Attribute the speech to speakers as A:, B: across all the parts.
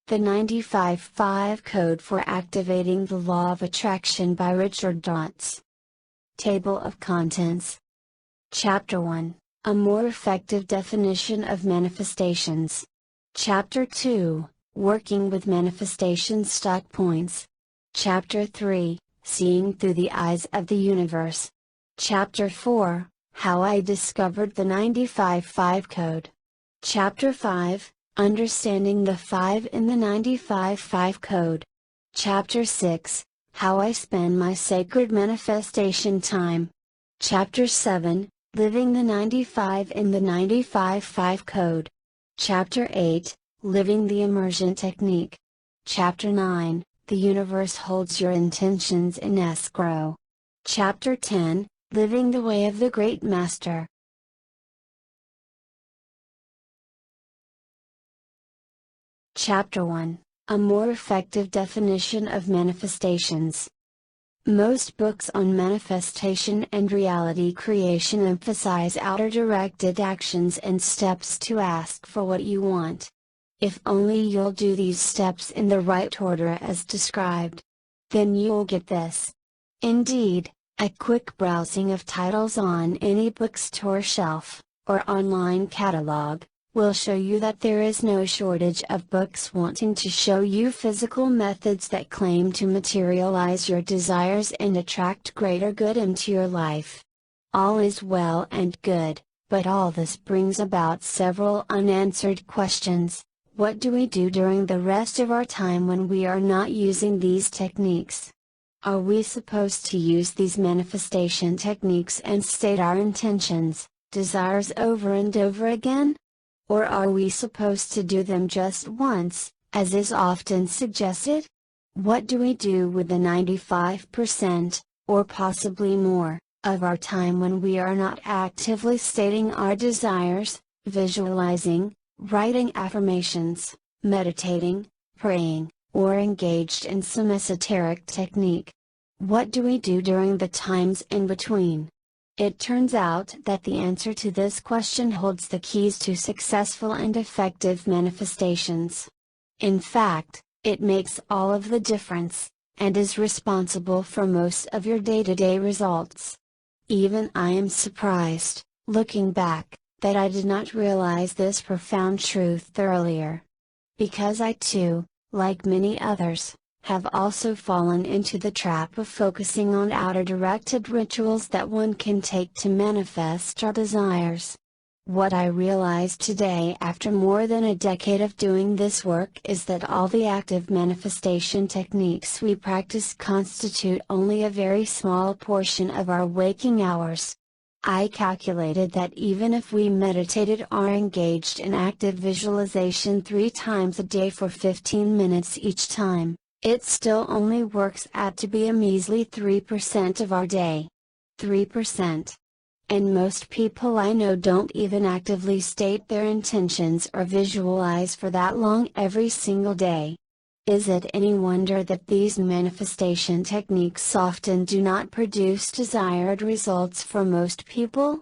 A: The 95-5 Code for Activating the Law of Attraction by Richard Dotz. Table of Contents. Chapter 1, A More Effective Definition of Manifestations. Chapter 2, Working with Manifestation Stuck Points. Chapter 3, Seeing Through the Eyes of the Universe. Chapter 4, How I Discovered the 95-5 Code. Chapter 5, Understanding the 5 in the 95-5 Code. Chapter 6, How I Spend My Sacred Manifestation Time. Chapter 7, Living the 95 in the 95-5 Code. Chapter 8, Living the Immersion Technique. Chapter 9, The Universe Holds Your Intentions in Escrow. Chapter 10, Living the Way of the Great Master. Chapter 1, A More Effective Definition of Manifestations. Most books on manifestation and reality creation emphasize outer-directed actions and steps to ask for what you want. If only you'll do these steps in the right order as described, then you'll get this. Indeed, a quick browsing of titles on any bookstore shelf, or online catalog, will show you that there is no shortage of books wanting to show you physical methods that claim to materialize your desires and attract greater good into your life. All is well and good, but all this brings about several unanswered questions. What do we do during the rest of our time when we are not using these techniques? Are we supposed to use these manifestation techniques and state our intentions, desires over and over again? Or are we supposed to do them just once, as is often suggested? What do we do with the 95%, or possibly more, of our time when we are not actively stating our desires, visualizing, writing affirmations, meditating, praying, or engaged in some esoteric technique? What do we do during the times in between? It turns out that the answer to this question holds the keys to successful and effective manifestations. In fact, it makes all of the difference, and is responsible for most of your day-to-day results. Even I am surprised, looking back, that I did not realize this profound truth earlier. Because I too, like many others, have also fallen into the trap of focusing on outer-directed rituals that one can take to manifest our desires. What I realize today after more than a decade of doing this work is that all the active manifestation techniques we practice constitute only a very small portion of our waking hours. I calculated that even if we meditated or engaged in active visualization 3 times a day for 15 minutes each time, it still only works out to be a measly 3% of our day. 3%. And most people I know don't even actively state their intentions or visualize for that long every single day. Is it any wonder that these manifestation techniques often do not produce desired results for most people?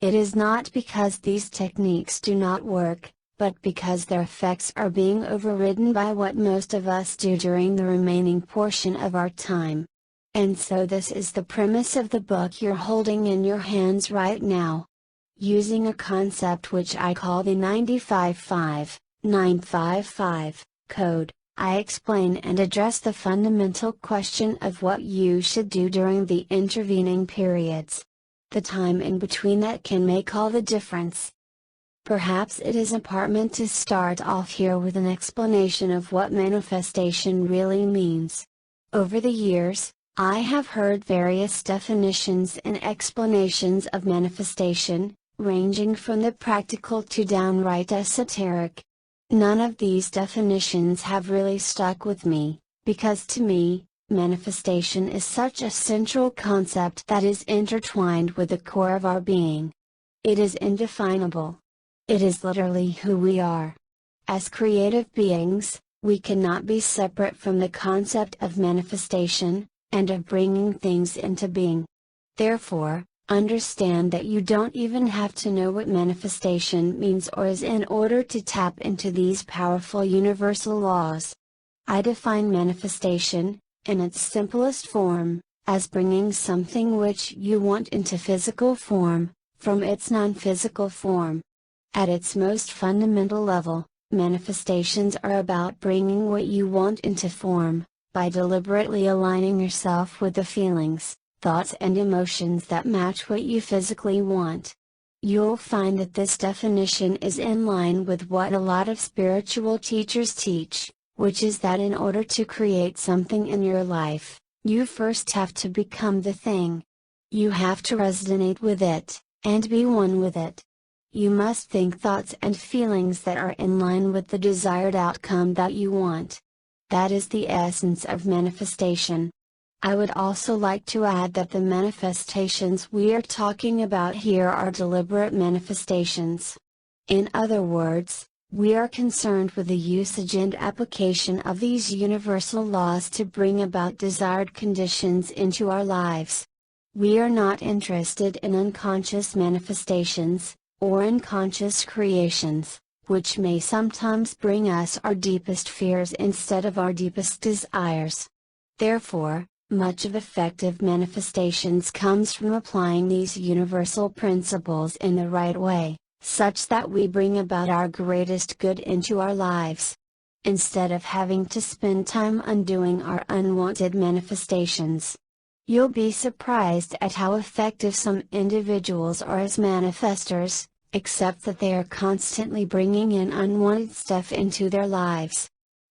A: It is not because these techniques do not work, but because their effects are being overridden by what most of us do during the remaining portion of our time. And so this is the premise of the book you're holding in your hands right now. Using a concept which I call the 95-5 Code, I explain and address the fundamental question of what you should do during the intervening periods. The time in between that can make all the difference. Perhaps it is important to start off here with an explanation of what manifestation really means. Over the years, I have heard various definitions and explanations of manifestation, ranging from the practical to downright esoteric. None of these definitions have really stuck with me, because to me, manifestation is such a central concept that is intertwined with the core of our being. It is indefinable. It is literally who we are. As creative beings, we cannot be separate from the concept of manifestation, and of bringing things into being. Therefore, Understand that you don't even have to know what manifestation means or is in order to tap into these powerful universal laws. I define manifestation, in its simplest form, as bringing something which you want into physical form, from its non-physical form. At its most fundamental level, manifestations are about bringing what you want into form, by deliberately aligning yourself with the feelings, thoughts and emotions that match what you physically want. You'll find that this definition is in line with what a lot of spiritual teachers teach, which is that in order to create something in your life, you first have to become the thing. You have to resonate with it, and be one with it. You must think thoughts and feelings that are in line with the desired outcome that you want. That is the essence of manifestation. I would also like to add that the manifestations we are talking about here are deliberate manifestations. In other words, we are concerned with the usage and application of these universal laws to bring about desired conditions into our lives. We are not interested in unconscious manifestations, or unconscious creations, which may sometimes bring us our deepest fears instead of our deepest desires. Therefore, much of effective manifestations comes from applying these universal principles in the right way, such that we bring about our greatest good into our lives. Instead of having to spend time undoing our unwanted manifestations. You'll be surprised at how effective some individuals are as manifestors, except that they are constantly bringing in unwanted stuff into their lives.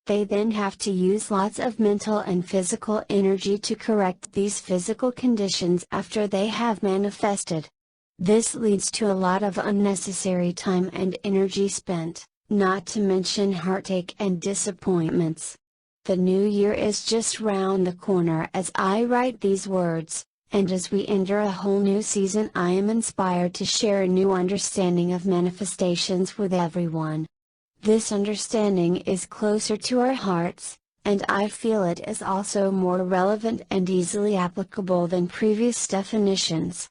A: They then have to use lots of mental and physical energy to correct these physical conditions after they have manifested. This leads to a lot of unnecessary time and energy spent, not to mention heartache and disappointments. The new year is just round the corner as I write these words, and as we enter a whole new season, I am inspired to share a new understanding of manifestations with everyone. This understanding is closer to our hearts, and I feel it is also more relevant and easily applicable than previous definitions.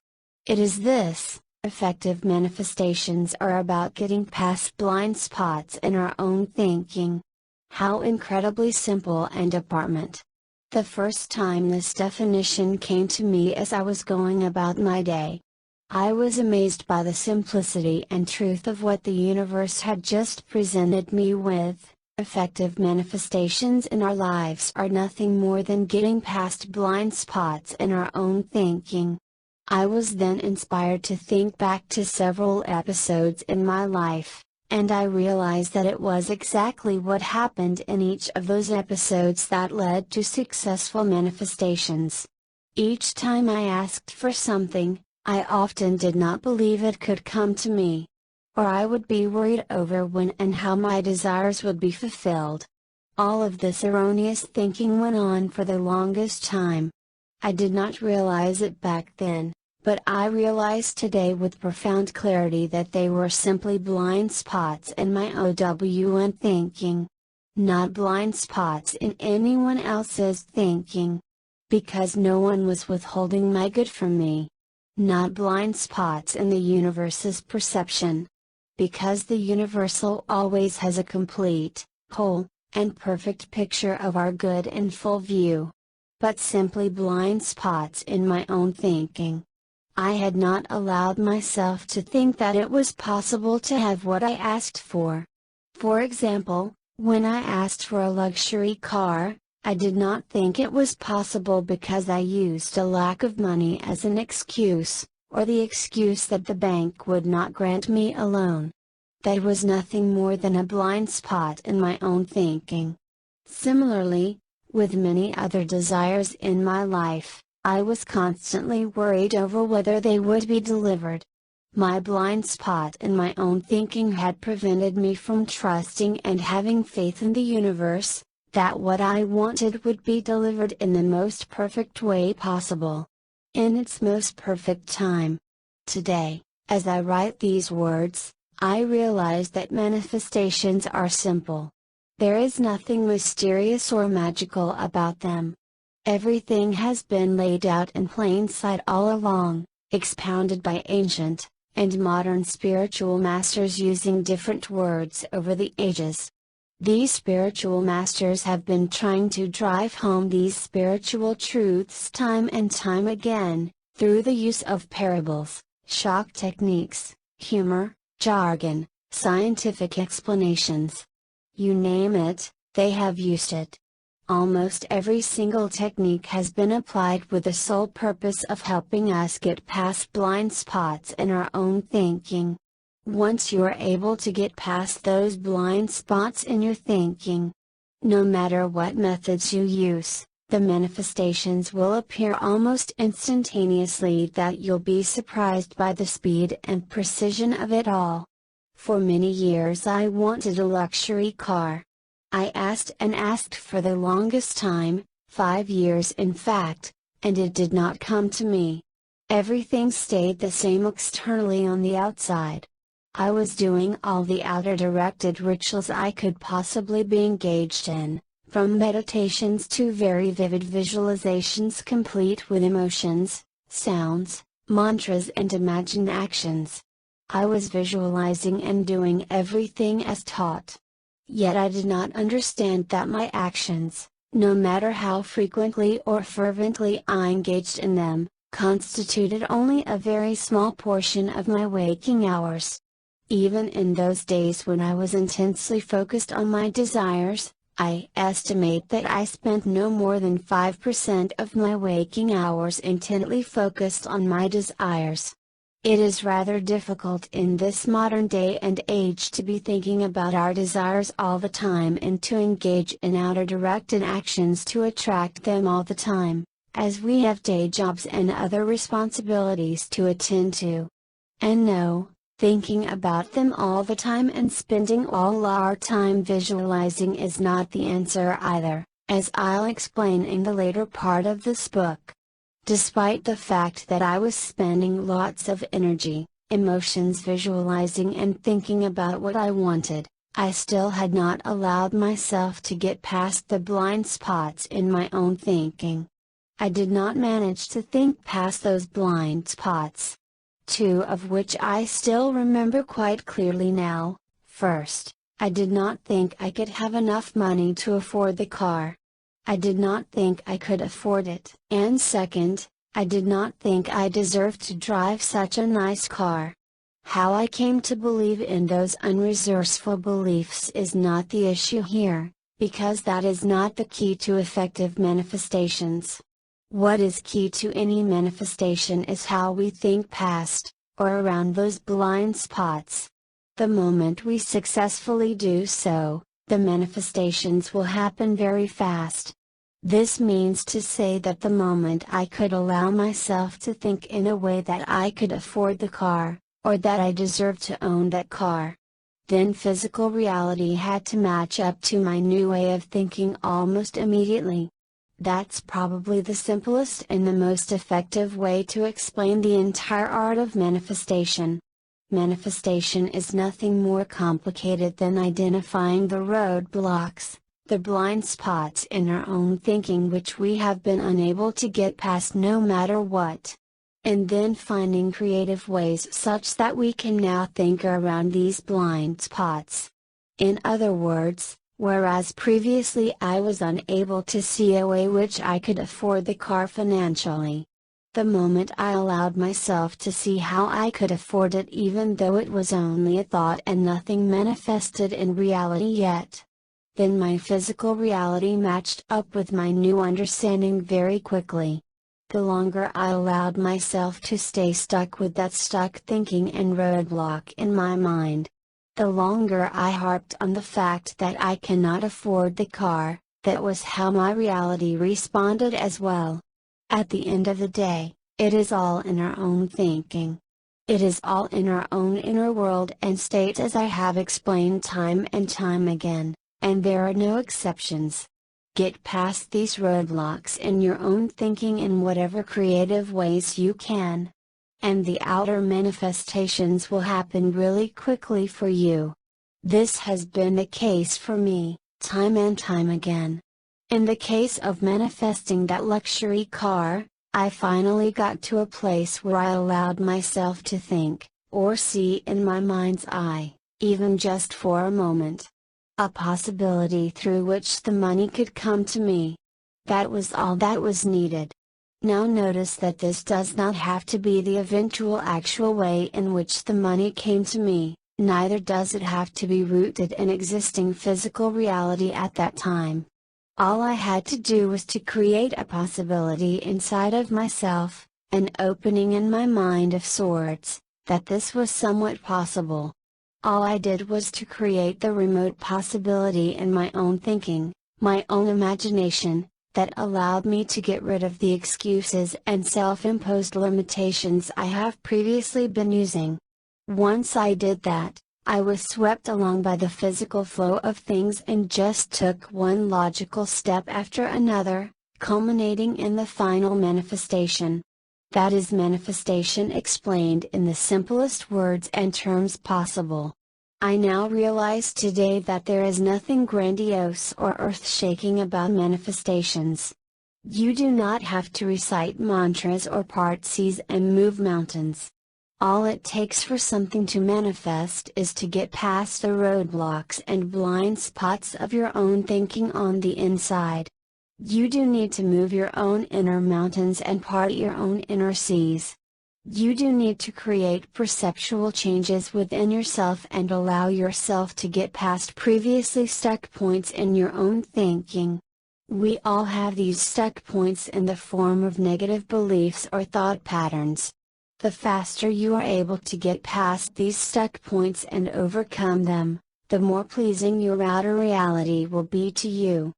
A: It is this: effective manifestations are about getting past blind spots in our own thinking. How incredibly simple and apparent. The first time this definition came to me as I was going about my day, I was amazed by the simplicity and truth of what the universe had just presented me with. Effective manifestations in our lives are nothing more than getting past blind spots in our own thinking. I was then inspired to think back to several episodes in my life, and I realized that it was exactly what happened in each of those episodes that led to successful manifestations. Each time I asked for something, I often did not believe it could come to me. Or I would be worried over when and how my desires would be fulfilled. All of this erroneous thinking went on for the longest time. I did not realize it back then, but I realize today with profound clarity that they were simply blind spots in my own thinking. Not blind spots in anyone else's thinking. Because no one was withholding my good from me. Not blind spots in the universe's perception. Because the universal always has a complete, whole, and perfect picture of our good in full view. But simply blind spots in my own thinking. I had not allowed myself to think that it was possible to have what I asked for. For example, when I asked for a luxury car, I did not think it was possible because I used a lack of money as an excuse, or the excuse that the bank would not grant me a loan. That was nothing more than a blind spot in my own thinking. Similarly, with many other desires in my life, I was constantly worried over whether they would be delivered. My blind spot in my own thinking had prevented me from trusting and having faith in the universe, that what I wanted would be delivered in the most perfect way possible. In its most perfect time. Today, as I write these words, I realize that manifestations are simple. There is nothing mysterious or magical about them. Everything has been laid out in plain sight all along. expounded by ancient and modern spiritual masters using different words over the ages. These spiritual masters have been trying to drive home these spiritual truths time and time again, through the use of parables, shock techniques, humor, jargon, scientific explanations. You name it, they have used it. Almost every single technique has been applied with the sole purpose of helping us get past blind spots in our own thinking. Once you are able to get past those blind spots in your thinking, no matter what methods you use, the manifestations will appear almost instantaneously that you'll be surprised by the speed and precision of it all. For many years I wanted a luxury car. I asked for the longest time, 5 years in fact, and it did not come to me. Everything stayed the same externally on the outside. I was doing all the outer directed rituals I could possibly be engaged in, from meditations to very vivid visualizations complete with emotions, sounds, mantras and imagined actions. I was visualizing and doing everything as taught. Yet I did not understand that my actions, no matter how frequently or fervently I engaged in them, constituted only a very small portion of my waking hours. Even in those days when I was intensely focused on my desires, I estimate that I spent no more than 5% of my waking hours intently focused on my desires. It is rather difficult in this modern day and age to be thinking about our desires all the time and to engage in outer directed actions to attract them all the time, as we have day jobs and other responsibilities to attend to. And no, thinking about them all the time and spending all our time visualizing is not the answer either, as I'll explain in the later part of this book. Despite the fact that I was spending lots of energy, emotions visualizing and thinking about what I wanted, I still had not allowed myself to get past the blind spots in my own thinking. I did not manage to think past those blind spots. 2 of which I still remember quite clearly now. First, I did not think I could have enough money to afford the car. I did not think I could afford it. And second, I did not think I deserved to drive such a nice car. How I came to believe in those unresourceful beliefs is not the issue here, because that is not the key to effective manifestations. What is key to any manifestation is how we think past, or around those blind spots. The moment we successfully do so, the manifestations will happen very fast. This means to say that the moment I could allow myself to think in a way that I could afford the car, or that I deserved to own that car, then physical reality had to match up to my new way of thinking almost immediately. That's probably the simplest and the most effective way to explain the entire art of manifestation. Manifestation is nothing more complicated than identifying the roadblocks, the blind spots in our own thinking which we have been unable to get past no matter what. And then finding creative ways such that we can now think around these blind spots. In other words, whereas previously I was unable to see a way which I could afford the car financially, the moment I allowed myself to see how I could afford it even though it was only a thought and nothing manifested in reality yet, then my physical reality matched up with my new understanding very quickly. The longer I allowed myself to stay stuck with that stuck thinking and roadblock in my mind, the longer I harped on the fact that I cannot afford the car, that was how my reality responded as well. At the end of the day, it is all in our own thinking. It is all in our own inner world and state as I have explained time and time again, and there are no exceptions. Get past these roadblocks in your own thinking in whatever creative ways you can, and the outer manifestations will happen really quickly for you. This has been the case for me, time and time again. In the case of manifesting that luxury car, I finally got to a place where I allowed myself to think, or see in my mind's eye, even just for a moment, a possibility through which the money could come to me. That was all that was needed. Now notice that this does not have to be the eventual actual way in which the money came to me, neither does it have to be rooted in existing physical reality at that time. All I had to do was to create a possibility inside of myself, an opening in my mind of sorts, that this was somewhat possible. All I did was to create the remote possibility in my own thinking, my own imagination, that allowed me to get rid of the excuses and self-imposed limitations I have previously been using. Once I did that, I was swept along by the physical flow of things and just took one logical step after another, culminating in the final manifestation. That is manifestation explained in the simplest words and terms possible. I now realize today that there is nothing grandiose or earth-shaking about manifestations. You do not have to recite mantras or part seas and move mountains. All it takes for something to manifest is to get past the roadblocks and blind spots of your own thinking on the inside. You do need to move your own inner mountains and part your own inner seas. You do need to create perceptual changes within yourself and allow yourself to get past previously stuck points in your own thinking. We all have these stuck points in the form of negative beliefs or thought patterns. The faster you are able to get past these stuck points and overcome them, the more pleasing your outer reality will be to you.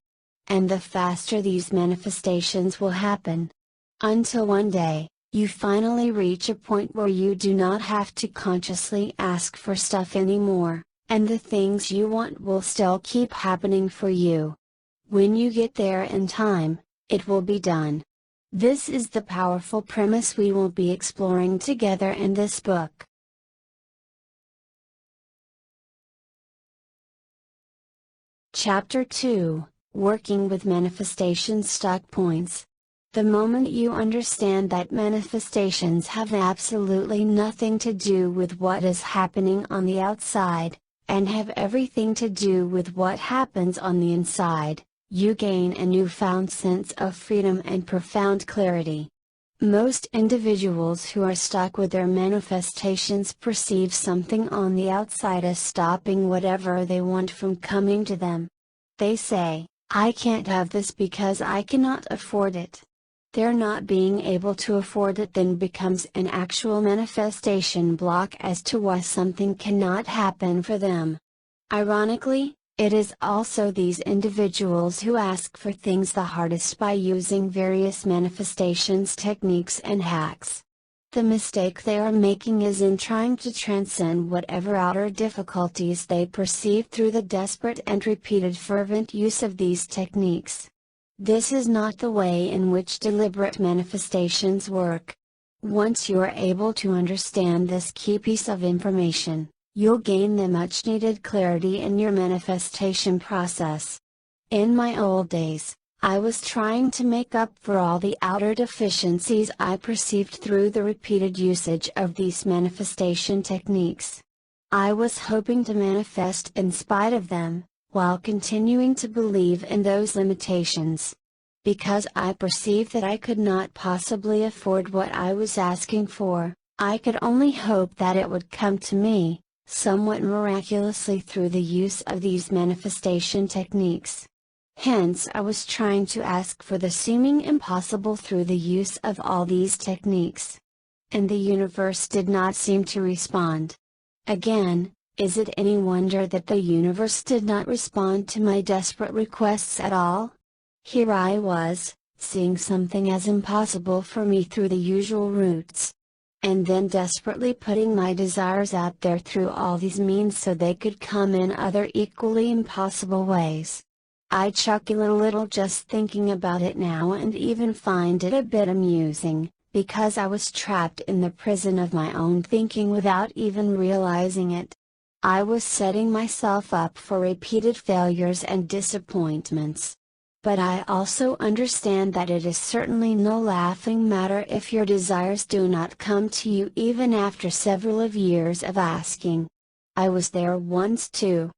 A: And the faster these manifestations will happen. Until one day, you finally reach a point where you do not have to consciously ask for stuff anymore, and the things you want will still keep happening for you. When you get there in time, it will be done. This is the powerful premise we will be exploring together in this book. Chapter 2, Working with Manifestation Stuck Points. The moment you understand that manifestations have absolutely nothing to do with what is happening on the outside, and have everything to do with what happens on the inside, you gain a newfound sense of freedom and profound clarity. Most individuals who are stuck with their manifestations perceive something on the outside as stopping whatever they want from coming to them. They say, "I can't have this because I cannot afford it." Their not being able to afford it then becomes an actual manifestation block as to why something cannot happen for them. Ironically, it is also these individuals who ask for things the hardest by using various manifestations techniques and hacks. The mistake they are making is in trying to transcend whatever outer difficulties they perceive through the desperate and repeated fervent use of these techniques. This is not the way in which deliberate manifestations work. Once you are able to understand this key piece of information, you'll gain the much needed clarity in your manifestation process. In my old days, I was trying to make up for all the outer deficiencies I perceived through the repeated usage of these manifestation techniques. I was hoping to manifest in spite of them, while continuing to believe in those limitations. Because I perceived that I could not possibly afford what I was asking for, I could only hope that it would come to me, somewhat miraculously through the use of these manifestation techniques. Hence I was trying to ask for the seeming impossible through the use of all these techniques. And the universe did not seem to respond. Again, is it any wonder that the universe did not respond to my desperate requests at all? Here I was, seeing something as impossible for me through the usual routes. And then desperately putting my desires out there through all these means so they could come in other equally impossible ways. I chuckle a little just thinking about it now and even find it a bit amusing, because I was trapped in the prison of my own thinking without even realizing it. I was setting myself up for repeated failures and disappointments. But I also understand that it is certainly no laughing matter if your desires do not come to you even after several years of asking. I was there once too.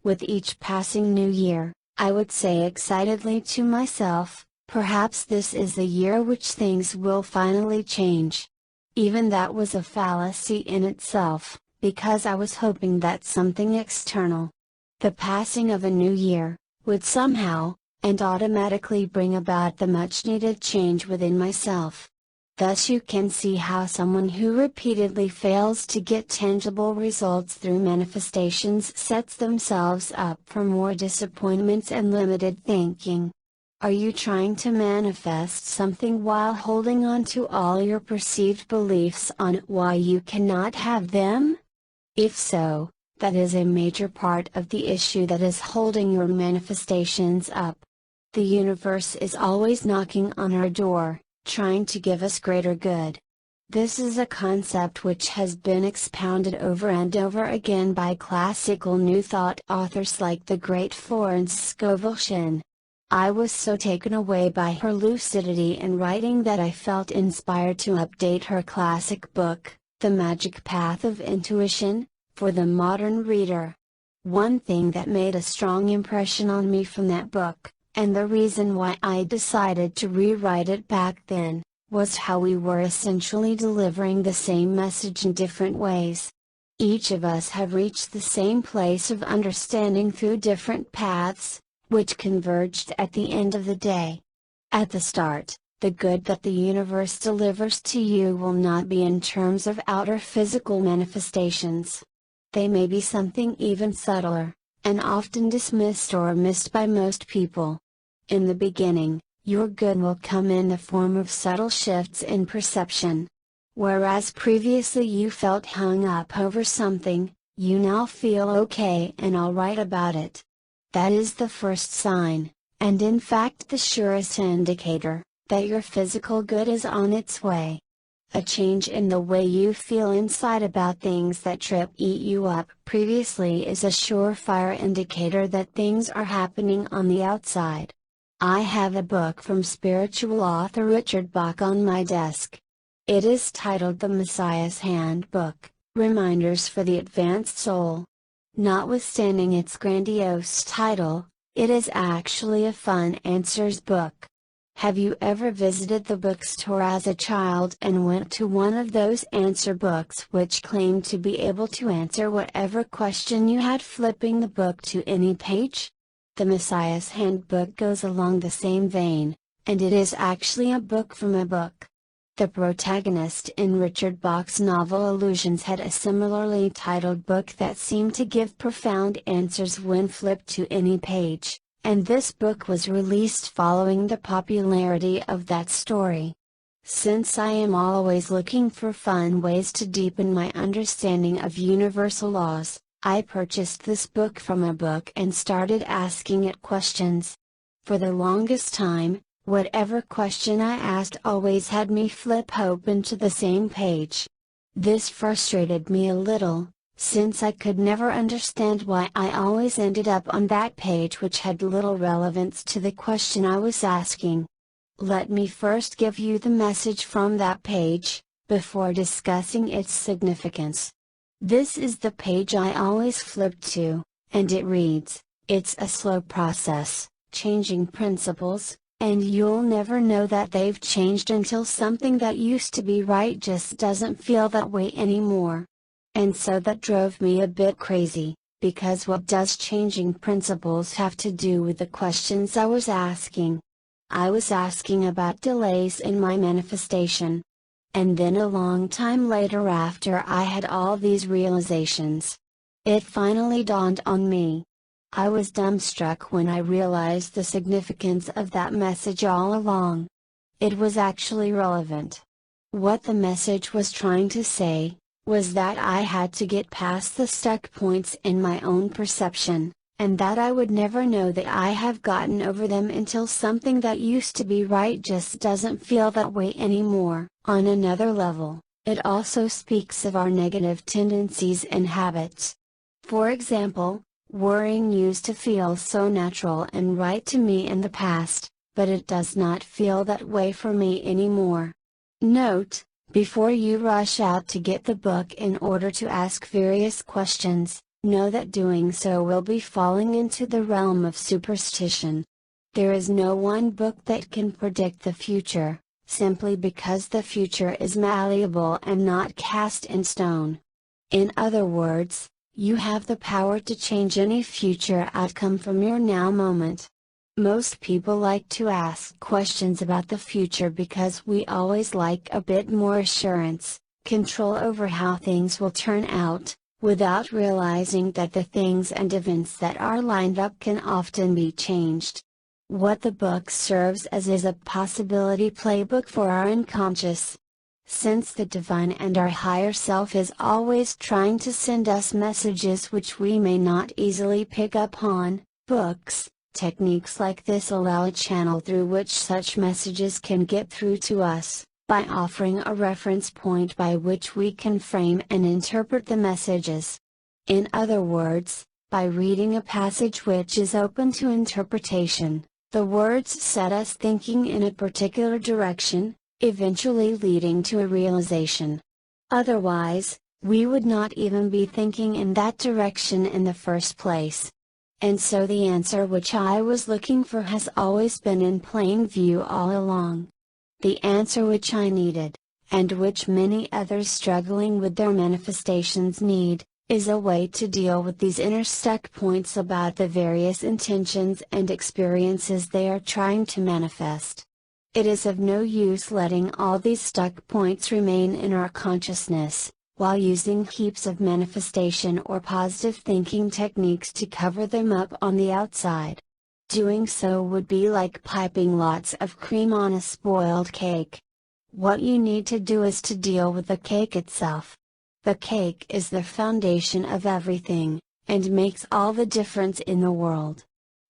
A: With each passing new year, I would say excitedly to myself, perhaps this is the year which things will finally change. Even that was a fallacy in itself, because I was hoping that something external, the passing of a new year, would somehow, and automatically bring about the much needed change within myself. Thus you can see how someone who repeatedly fails to get tangible results through manifestations sets themselves up for more disappointments and limited thinking. Are you trying to manifest something while holding on to all your perceived beliefs on why you cannot have them? If so, that is a major part of the issue that is holding your manifestations up. The universe is always knocking on our door, trying to give us greater good. This is a concept which has been expounded over and over again by classical New Thought authors like the great Florence Scovel Shinn. I was so taken away by her lucidity in writing that I felt inspired to update her classic book, The Magic Path of Intuition, for the modern reader. One thing that made a strong impression on me from that book, and the reason why I decided to rewrite it back then, was how we were essentially delivering the same message in different ways. Each of us have reached the same place of understanding through different paths, which converged at the end of the day. At the start, the good that the universe delivers to you will not be in terms of outer physical manifestations. They may be something even subtler, and often dismissed or missed by most people. In the beginning, your good will come in the form of subtle shifts in perception. Whereas previously you felt hung up over something, you now feel okay and alright about it. That is the first sign, and in fact the surest indicator, that your physical good is on its way. A change in the way you feel inside about things that eat you up previously is a surefire indicator that things are happening on the outside. I have a book from spiritual author Richard Bach on my desk. It is titled The Messiah's Handbook, Reminders for the Advanced Soul. Notwithstanding its grandiose title, it is actually a fun answers book. Have you ever visited the bookstore as a child and went to one of those answer books which claimed to be able to answer whatever question you had, flipping the book to any page? The Messiah's Handbook goes along the same vein, and it is actually a book from a book. The protagonist in Richard Bach's novel Illusions had a similarly titled book that seemed to give profound answers when flipped to any page, and this book was released following the popularity of that story. Since I am always looking for fun ways to deepen my understanding of universal laws, I purchased this book from a book and started asking it questions. For the longest time, whatever question I asked always had me flip open to the same page. This frustrated me a little, since I could never understand why I always ended up on that page which had little relevance to the question I was asking. Let me first give you the message from that page, before discussing its significance. This is the page I always flip to, and it reads, "It's a slow process, changing principles, and you'll never know that they've changed until something that used to be right just doesn't feel that way anymore." And so that drove me a bit crazy, because what does changing principles have to do with the questions I was asking? I was asking about delays in my manifestation. And then a long time later, after I had all these realizations, it finally dawned on me. I was dumbstruck when I realized the significance of that message all along. It was actually relevant. What the message was trying to say, was that I had to get past the stuck points in my own perception, and that I would never know that I have gotten over them until something that used to be right just doesn't feel that way anymore. On another level, it also speaks of our negative tendencies and habits. For example, Worrying used to feel so natural and right to me in the past, but it does not feel that way for me anymore. Note: before you rush out to get the book in order to ask various questions, know that doing so will be falling into the realm of superstition. There is no one book that can predict the future, simply because the future is malleable and not cast in stone. In other words, you have the power to change any future outcome from your now moment. Most people like to ask questions about the future because we always like a bit more assurance, control over how things will turn out, without realizing that the things and events that are lined up can often be changed. What the book serves as is a possibility playbook for our unconscious. Since the divine and our higher self is always trying to send us messages which we may not easily pick up on, books, techniques like this allow a channel through which such messages can get through to us, by offering a reference point by which we can frame and interpret the messages. In other words, by reading a passage which is open to interpretation, the words set us thinking in a particular direction, eventually leading to a realization. Otherwise, we would not even be thinking in that direction in the first place. And so the answer which I was looking for has always been in plain view all along. The answer which I needed, and which many others struggling with their manifestations need, is a way to deal with these inner stuck points about the various intentions and experiences they are trying to manifest. It is of no use letting all these stuck points remain in our consciousness, while using heaps of manifestation or positive thinking techniques to cover them up on the outside. Doing so would be like piping lots of cream on a spoiled cake. What you need to do is to deal with the cake itself. The cake is the foundation of everything, and makes all the difference in the world.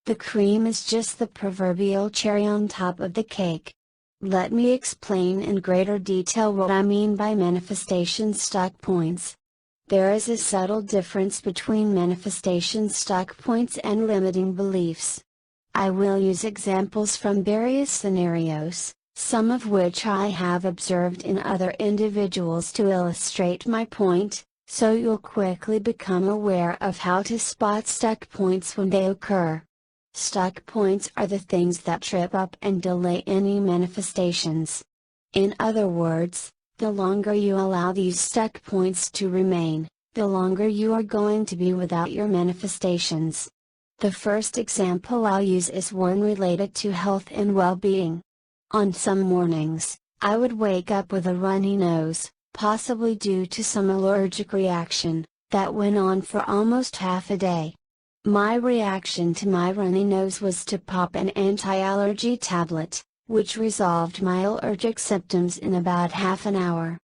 A: The cream is just the proverbial cherry on top of the cake. Let me explain in greater detail what I mean by manifestation stuck points. There is a subtle difference between manifestation stuck points and limiting beliefs. I will use examples from various scenarios, some of which I have observed in other individuals to illustrate my point, so you'll quickly become aware of how to spot stuck points when they occur. Stuck points are the things that trip up and delay any manifestations. In other words, the longer you allow these stuck points to remain, the longer you are going to be without your manifestations. The first example I'll use is one related to health and well-being. On some mornings, I would wake up with a runny nose, possibly due to some allergic reaction, that went on for almost half a day. My reaction to my runny nose was to pop an anti-allergy tablet, which resolved my allergic symptoms in about half an hour.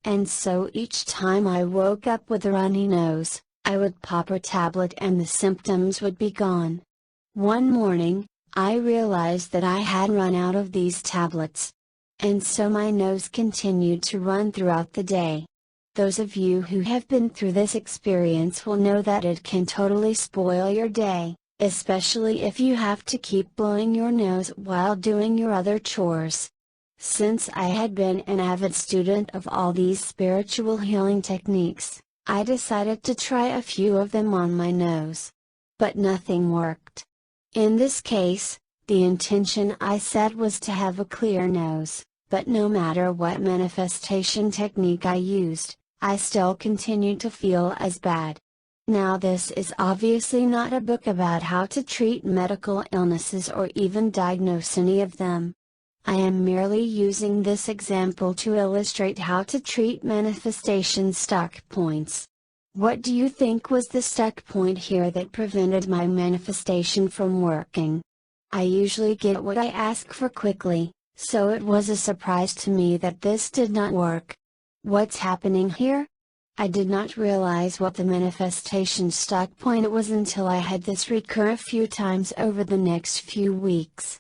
A: And so each time I woke up with a runny nose, I would pop a tablet and the symptoms would be gone. One morning, I realized that I had run out of these tablets. And so my nose continued to run throughout the day. Those of you who have been through this experience will know that it can totally spoil your day, especially if you have to keep blowing your nose while doing your other chores. Since I had been an avid student of all these spiritual healing techniques, I decided to try a few of them on my nose. But nothing worked. In this case, the intention I set was to have a clear nose, but no matter what manifestation technique I used, I still continued to feel as bad. Now this is obviously not a book about how to treat medical illnesses or even diagnose any of them. I am merely using this example to illustrate how to treat manifestation stuck points. What do you think was the stuck point here that prevented my manifestation from working? I usually get what I ask for quickly, so it was a surprise to me that this did not work. What's happening here? I did not realize what the manifestation stuck point was until I had this recur a few times over the next few weeks.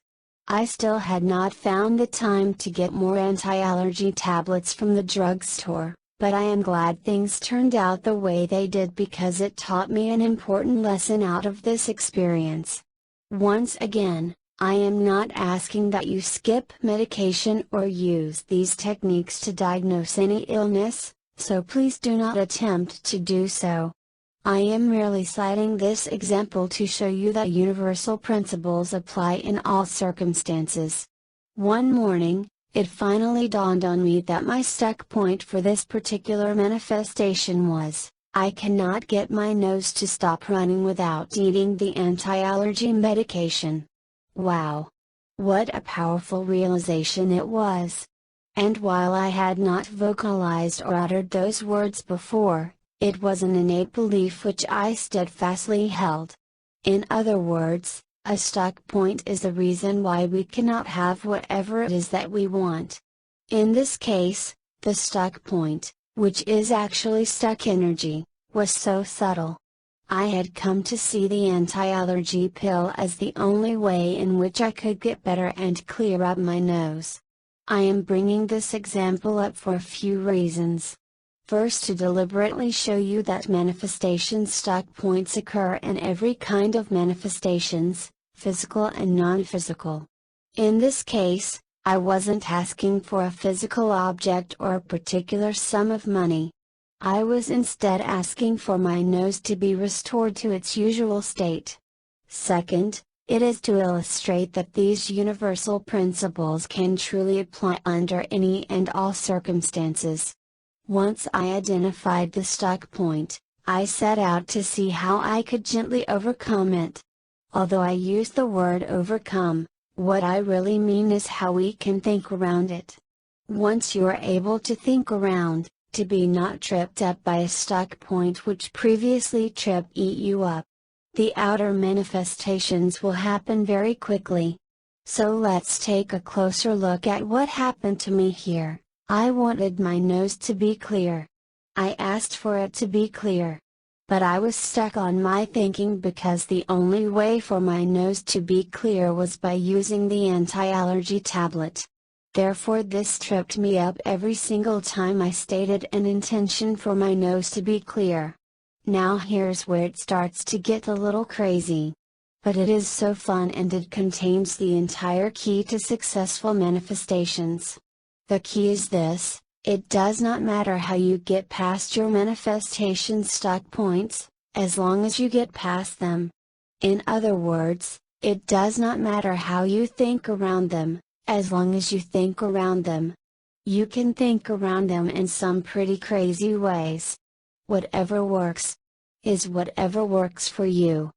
A: I still had not found the time to get more anti-allergy tablets from the drugstore, But I am glad things turned out the way they did because it taught me an important lesson out of this experience. Once again, I am not asking that you skip medication or use these techniques to diagnose any illness, so please do not attempt to do so. I am merely citing this example to show you that universal principles apply in all circumstances. One morning, it finally dawned on me that my stuck point for this particular manifestation was, I cannot get my nose to stop running without eating the anti-allergy medication. Wow! What a powerful realization it was! And while I had not vocalized or uttered those words before, it was an innate belief which I steadfastly held. In other words, a stuck point is the reason why we cannot have whatever it is that we want. In this case, the stuck point, which is actually stuck energy, was so subtle. I had come to see the anti-allergy pill as the only way in which I could get better and clear up my nose. I am bringing this example up for a few reasons. First, to deliberately show you that manifestation stuck points occur in every kind of manifestations, physical and non-physical. In this case, I wasn't asking for a physical object or a particular sum of money. I was instead asking for my nose to be restored to its usual state. Second, it is to illustrate that these universal principles can truly apply under any and all circumstances. Once I identified the stuck point, I set out to see how I could gently overcome it. Although I use the word overcome, what I really mean is how we can think around it. Once you are able to think around, to be not tripped up by a stuck point which previously tripped you up, the outer manifestations will happen very quickly. So let's take a closer look at what happened to me here. I wanted my nose to be clear. I asked for it to be clear. But I was stuck on my thinking because the only way for my nose to be clear was by using the anti-allergy tablet. Therefore this tripped me up every single time I stated an intention for my nose to be clear. Now here's where it starts to get a little crazy. But it is so fun and it contains the entire key to successful manifestations. The key is this: it does not matter how you get past your manifestation stuck points, as long as you get past them. In other words, it does not matter how you think around them, as long as you think around them. You can think around them in some pretty crazy ways. Whatever works is whatever works for you.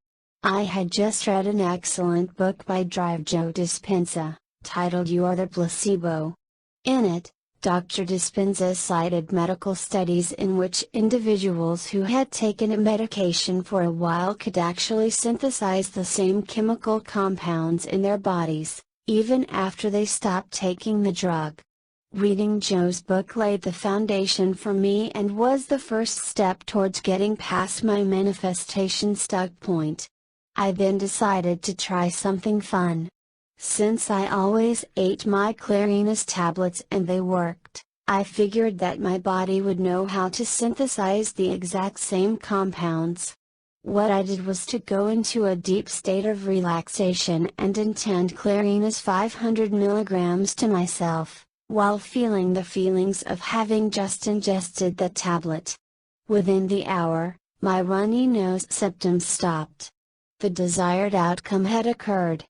A: I had just read an excellent book by Joe Dispenza, titled You Are the Placebo. In it, Dr. Dispenza cited medical studies in which individuals who had taken a medication for a while could actually synthesize the same chemical compounds in their bodies, even after they stopped taking the drug. Reading Joe's book laid the foundation for me and was the first step towards getting past my manifestation stuck point. I then decided to try something fun. Since I always ate my Clarinas tablets and they worked, I figured that my body would know how to synthesize the exact same compounds. What I did was to go into a deep state of relaxation and intend Clarinas 500 milligrams to myself, while feeling the feelings of having just ingested the tablet. Within the hour, my runny nose symptoms stopped. The desired outcome had occurred.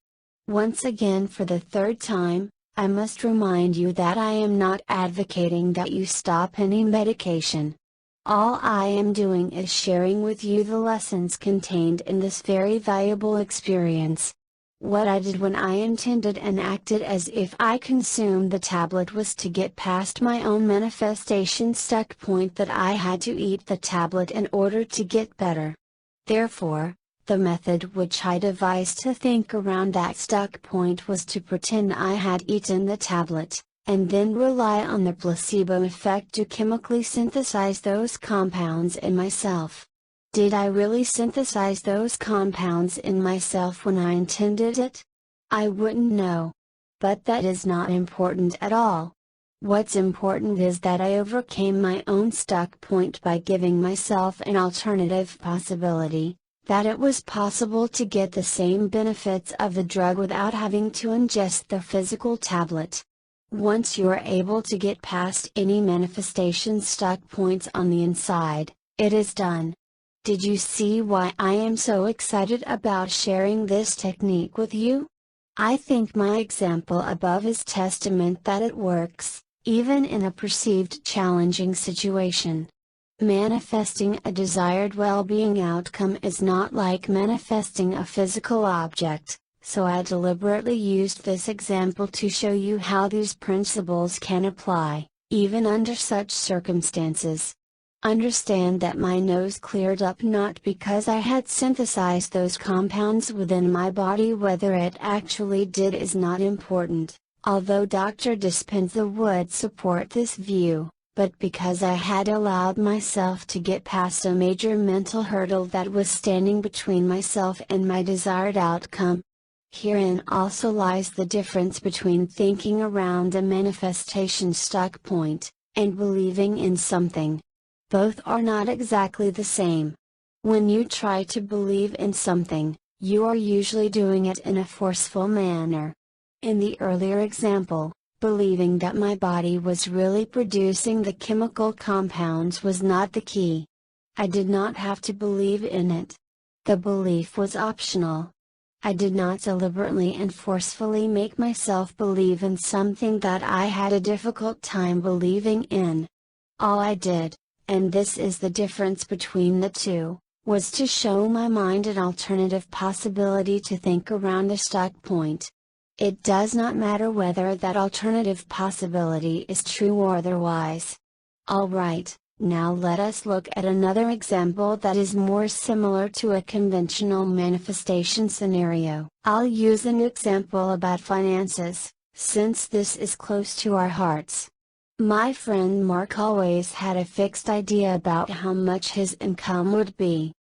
A: Once again, for the third time, I must remind you that I am not advocating that you stop any medication. All I am doing is sharing with you the lessons contained in this very valuable experience. What I did when I intended and acted as if I consumed the tablet was to get past my own manifestation stuck point that I had to eat the tablet in order to get better. Therefore, the method which I devised to think around that stuck point was to pretend I had eaten the tablet, and then rely on the placebo effect to chemically synthesize those compounds in myself. Did I really synthesize those compounds in myself when I intended it? I wouldn't know. But that is not important at all. What's important is that I overcame my own stuck point by giving myself an alternative possibility, that it was possible to get the same benefits of the drug without having to ingest the physical tablet. Once you are able to get past any manifestation stuck points on the inside, it is done. Did you see why I am so excited about sharing this technique with you? I think my example above is testament that it works, even in a perceived challenging situation. Manifesting a desired well-being outcome is not like manifesting a physical object, so I deliberately used this example to show you how these principles can apply, even under such circumstances. Understand that my nose cleared up not because I had synthesized those compounds within my body. Whether it actually did is not important, although Dr. Dispenza would support this view, but because I had allowed myself to get past a major mental hurdle that was standing between myself and my desired outcome. Herein also lies the difference between thinking around a manifestation stuck point, and believing in something. Both are not exactly the same. When you try to believe in something, you are usually doing it in a forceful manner. In the earlier example, believing that my body was really producing the chemical compounds was not the key. I did not have to believe in it. The belief was optional. I did not deliberately and forcefully make myself believe in something that I had a difficult time believing in. All I did, and this is the difference between the two, was to show my mind an alternative possibility to think around the stuck point. It does not matter whether that alternative possibility is true or otherwise. Alright, now let us look at another example that is more similar to a conventional manifestation scenario. I'll use an example about finances, since this is close to our hearts. My friend Mark always had a fixed idea about how much his income would be.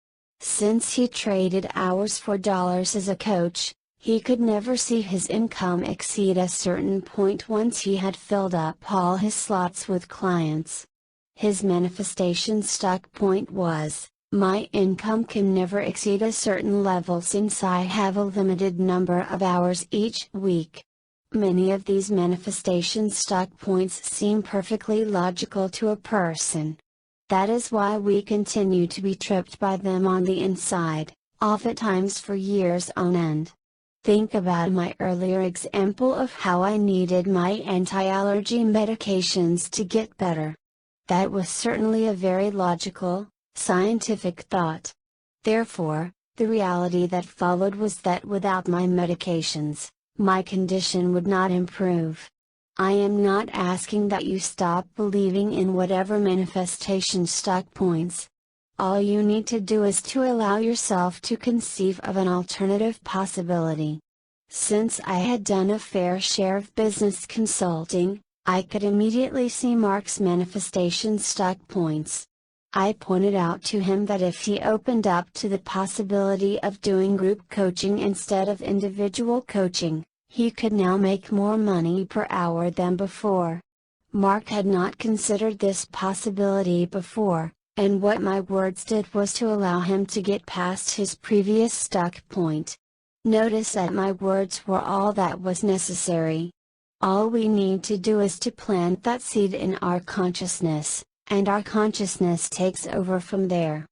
A: Since he traded hours for dollars as a coach, he could never see his income exceed a certain point once he had filled up all his slots with clients. His manifestation stuck point was, my income can never exceed a certain level since I have a limited number of hours each week. Many of these manifestation stuck points seem perfectly logical to a person. That is why we continue to be tripped by them on the inside, oftentimes for years on end. Think about my earlier example of how I needed my anti-allergy medications to get better. That was certainly a very logical, scientific thought. Therefore, the reality that followed was that without my medications, my condition would not improve. I am not asking that you stop believing in whatever manifestation stuck points. All you need to do is to allow yourself to conceive of an alternative possibility. Since I had done a fair share of business consulting, I could immediately see Mark's manifestation stuck points. I pointed out to him that if he opened up to the possibility of doing group coaching instead of individual coaching, he could now make more money per hour than before. Mark had not considered this possibility before, and what my words did was to allow him to get past his previous stuck point. Notice that my words were all that was necessary. All we need to do is to plant that seed in our consciousness, and our consciousness takes over from there.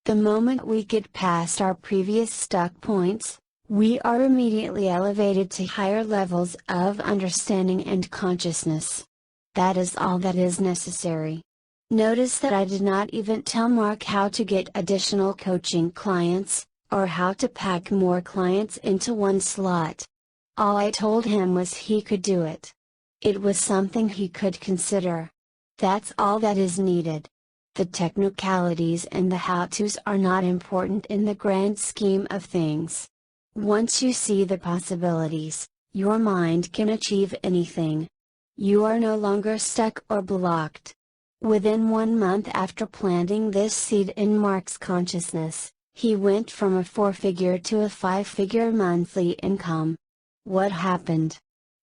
A: The moment we get past our previous stuck points, we are immediately elevated to higher levels of understanding and consciousness. That is all that is necessary. Notice that I did not even tell Mark how to get additional coaching clients, or how to pack more clients into one slot. All I told him was he could do it. It was something he could consider. That's all that is needed. The technicalities and the how-tos are not important in the grand scheme of things. Once you see the possibilities, your mind can achieve anything. You are no longer stuck or blocked. Within 1 month after planting this seed in Mark's consciousness, he went from a 4-figure to a 5-figure monthly income. What happened?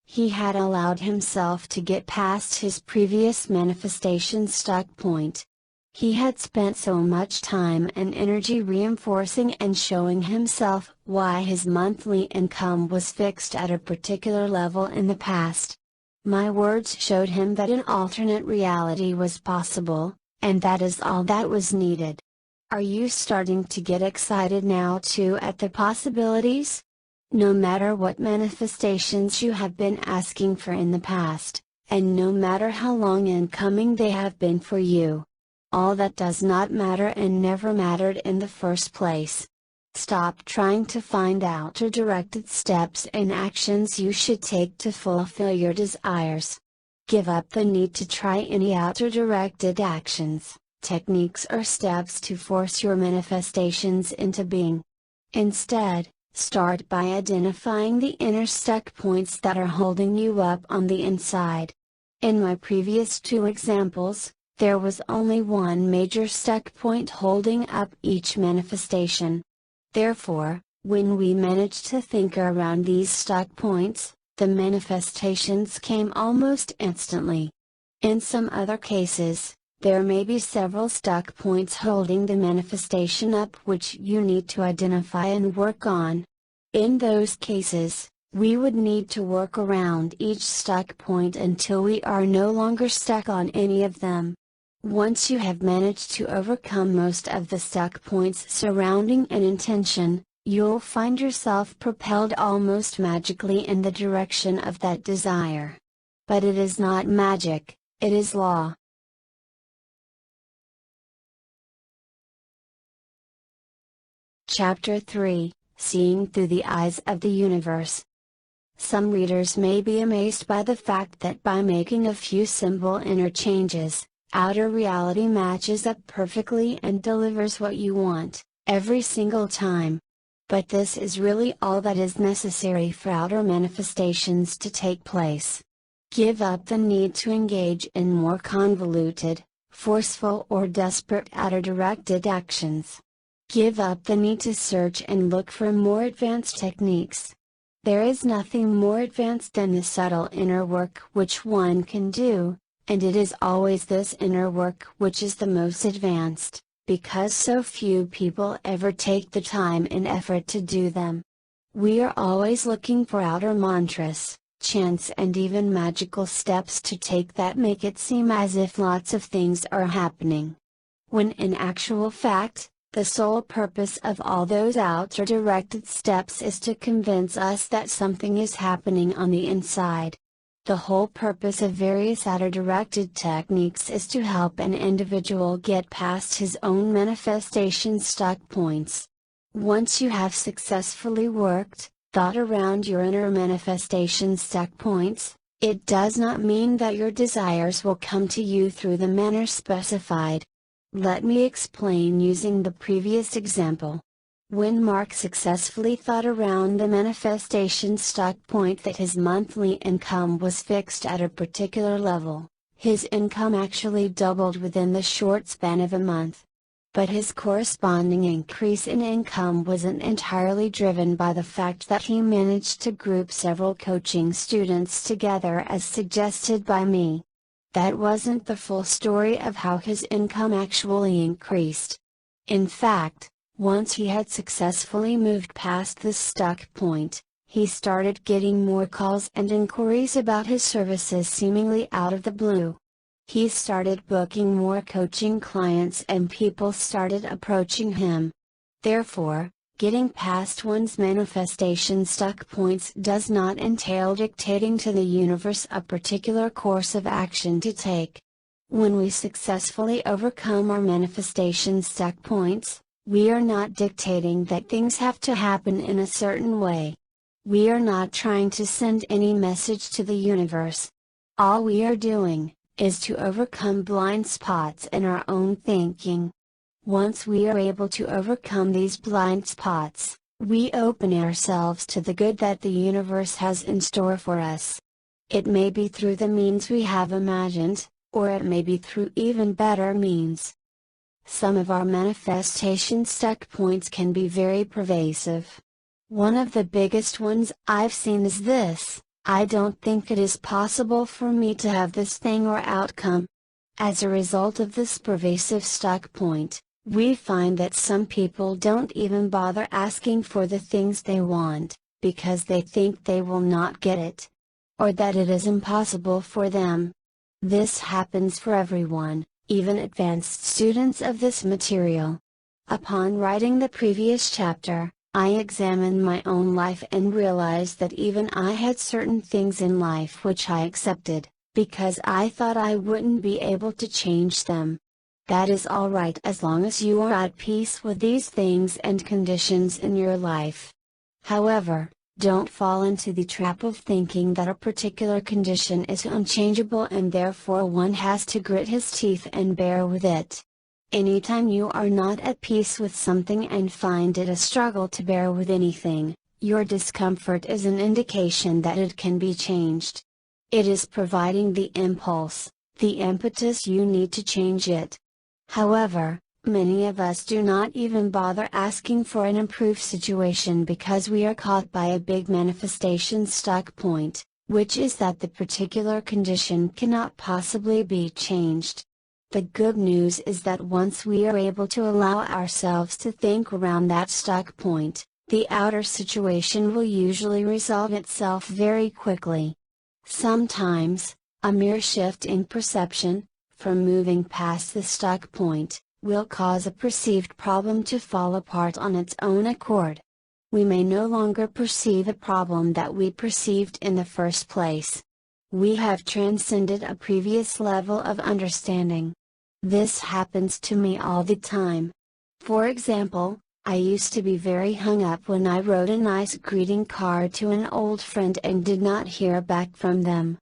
A: He had allowed himself to get past his previous manifestation stuck point. He had spent so much time and energy reinforcing and showing himself why his monthly income was fixed at a particular level in the past. My words showed him that an alternate reality was possible, and that is all that was needed. Are you starting to get excited now too at the possibilities? No matter what manifestations you have been asking for in the past, and no matter how long in coming they have been for you, all that does not matter and never mattered in the first place. Stop trying to find out or directed steps and actions you should take to fulfill your desires. Give up the need to try any outer directed actions, techniques or steps to force your manifestations into being. Instead, start by identifying the inner stuck points that are holding you up on the inside. In my previous two examples, there was only one major stuck point holding up each manifestation. Therefore, when we managed to think around these stuck points, the manifestations came almost instantly. In some other cases, there may be several stuck points holding the manifestation up which you need to identify and work on. In those cases, we would need to work around each stuck point until we are no longer stuck on any of them. Once you have managed to overcome most of the stuck points surrounding an intention, you'll find yourself propelled almost magically in the direction of that desire. But it is not magic, it is law. Chapter 3, Seeing Through the Eyes of the Universe. Some readers may be amazed by the fact that by making a few simple inner changes, outer reality matches up perfectly and delivers what you want, every single time. But this is really all that is necessary for outer manifestations to take place. Give up the need to engage in more convoluted, forceful or desperate outer directed actions. Give up the need to search and look for more advanced techniques. There is nothing more advanced than the subtle inner work which one can do, and it is always this inner work which is the most advanced, because so few people ever take the time and effort to do them. We are always looking for outer mantras, chants and even magical steps to take that make it seem as if lots of things are happening. When in actual fact, the sole purpose of all those outer directed steps is to convince us that something is happening on the inside. The whole purpose of various outer directed techniques is to help an individual get past his own manifestation stuck points. Once you have successfully worked, thought around your inner manifestation stuck points, it does not mean that your desires will come to you through the manner specified. Let me explain using the previous example. When Mark successfully thought around the manifestation stuck point that his monthly income was fixed at a particular level, his income actually doubled within the short span of a month. But his corresponding increase in income wasn't entirely driven by the fact that he managed to group several coaching students together as suggested by me. That wasn't the full story of how his income actually increased. In fact, once he had successfully moved past this stuck point, he started getting more calls and inquiries about his services seemingly out of the blue. He started booking more coaching clients and people started approaching him. Therefore, getting past one's manifestation stuck points does not entail dictating to the universe a particular course of action to take. When we successfully overcome our manifestation stuck points, we are not dictating that things have to happen in a certain way. We are not trying to send any message to the universe. All we are doing, is to overcome blind spots in our own thinking. Once we are able to overcome these blind spots, we open ourselves to the good that the universe has in store for us. It may be through the means we have imagined, or it may be through even better means. Some of our manifestation stuck points can be very pervasive. One of the biggest ones I've seen is this: I don't think it is possible for me to have this thing or outcome. As a result of this pervasive stuck point, we find that some people don't even bother asking for the things they want, because they think they will not get it, or that it is impossible for them. This happens for everyone, even advanced students of this material. Upon writing the previous chapter, I examined my own life and realized that even I had certain things in life which I accepted, because I thought I wouldn't be able to change them. That is alright as long as you are at peace with these things and conditions in your life. However, don't fall into the trap of thinking that a particular condition is unchangeable and therefore one has to grit his teeth and bear with it. Anytime you are not at peace with something and find it a struggle to bear with anything, your discomfort is an indication that it can be changed. It is providing the impulse, the impetus you need to change it. However, many of us do not even bother asking for an improved situation because we are caught by a big manifestation stuck point, which is that the particular condition cannot possibly be changed. The good news is that once we are able to allow ourselves to think around that stuck point, the outer situation will usually resolve itself very quickly. Sometimes, a mere shift in perception, from moving past the stuck point, will cause a perceived problem to fall apart on its own accord. We may no longer perceive a problem that we perceived in the first place. We have transcended a previous level of understanding. This happens to me all the time. For example, I used to be very hung up when I wrote a nice greeting card to an old friend and did not hear back from them.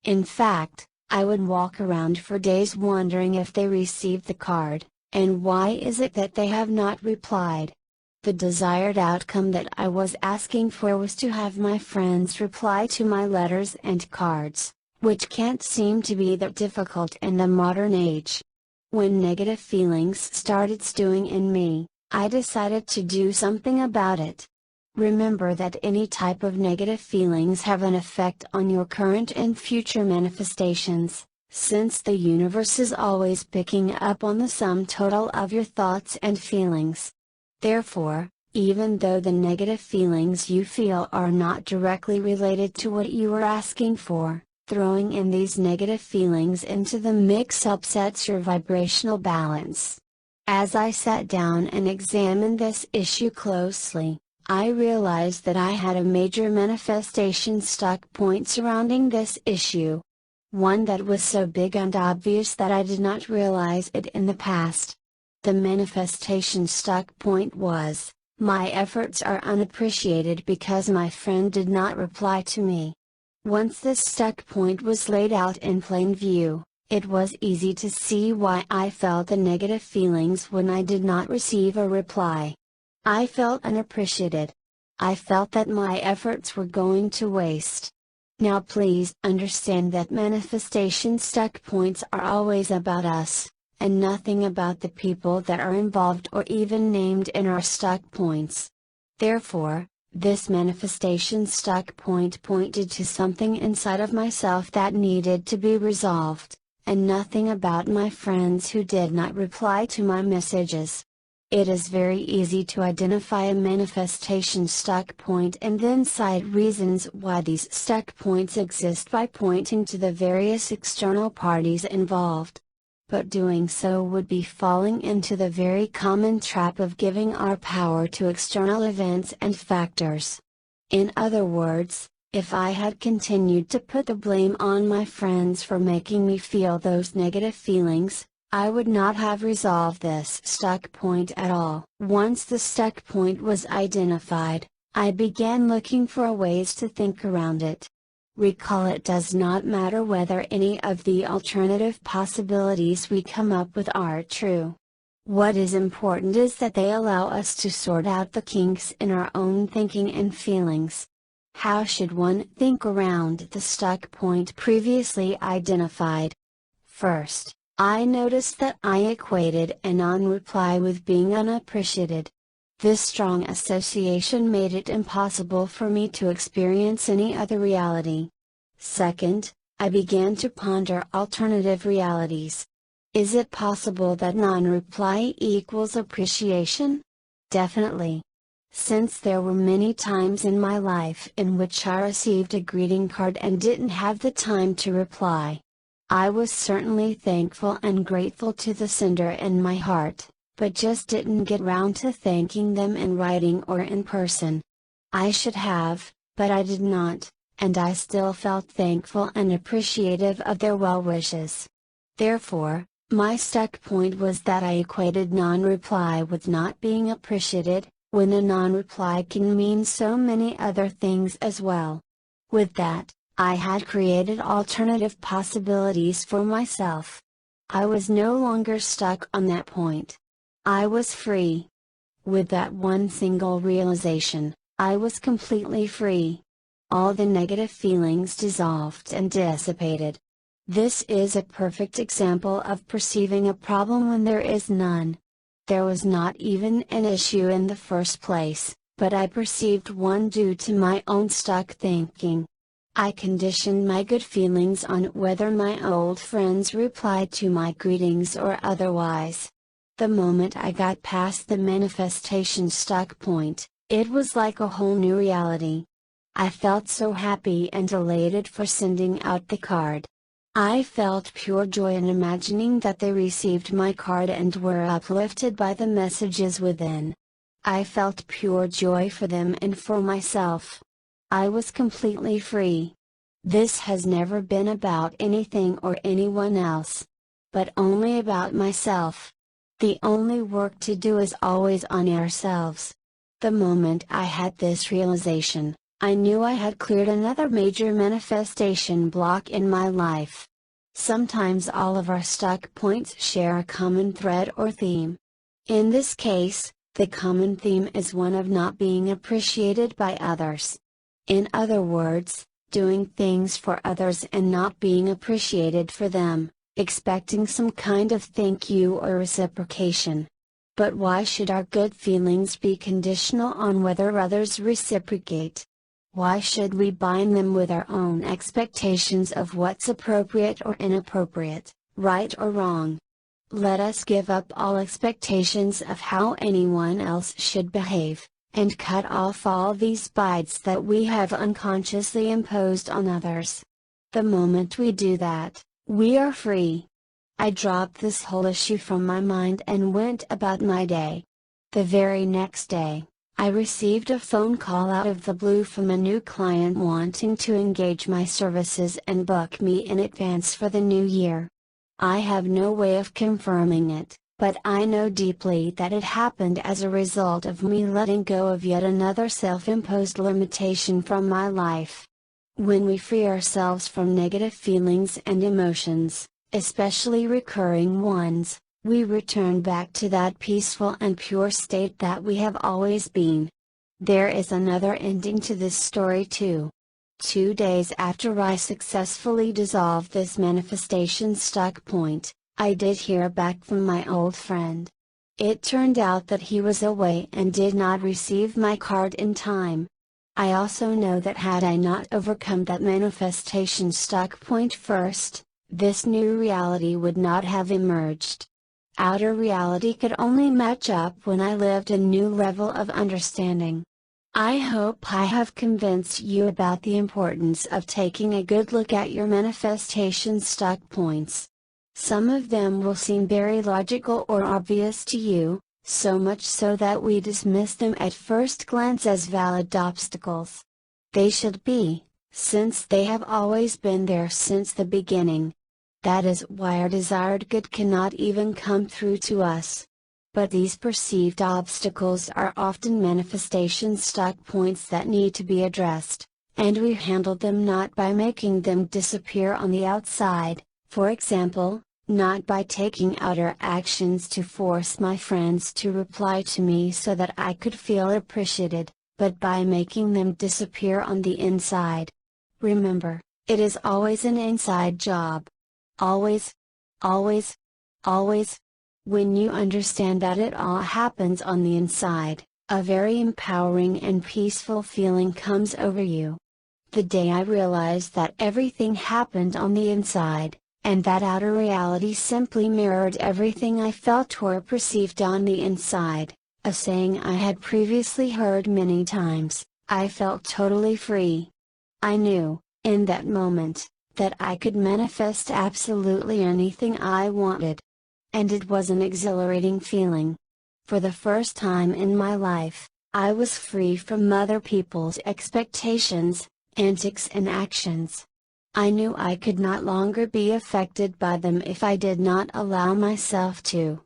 A: In fact, I would walk around for days wondering if they received the card, and why is it that they have not replied. The desired outcome that I was asking for was to have my friends reply to my letters and cards, which can't seem to be that difficult in the modern age. When negative feelings started stewing in me, I decided to do something about it. Remember that any type of negative feelings have an effect on your current and future manifestations, since the universe is always picking up on the sum total of your thoughts and feelings. Therefore, even though the negative feelings you feel are not directly related to what you are asking for, throwing in these negative feelings into the mix upsets your vibrational balance. As I sat down and examined this issue closely, I realized that I had a major manifestation stuck point surrounding this issue. One that was so big and obvious that I did not realize it in the past. The manifestation stuck point was, my efforts are unappreciated because my friend did not reply to me. Once this stuck point was laid out in plain view, it was easy to see why I felt the negative feelings when I did not receive a reply. I felt unappreciated. I felt that my efforts were going to waste. Now please understand that manifestation stuck points are always about us, and nothing about the people that are involved or even named in our stuck points. Therefore, this manifestation stuck point pointed to something inside of myself that needed to be resolved, and nothing about my friends who did not reply to my messages. It is very easy to identify a manifestation stuck point and then cite reasons why these stuck points exist by pointing to the various external parties involved. But doing so would be falling into the very common trap of giving our power to external events and factors. In other words, if I had continued to put the blame on my friends for making me feel those negative feelings, I would not have resolved this stuck point at all. Once the stuck point was identified, I began looking for ways to think around it. Recall, it does not matter whether any of the alternative possibilities we come up with are true. What is important is that they allow us to sort out the kinks in our own thinking and feelings. How should one think around the stuck point previously identified? First, I noticed that I equated a non-reply with being unappreciated. This strong association made it impossible for me to experience any other reality, Second, I began to ponder alternative realities. Is it possible that non-reply equals appreciation? Definitely. Since there were many times in my life in which I received a greeting card and didn't have the time to reply. I was certainly thankful and grateful to the sender in my heart, but just didn't get round to thanking them in writing or in person. I should have, but I did not, and I still felt thankful and appreciative of their well wishes. Therefore, my stuck point was that I equated non-reply with not being appreciated, when a non-reply can mean so many other things as well. With that, I had created alternative possibilities for myself. I was no longer stuck on that point. I was free. With that one single realization, I was completely free. All the negative feelings dissolved and dissipated. This is a perfect example of perceiving a problem when there is none. There was not even an issue in the first place, but I perceived one due to my own stuck thinking. I conditioned my good feelings on whether my old friends replied to my greetings or otherwise. The moment I got past the manifestation stuck point, it was like a whole new reality. I felt so happy and elated for sending out the card. I felt pure joy in imagining that they received my card and were uplifted by the messages within. I felt pure joy for them and for myself. I was completely free. This has never been about anything or anyone else, but only about myself. The only work to do is always on ourselves. The moment I had this realization, I knew I had cleared another major manifestation block in my life. Sometimes all of our stuck points share a common thread or theme. In this case, the common theme is one of not being appreciated by others. In other words, doing things for others and not being appreciated for them, expecting some kind of thank you or reciprocation. But why should our good feelings be conditional on whether others reciprocate? Why should we bind them with our own expectations of what's appropriate or inappropriate, right or wrong? Let us give up all expectations of how anyone else should behave, and cut off all these bites that we have unconsciously imposed on others. The moment we do that, we are free. I dropped this whole issue from my mind and went about my day. The very next day, I received a phone call out of the blue from a new client wanting to engage my services and book me in advance for the new year. I have no way of confirming it, but I know deeply that it happened as a result of me letting go of yet another self-imposed limitation from my life. When we free ourselves from negative feelings and emotions, especially recurring ones, we return back to that peaceful and pure state that we have always been. There is another ending to this story too. 2 days after I successfully dissolved this manifestation stuck point, I did hear back from my old friend. It turned out that he was away and did not receive my card in time. I also know that had I not overcome that manifestation stuck point first, this new reality would not have emerged. Outer reality could only match up when I lived a new level of understanding. I hope I have convinced you about the importance of taking a good look at your manifestation stuck points. Some of them will seem very logical or obvious to you, so much so that we dismiss them at first glance as valid obstacles. They should be, since they have always been there since the beginning. That is why our desired good cannot even come through to us. But these perceived obstacles are often manifestation stuck points that need to be addressed, and we handle them not by making them disappear on the outside, for example, not by taking outer actions to force my friends to reply to me so that I could feel appreciated, but by making them disappear on the inside. Remember, it is always an inside job. Always, always, always. When you understand that it all happens on the inside, a very empowering and peaceful feeling comes over you. The day I realized that everything happened on the inside, and that outer reality simply mirrored everything I felt or perceived on the inside, a saying I had previously heard many times, I felt totally free. I knew, in that moment, that I could manifest absolutely anything I wanted. And it was an exhilarating feeling. For the first time in my life, I was free from other people's expectations, antics and actions. I knew I could not longer be affected by them if I did not allow myself to.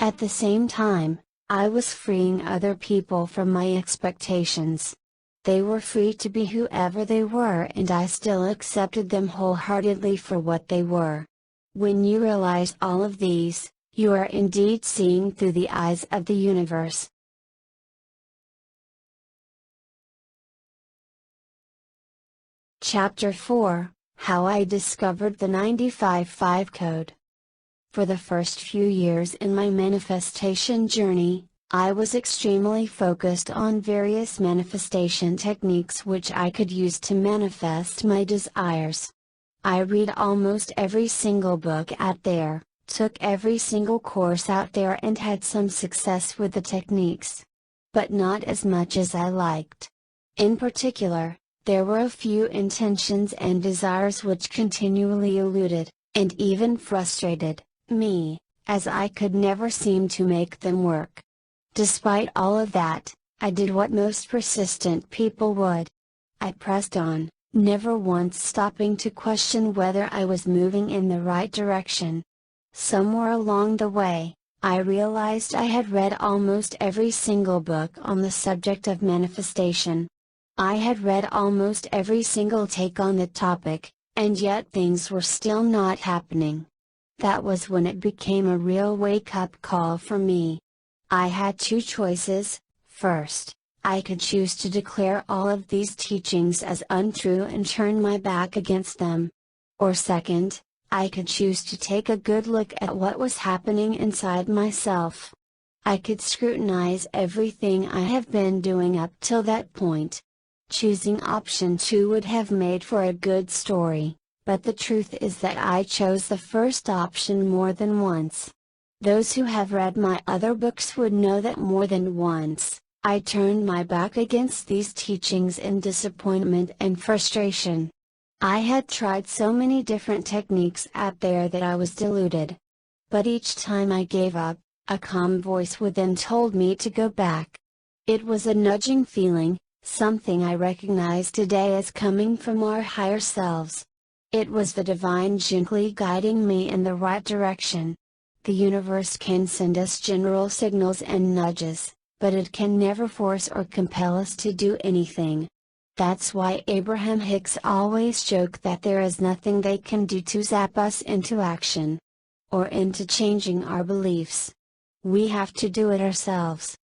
A: At the same time, I was freeing other people from my expectations. They were free to be whoever they were and I still accepted them wholeheartedly for what they were. When you realize all of these, you are indeed seeing through the eyes of the universe. Chapter 4, How I Discovered the 95-5 Code. For the first few years in my manifestation journey, I was extremely focused on various manifestation techniques which I could use to manifest my desires. I read almost every single book out there, took every single course out there and had some success with the techniques. But not as much as I liked. In particular, there were a few intentions and desires which continually eluded, and even frustrated, me, as I could never seem to make them work. Despite all of that, I did what most persistent people would. I pressed on, never once stopping to question whether I was moving in the right direction. Somewhere along the way, I realized I had read almost every single book on the subject of manifestation. I had read almost every single take on the topic, and yet things were still not happening. That was when it became a real wake-up call for me. I had two choices. First, I could choose to declare all of these teachings as untrue and turn my back against them. Or second, I could choose to take a good look at what was happening inside myself. I could scrutinize everything I have been doing up till that point. Choosing option 2 would have made for a good story, but the truth is that I chose the first option more than once. Those who have read my other books would know that more than once, I turned my back against these teachings in disappointment and frustration. I had tried so many different techniques out there that I was deluded. But each time I gave up, a calm voice within told me to go back. It was a nudging feeling, something I recognize today as coming from our higher selves. It was the divine gently guiding me in the right direction. The universe can send us general signals and nudges, but it can never force or compel us to do anything. That's why Abraham Hicks always joked that there is nothing they can do to zap us into action, or into changing our beliefs. We have to do it ourselves.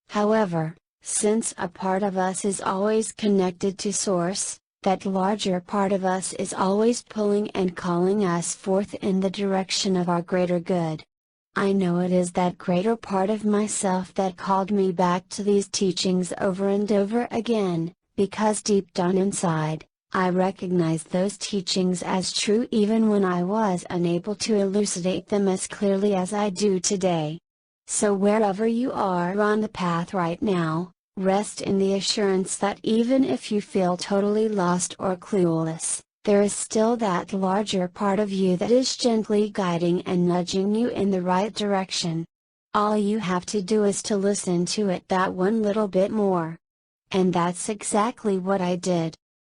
A: However, since a part of us is always connected to Source, that larger part of us is always pulling and calling us forth in the direction of our greater good. I know it is that greater part of myself that called me back to these teachings over and over again, because deep down inside, I recognized those teachings as true even when I was unable to elucidate them as clearly as I do today. So wherever you are on the path right now, rest in the assurance that even if you feel totally lost or clueless, there is still that larger part of you that is gently guiding and nudging you in the right direction. All you have to do is to listen to it that one little bit more. And that's exactly what I did.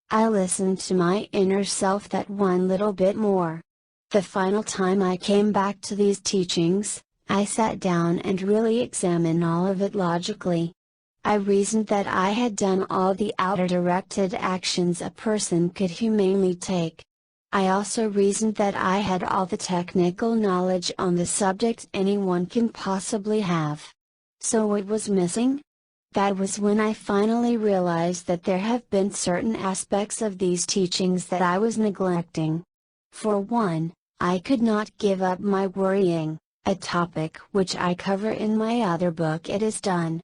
A: I listened to my inner self that one little bit more. The final time I came back to these teachings, I sat down and really examined all of it logically. I reasoned that I had done all the outer directed actions a person could humanely take. I also reasoned that I had all the technical knowledge on the subject anyone can possibly have. So what was missing? That was when I finally realized that there have been certain aspects of these teachings that I was neglecting. For one, I could not give up my worrying, a topic which I cover in my other book It Is Done.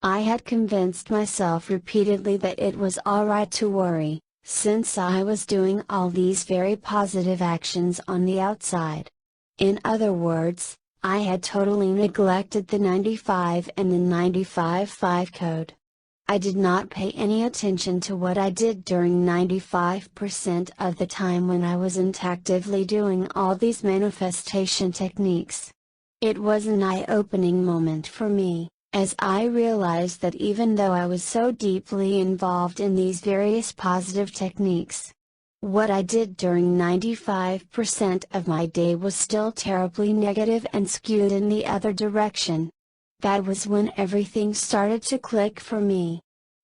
A: I had convinced myself repeatedly that it was alright to worry, since I was doing all these very positive actions on the outside. In other words, I had totally neglected the 95 and the 95-5 code. I did not pay any attention to what I did during 95% of the time when I wasn't actively doing all these manifestation techniques. It was an eye-opening moment for me, as I realized that even though I was so deeply involved in these various positive techniques, what I did during 95% of my day was still terribly negative and skewed in the other direction. That was when everything started to click for me.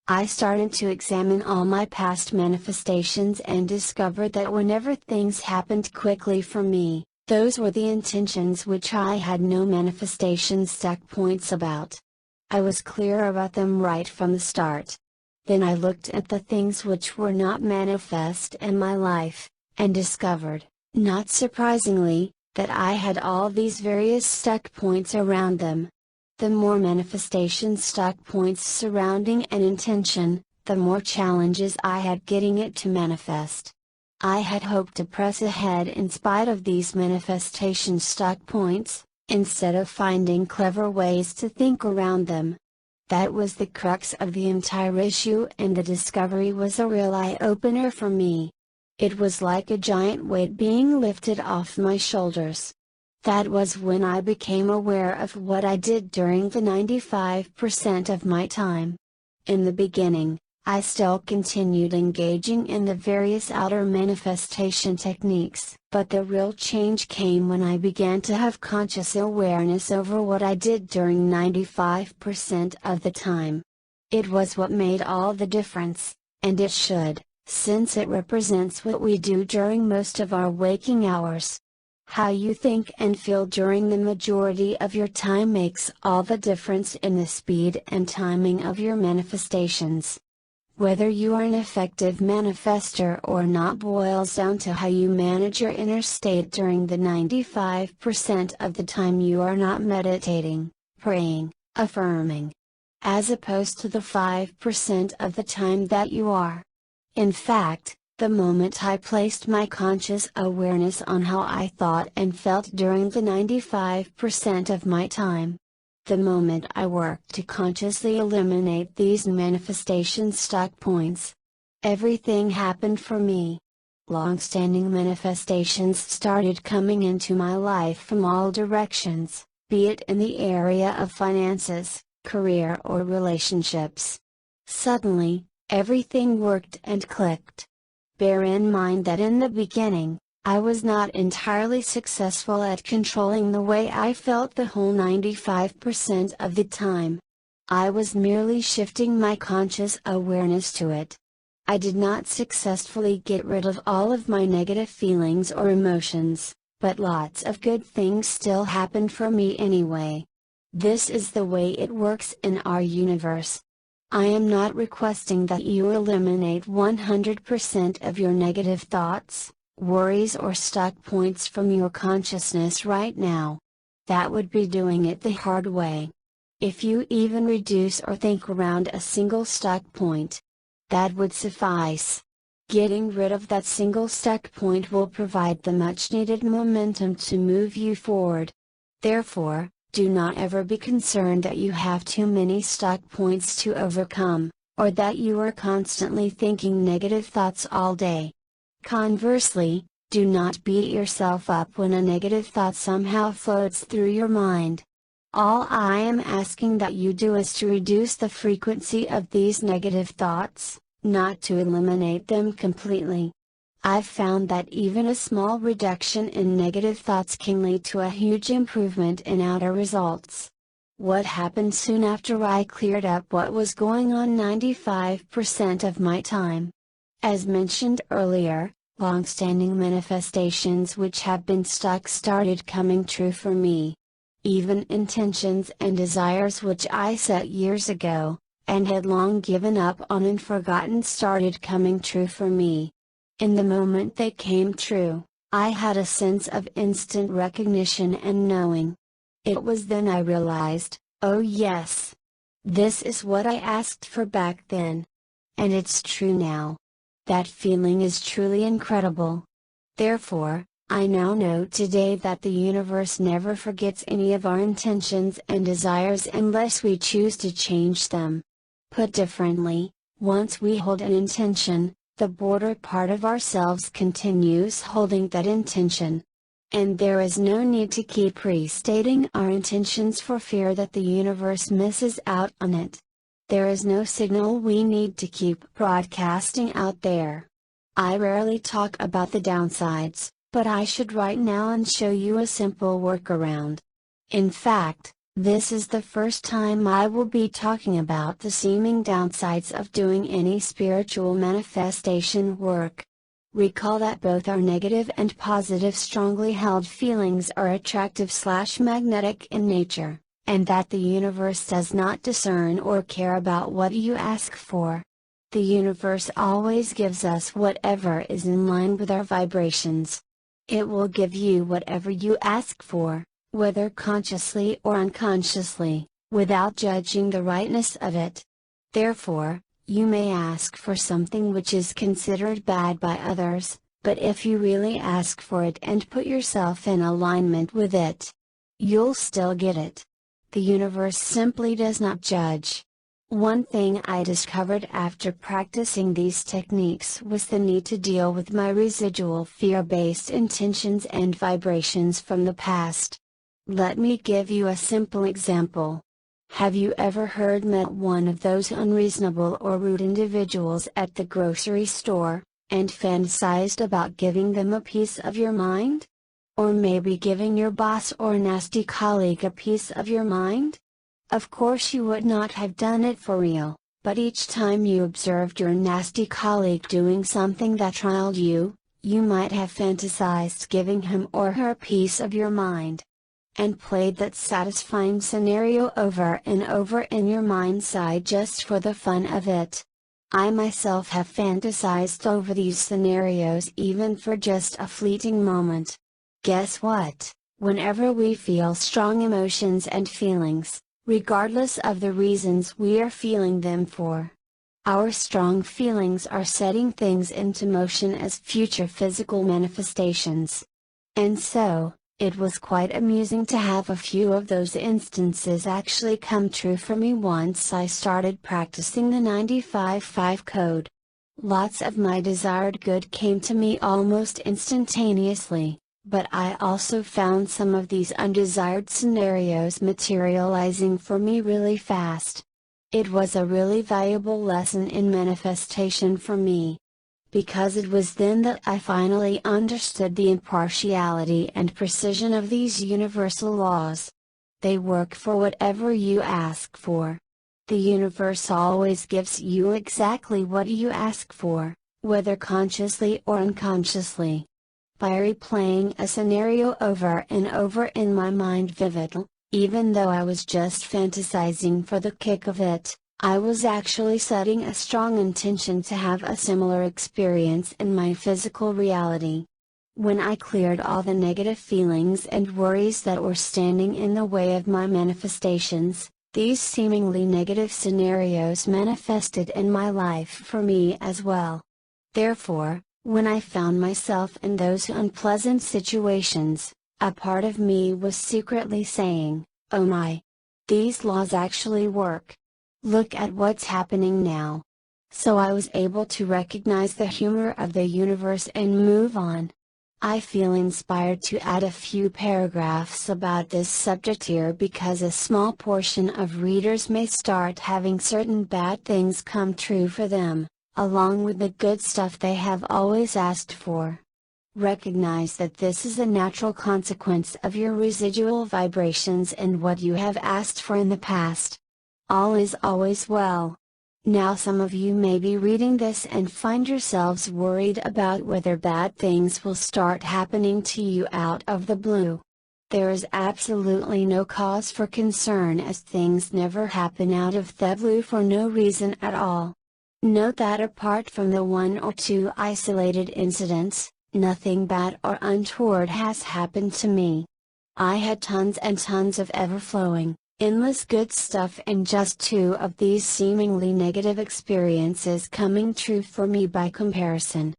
A: I started to examine all my past manifestations and discovered that whenever things happened quickly for me, those were the intentions which I had no manifestation stuck points about. I was clear about them right from the start. Then I looked at the things which were not manifest in my life, and discovered, not surprisingly, that I had all these various stuck points around them. The more manifestation stuck points surrounding an intention, the more challenges I had getting it to manifest. I had hoped to press ahead in spite of these manifestation stuck points, instead of finding clever ways to think around them. That was the crux of the entire issue, and the discovery was a real eye-opener for me. It was like a giant weight being lifted off my shoulders. That was when I became aware of what I did during the 95% of my time. In the beginning, I still continued engaging in the various outer manifestation techniques, but the real change came when I began to have conscious awareness over what I did during 95% of the time. It was what made all the difference, and it should, since it represents what we do during most of our waking hours. How you think and feel during the majority of your time makes all the difference in the speed and timing of your manifestations. Whether you are an effective manifester or not boils down to how you manage your inner state during the 95% of the time you are not meditating, praying, affirming, as opposed to the 5% of the time that you are. In fact, the moment I placed my conscious awareness on how I thought and felt during the 95% of my time, the moment I worked to consciously eliminate these manifestation stuck points, everything happened for me. Long-standing manifestations started coming into my life from all directions, be it in the area of finances, career or relationships. Suddenly, everything worked and clicked. Bear in mind that in the beginning, I was not entirely successful at controlling the way I felt the whole 95% of the time. I was merely shifting my conscious awareness to it. I did not successfully get rid of all of my negative feelings or emotions, but lots of good things still happened for me anyway. This is the way it works in our universe. I am not requesting that you eliminate 100% of your negative thoughts, worries or stuck points from your consciousness right now. That would be doing it the hard way. If you even reduce or think around a single stuck point, that would suffice. Getting rid of that single stuck point will provide the much needed momentum to move you forward. Therefore, do not ever be concerned that you have too many stuck points to overcome, or that you are constantly thinking negative thoughts all day. Conversely, do not beat yourself up when a negative thought somehow floats through your mind. All I am asking that you do is to reduce the frequency of these negative thoughts, not to eliminate them completely. I've found that even a small reduction in negative thoughts can lead to a huge improvement in outer results. What happened soon after I cleared up what was going on 95% of my time? As mentioned earlier, long-standing manifestations which have been stuck started coming true for me. Even intentions and desires which I set years ago, and had long given up on and forgotten started coming true for me. In the moment they came true, I had a sense of instant recognition and knowing. It was then I realized, oh yes! This is what I asked for back then. And it's true now. That feeling is truly incredible. Therefore, I now know today that the universe never forgets any of our intentions and desires unless we choose to change them. Put differently, once we hold an intention, the border part of ourselves continues holding that intention. And there is no need to keep restating our intentions for fear that the universe misses out on it. There is no signal we need to keep broadcasting out there. I rarely talk about the downsides, but I should right now and show you a simple workaround. In fact, this is the first time I will be talking about the seeming downsides of doing any spiritual manifestation work. Recall that both our negative and positive strongly held feelings are attractive/magnetic in nature, and that the universe does not discern or care about what you ask for. The universe always gives us whatever is in line with our vibrations. It will give you whatever you ask for, whether consciously or unconsciously, without judging the rightness of it. Therefore, you may ask for something which is considered bad by others, but if you really ask for it and put yourself in alignment with it, you'll still get it. The universe simply does not judge. One thing I discovered after practicing these techniques was the need to deal with my residual fear-based intentions and vibrations from the past. Let me give you a simple example. Have you ever met one of those unreasonable or rude individuals at the grocery store, and fantasized about giving them a piece of your mind? Or maybe giving your boss or nasty colleague a piece of your mind? Of course you would not have done it for real, but each time you observed your nasty colleague doing something that riled you, you might have fantasized giving him or her a piece of your mind. And played that satisfying scenario over and over in your mind's eye just for the fun of it. I myself have fantasized over these scenarios even for just a fleeting moment. Guess what? Whenever we feel strong emotions and feelings, regardless of the reasons we are feeling them for, our strong feelings are setting things into motion as future physical manifestations. And so, it was quite amusing to have a few of those instances actually come true for me once I started practicing the 95-5 code. Lots of my desired good came to me almost instantaneously, but I also found some of these undesired scenarios materializing for me really fast. It was a really valuable lesson in manifestation for me. Because it was then that I finally understood the impartiality and precision of these universal laws. They work for whatever you ask for. The universe always gives you exactly what you ask for, whether consciously or unconsciously. By replaying a scenario over and over in my mind vividly, even though I was just fantasizing for the kick of it, I was actually setting a strong intention to have a similar experience in my physical reality. When I cleared all the negative feelings and worries that were standing in the way of my manifestations, these seemingly negative scenarios manifested in my life for me as well. Therefore, when I found myself in those unpleasant situations, a part of me was secretly saying, "Oh my! These laws actually work. Look at what's happening now." So I was able to recognize the humor of the universe and move on. I feel inspired to add a few paragraphs about this subject here because a small portion of readers may start having certain bad things come true for them, along with the good stuff they have always asked for. Recognize that this is a natural consequence of your residual vibrations and what you have asked for in the past. All is always well. Now some of you may be reading this and find yourselves worried about whether bad things will start happening to you out of the blue. There is absolutely no cause for concern as things never happen out of the blue for no reason at all. Note that apart from the one or two isolated incidents, nothing bad or untoward has happened to me. I had tons and tons of ever-flowing, Endless good stuff and just two of these seemingly negative experiences coming true for me by comparison.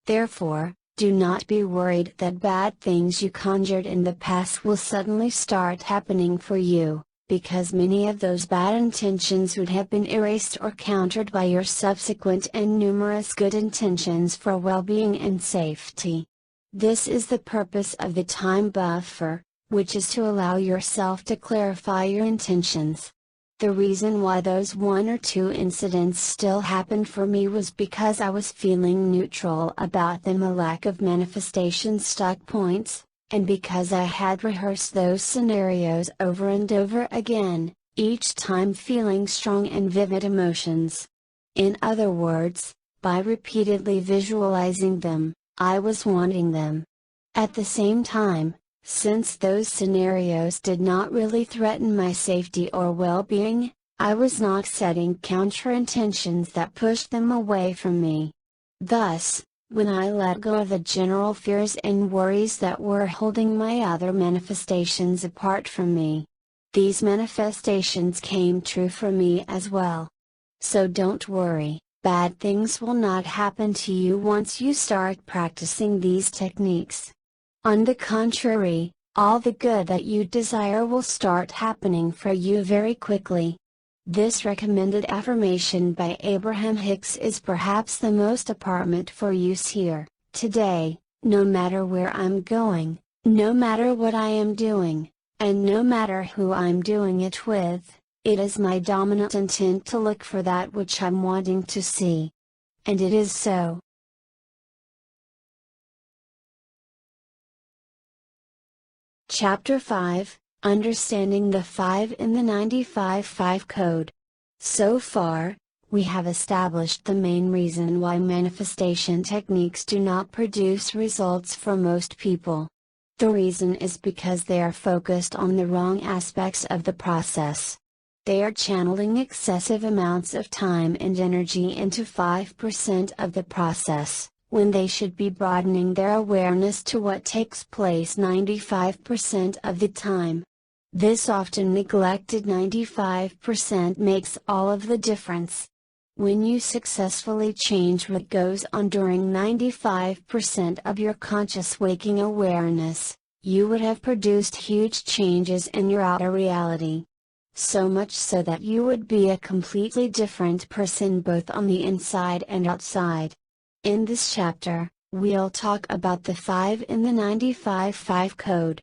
A: Therefore, do not be worried that bad things you conjured in the past will suddenly start happening for you, because many of those bad intentions would have been erased or countered by your subsequent and numerous good intentions for well-being and safety. This is the purpose of the time buffer, which is to allow yourself to clarify your intentions. The reason why those one or two incidents still happened for me was because I was feeling neutral about them, a lack of manifestation stuck points, and because I had rehearsed those scenarios over and over again, each time feeling strong and vivid emotions. In other words, by repeatedly visualizing them, I was wanting them. At the same time, since those scenarios did not really threaten my safety or well-being, I was not setting counter-intentions that pushed them away from me. Thus, when I let go of the general fears and worries that were holding my other manifestations apart from me, these manifestations came true for me as well. So don't worry, bad things will not happen to you once you start practicing these techniques. On the contrary, all the good that you desire will start happening for you very quickly. This recommended affirmation by Abraham Hicks is perhaps the most appropriate for use here. Today, no matter where I'm going, no matter what I am doing, and no matter who I'm doing it with, it is my dominant intent to look for that which I'm wanting to see. And it is so. Chapter 5, Understanding the 5 in the 95-5 Code. So far, we have established the main reason why manifestation techniques do not produce results for most people. The reason is because they are focused on the wrong aspects of the process. They are channeling excessive amounts of time and energy into 5% of the process, when they should be broadening their awareness to what takes place 95% of the time. This often neglected 95% makes all of the difference. When you successfully change what goes on during 95% of your conscious waking awareness, you would have produced huge changes in your outer reality. So much so that you would be a completely different person both on the inside and outside. In this chapter, we'll talk about the 5 in the 95-5 Code.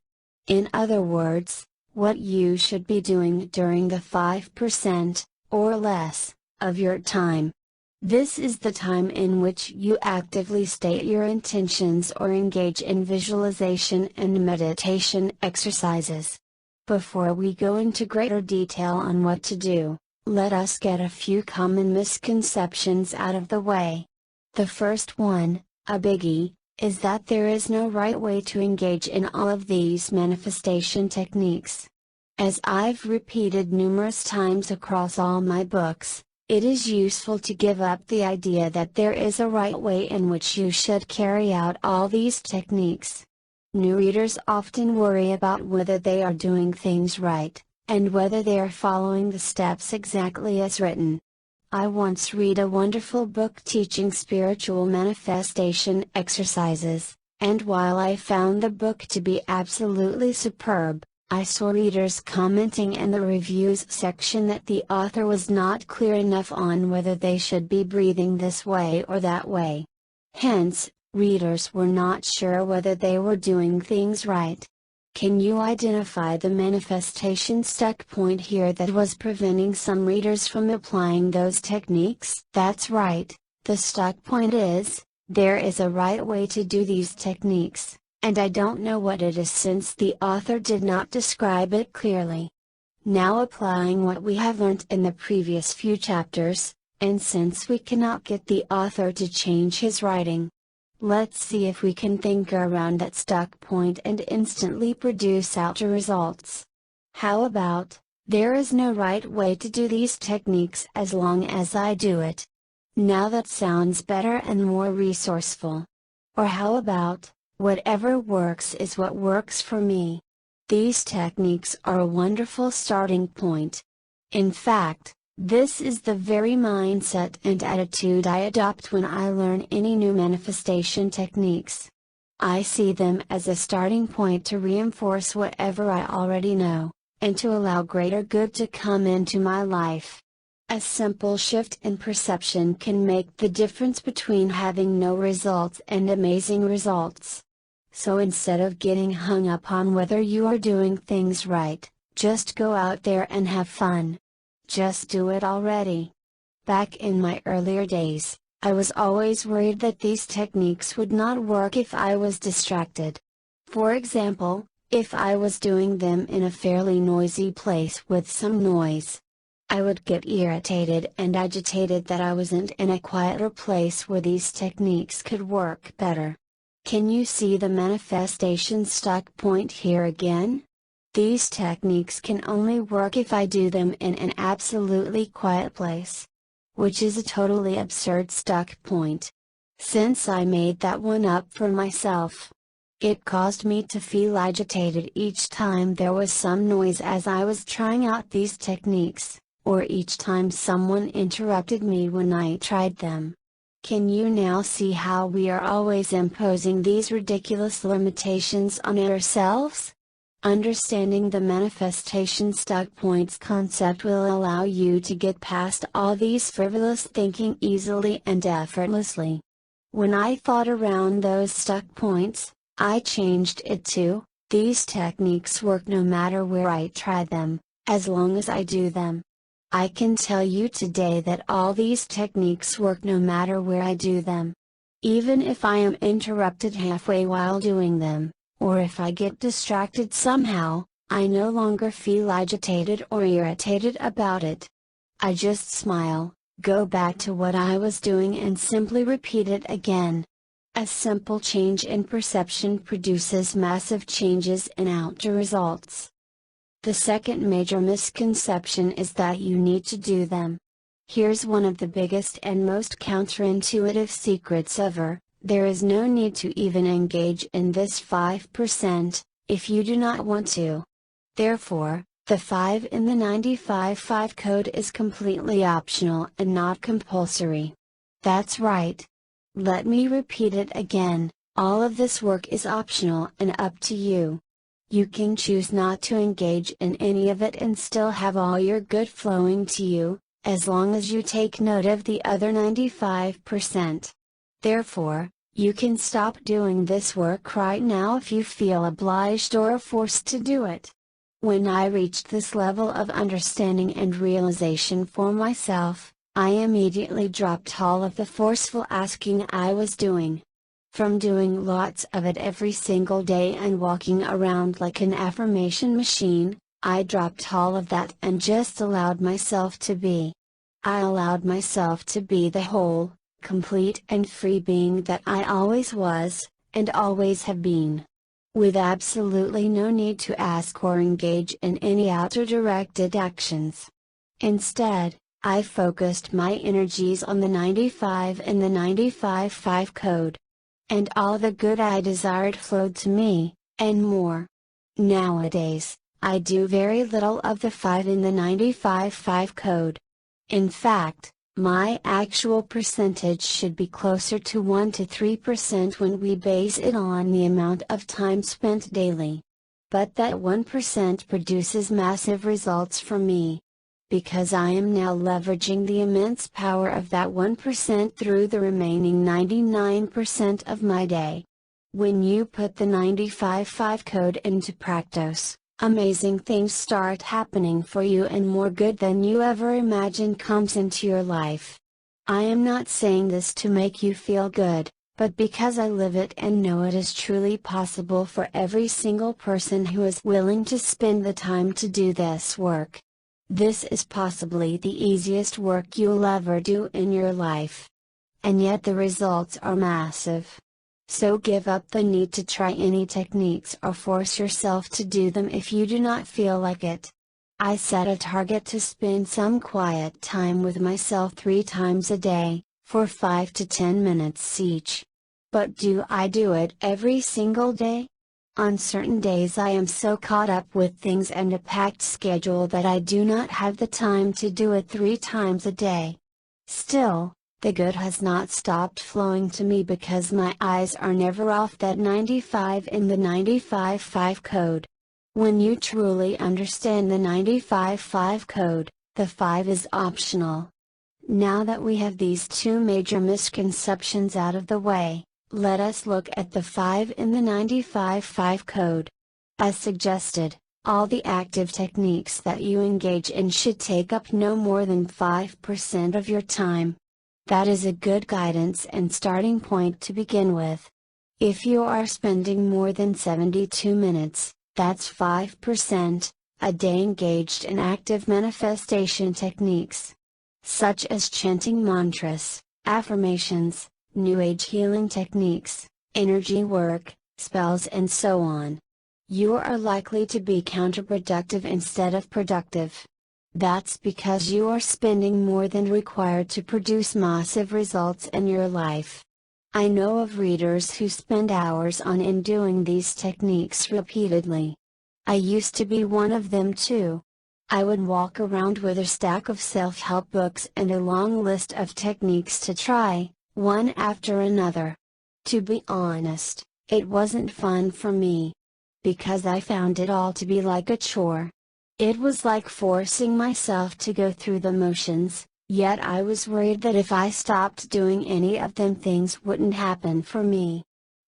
A: In other words, what you should be doing during the 5%, or less, of your time. This is the time in which you actively state your intentions or engage in visualization and meditation exercises. Before we go into greater detail on what to do, let us get a few common misconceptions out of the way. The first one, a biggie, is that there is no right way to engage in all of these manifestation techniques. As I've repeated numerous times across all my books, it is useful to give up the idea that there is a right way in which you should carry out all these techniques. New readers often worry about whether they are doing things right, and whether they are following the steps exactly as written. I once read a wonderful book teaching spiritual manifestation exercises, and while I found the book to be absolutely superb, I saw readers commenting in the reviews section that the author was not clear enough on whether they should be breathing this way or that way. Hence, readers were not sure whether they were doing things right. Can you identify the manifestation stuck point here that was preventing some readers from applying those techniques? That's right, the stuck point is, there is a right way to do these techniques, and I don't know what it is since the author did not describe it clearly. Now applying what we have learned in the previous few chapters, and since we cannot get the author to change his writing, let's see if we can think around that stuck point and instantly produce outer results. How about, there is no right way to do these techniques as long as I do it? Now that sounds better and more resourceful. Or how about, whatever works is what works for me. These techniques are a wonderful starting point. In fact, this is the very mindset and attitude I adopt when I learn any new manifestation techniques. I see them as a starting point to reinforce whatever I already know, and to allow greater good to come into my life. A simple shift in perception can make the difference between having no results and amazing results. So instead of getting hung up on whether you are doing things right, just go out there and have fun. Just do it already. Back in my earlier days, I was always worried that these techniques would not work if I was distracted. For example, if I was doing them in a fairly noisy place with some noise, I would get irritated and agitated that I wasn't in a quieter place where these techniques could work better. Can you see the manifestation stuck point here again? These techniques can only work if I do them in an absolutely quiet place. Which is a totally absurd stuck point. Since I made that one up for myself, it caused me to feel agitated each time there was some noise as I was trying out these techniques, or each time someone interrupted me when I tried them. Can you now see how we are always imposing these ridiculous limitations on ourselves? Understanding the manifestation stuck points concept will allow you to get past all these frivolous thinking easily and effortlessly. When I thought around those stuck points, I changed it to, these techniques work no matter where I try them, as long as I do them. I can tell you today that all these techniques work no matter where I do them. Even if I am interrupted halfway while doing them, or if I get distracted somehow, I no longer feel agitated or irritated about it. I just smile, go back to what I was doing and simply repeat it again. A simple change in perception produces massive changes in outer results. The second major misconception is that you need to do them. Here's one of the biggest and most counterintuitive secrets ever: there is no need to even engage in this 5%, if you do not want to. Therefore, the 5 in the 95-5 code is completely optional and not compulsory. That's right. Let me repeat it again, all of this work is optional and up to you. You can choose not to engage in any of it and still have all your good flowing to you, as long as you take note of the other 95%. Therefore, you can stop doing this work right now if you feel obliged or forced to do it. When I reached this level of understanding and realization for myself, I immediately dropped all of the forceful asking I was doing. From doing lots of it every single day and walking around like an affirmation machine, I dropped all of that and just allowed myself to be. I allowed myself to be the whole, complete and free being that I always was, and always have been. With absolutely no need to ask or engage in any outer directed actions. Instead, I focused my energies on the 95 and the 95-5 code. And all the good I desired flowed to me, and more. Nowadays, I do very little of the 5 in the 95-5 code. In fact, my actual percentage should be closer to 1 to 3% when we base it on the amount of time spent daily. But that 1% produces massive results for me. Because I am now leveraging the immense power of that 1% through the remaining 99% of my day. When you put the 95-5 code into practice, amazing things start happening for you and more good than you ever imagined comes into your life. I am not saying this to make you feel good, but because I live it and know it is truly possible for every single person who is willing to spend the time to do this work. This is possibly the easiest work you'll ever do in your life. And yet the results are massive. So give up the need to try any techniques or force yourself to do them if you do not feel like it. I set a target to spend some quiet time with myself 3 times a day, for 5 to 10 minutes each. But do I do it every single day? On certain days I am so caught up with things and a packed schedule that I do not have the time to do it 3 times a day. Still, the good has not stopped flowing to me because my eyes are never off that 95 in the 95-5 code. When you truly understand the 95-5 code, the 5 is optional. Now that we have these 2 major misconceptions out of the way, let us look at the 5 in the 95-5 code. As suggested, all the active techniques that you engage in should take up no more than 5% of your time. That is a good guidance and starting point to begin with. If you are spending more than 72 minutes, that's 5%, a day engaged in active manifestation techniques, such as chanting mantras, affirmations, New Age healing techniques, energy work, spells and so on. You are likely to be counterproductive instead of productive. That's because you are spending more than required to produce massive results in your life. I know of readers who spend hours on end doing these techniques repeatedly. I used to be one of them too. I would walk around with a stack of self-help books and a long list of techniques to try, one after another. To be honest, it wasn't fun for me. Because I found it all to be like a chore. It was like forcing myself to go through the motions, yet I was worried that if I stopped doing any of them things wouldn't happen for me.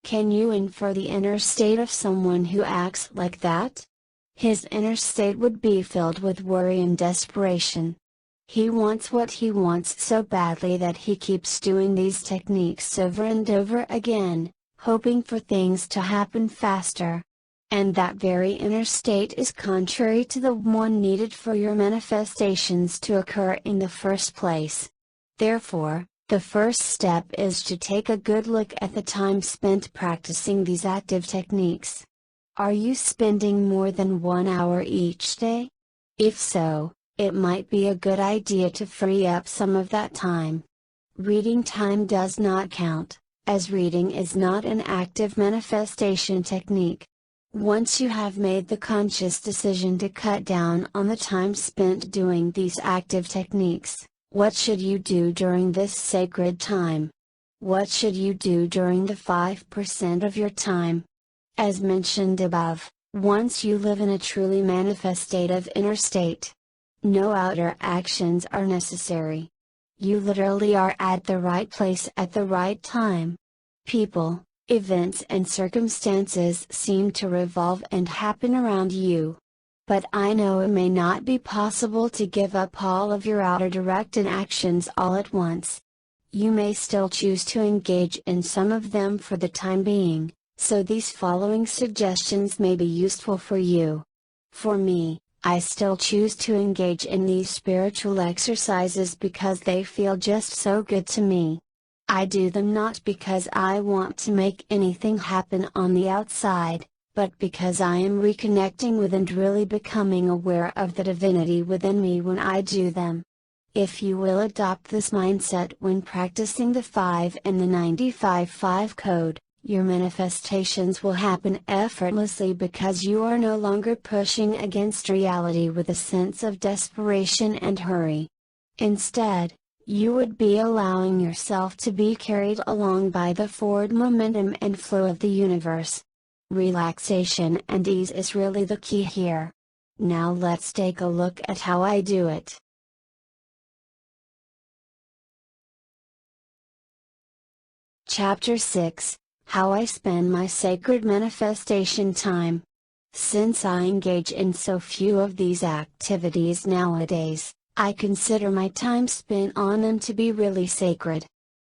A: Can you infer the inner state of someone who acts like that? His inner state would be filled with worry and desperation. He wants what he wants so badly that he keeps doing these techniques over and over again, hoping for things to happen faster. And that very inner state is contrary to the one needed for your manifestations to occur in the first place. Therefore, the first step is to take a good look at the time spent practicing these active techniques. Are you spending more than 1 hour each day? If so, it might be a good idea to free up some of that time. Reading time does not count, as reading is not an active manifestation technique. Once you have made the conscious decision to cut down on the time spent doing these active techniques, what should you do during this sacred time? What should you do during the 5% of your time? As mentioned above, once you live in a truly manifestative inner state, no outer actions are necessary. You literally are at the right place at the right time. People, events and circumstances seem to revolve and happen around you. But I know it may not be possible to give up all of your outer directed actions all at once. You may still choose to engage in some of them for the time being, so these following suggestions may be useful for you. For me, I still choose to engage in these spiritual exercises because they feel just so good to me. I do them not because I want to make anything happen on the outside, but because I am reconnecting with and really becoming aware of the divinity within me when I do them. If you will adopt this mindset when practicing the 5 and the 95-5 code, your manifestations will happen effortlessly because you are no longer pushing against reality with a sense of desperation and hurry. Instead, you would be allowing yourself to be carried along by the forward momentum and flow of the universe. Relaxation and ease is really the key here. Now let's take a look at how I do it. Chapter 6, How I Spend My Sacred Manifestation Time. Since I engage in so few of these activities nowadays, I consider my time spent on them to be really sacred.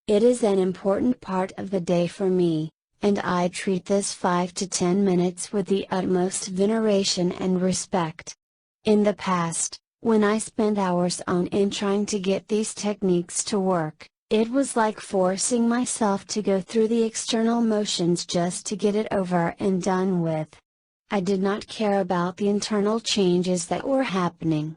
A: It is an important part of the day for me, and I treat this 5 to 10 minutes with the utmost veneration and respect. In the past, when I spent hours on end trying to get these techniques to work, it was like forcing myself to go through the external motions just to get it over and done with. I did not care about the internal changes that were happening.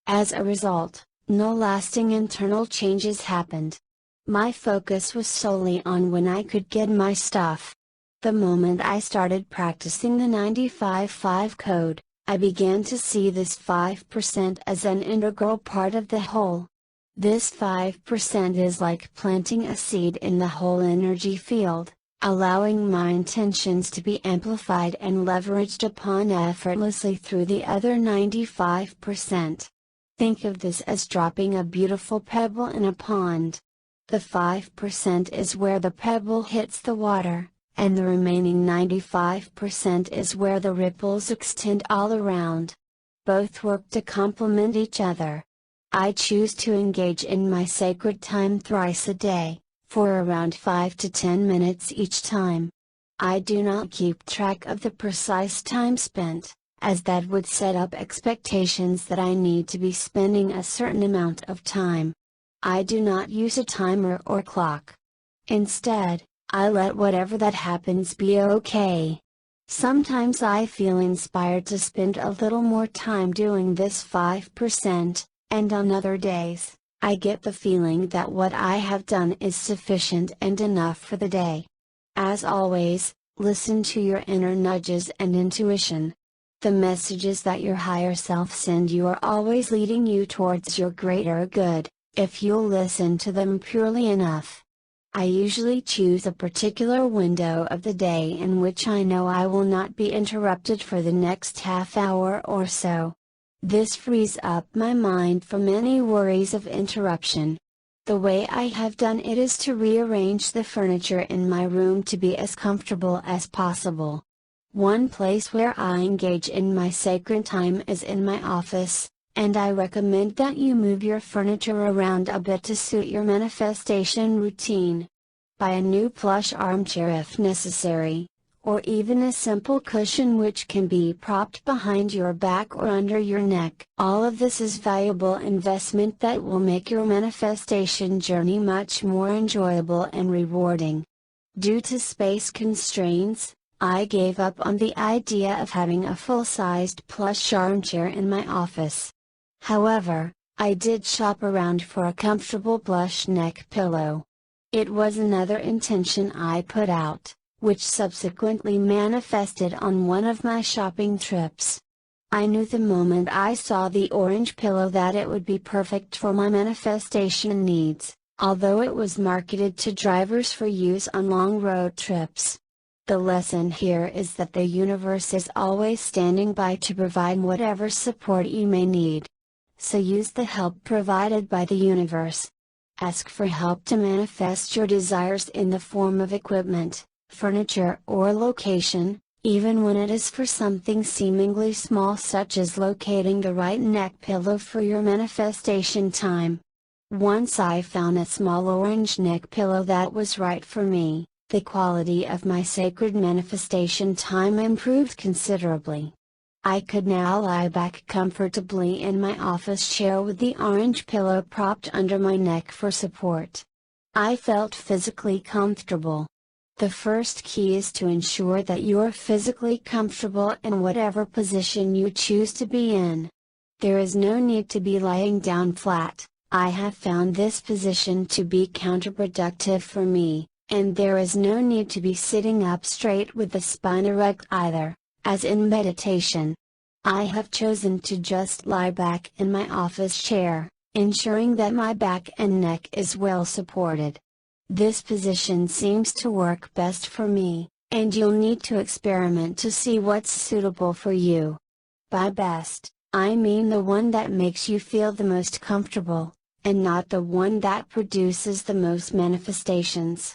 A: As a result, no lasting internal changes happened. My focus was solely on when I could get my stuff. The moment I started practicing the 95-5 code, I began to see this 5% as an integral part of the whole. This 5% is like planting a seed in the whole energy field, allowing my intentions to be amplified and leveraged upon effortlessly through the other 95%. Think of this as dropping a beautiful pebble in a pond. The 5% is where the pebble hits the water, and the remaining 95% is where the ripples extend all around. Both work to complement each other. I choose to engage in my sacred time thrice a day, for around 5 to 10 minutes each time. I do not keep track of the precise time spent, as that would set up expectations that I need to be spending a certain amount of time. I do not use a timer or clock. Instead, I let whatever that happens be okay. Sometimes I feel inspired to spend a little more time doing this 5%, and on other days, I get the feeling that what I have done is sufficient and enough for the day. As always, listen to your inner nudges and intuition. The messages that your higher self sends you are always leading you towards your greater good, if you'll listen to them purely enough. I usually choose a particular window of the day in which I know I will not be interrupted for the next half hour or so. This frees up my mind from any worries of interruption. The way I have done it is to rearrange the furniture in my room to be as comfortable as possible. One place where I engage in my sacred time is in my office, and I recommend that you move your furniture around a bit to suit your manifestation routine. Buy a new plush armchair if necessary, or even a simple cushion which can be propped behind your back or under your neck. All of this is valuable investment that will make your manifestation journey much more enjoyable and rewarding. Due to space constraints, I gave up on the idea of having a full-sized plush armchair in my office. However, I did shop around for a comfortable plush neck pillow. It was another intention I put out, which subsequently manifested on one of my shopping trips. I knew the moment I saw the orange pillow that it would be perfect for my manifestation needs, although it was marketed to drivers for use on long road trips. The lesson here is that the universe is always standing by to provide whatever support you may need. So use the help provided by the universe. Ask for help to manifest your desires in the form of equipment, furniture or location, even when it is for something seemingly small such as locating the right neck pillow for your manifestation time. Once I found a small orange neck pillow that was right for me, the quality of my sacred manifestation time improved considerably. I could now lie back comfortably in my office chair with the orange pillow propped under my neck for support. I felt physically comfortable. The first key is to ensure that you're physically comfortable in whatever position you choose to be in. There is no need to be lying down flat. I have found this position to be counterproductive for me, and there is no need to be sitting up straight with the spine erect either, as in meditation. I have chosen to just lie back in my office chair, ensuring that my back and neck is well supported. This position seems to work best for me, and you'll need to experiment to see what's suitable for you. By best, I mean the one that makes you feel the most comfortable, and not the one that produces the most manifestations.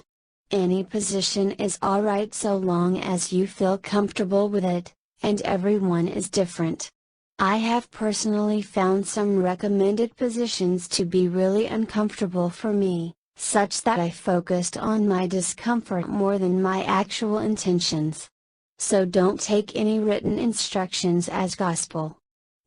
A: Any position is alright so long as you feel comfortable with it, and everyone is different. I have personally found some recommended positions to be really uncomfortable for me, such that I focused on my discomfort more than my actual intentions. So don't take any written instructions as gospel.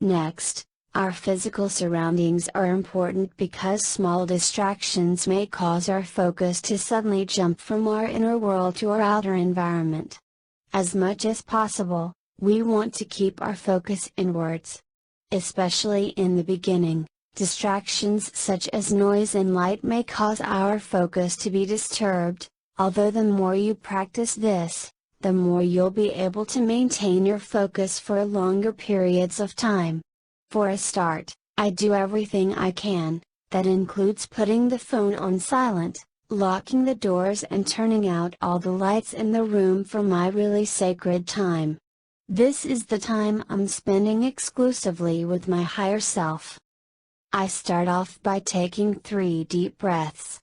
A: Next, our physical surroundings are important because small distractions may cause our focus to suddenly jump from our inner world to our outer environment. As much as possible, we want to keep our focus inwards. Especially in the beginning, distractions such as noise and light may cause our focus to be disturbed, although the more you practice this, the more you'll be able to maintain your focus for longer periods of time. For a start, I do everything I can, that includes putting the phone on silent, locking the doors and turning out all the lights in the room for my really sacred time. This is the time I'm spending exclusively with my higher self. I start off by taking 3 deep breaths.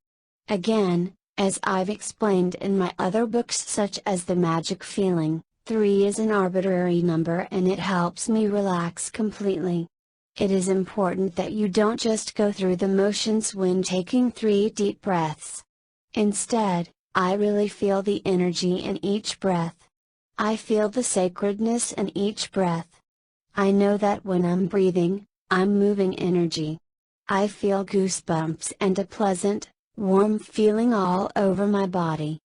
A: Again, as I've explained in my other books such as The Magic Feeling, 3 is an arbitrary number and it helps me relax completely. It is important that you don't just go through the motions when taking 3 deep breaths. Instead, I really feel the energy in each breath. I feel the sacredness in each breath. I know that when I'm breathing, I'm moving energy. I feel goosebumps and a pleasant, warm feeling all over my body.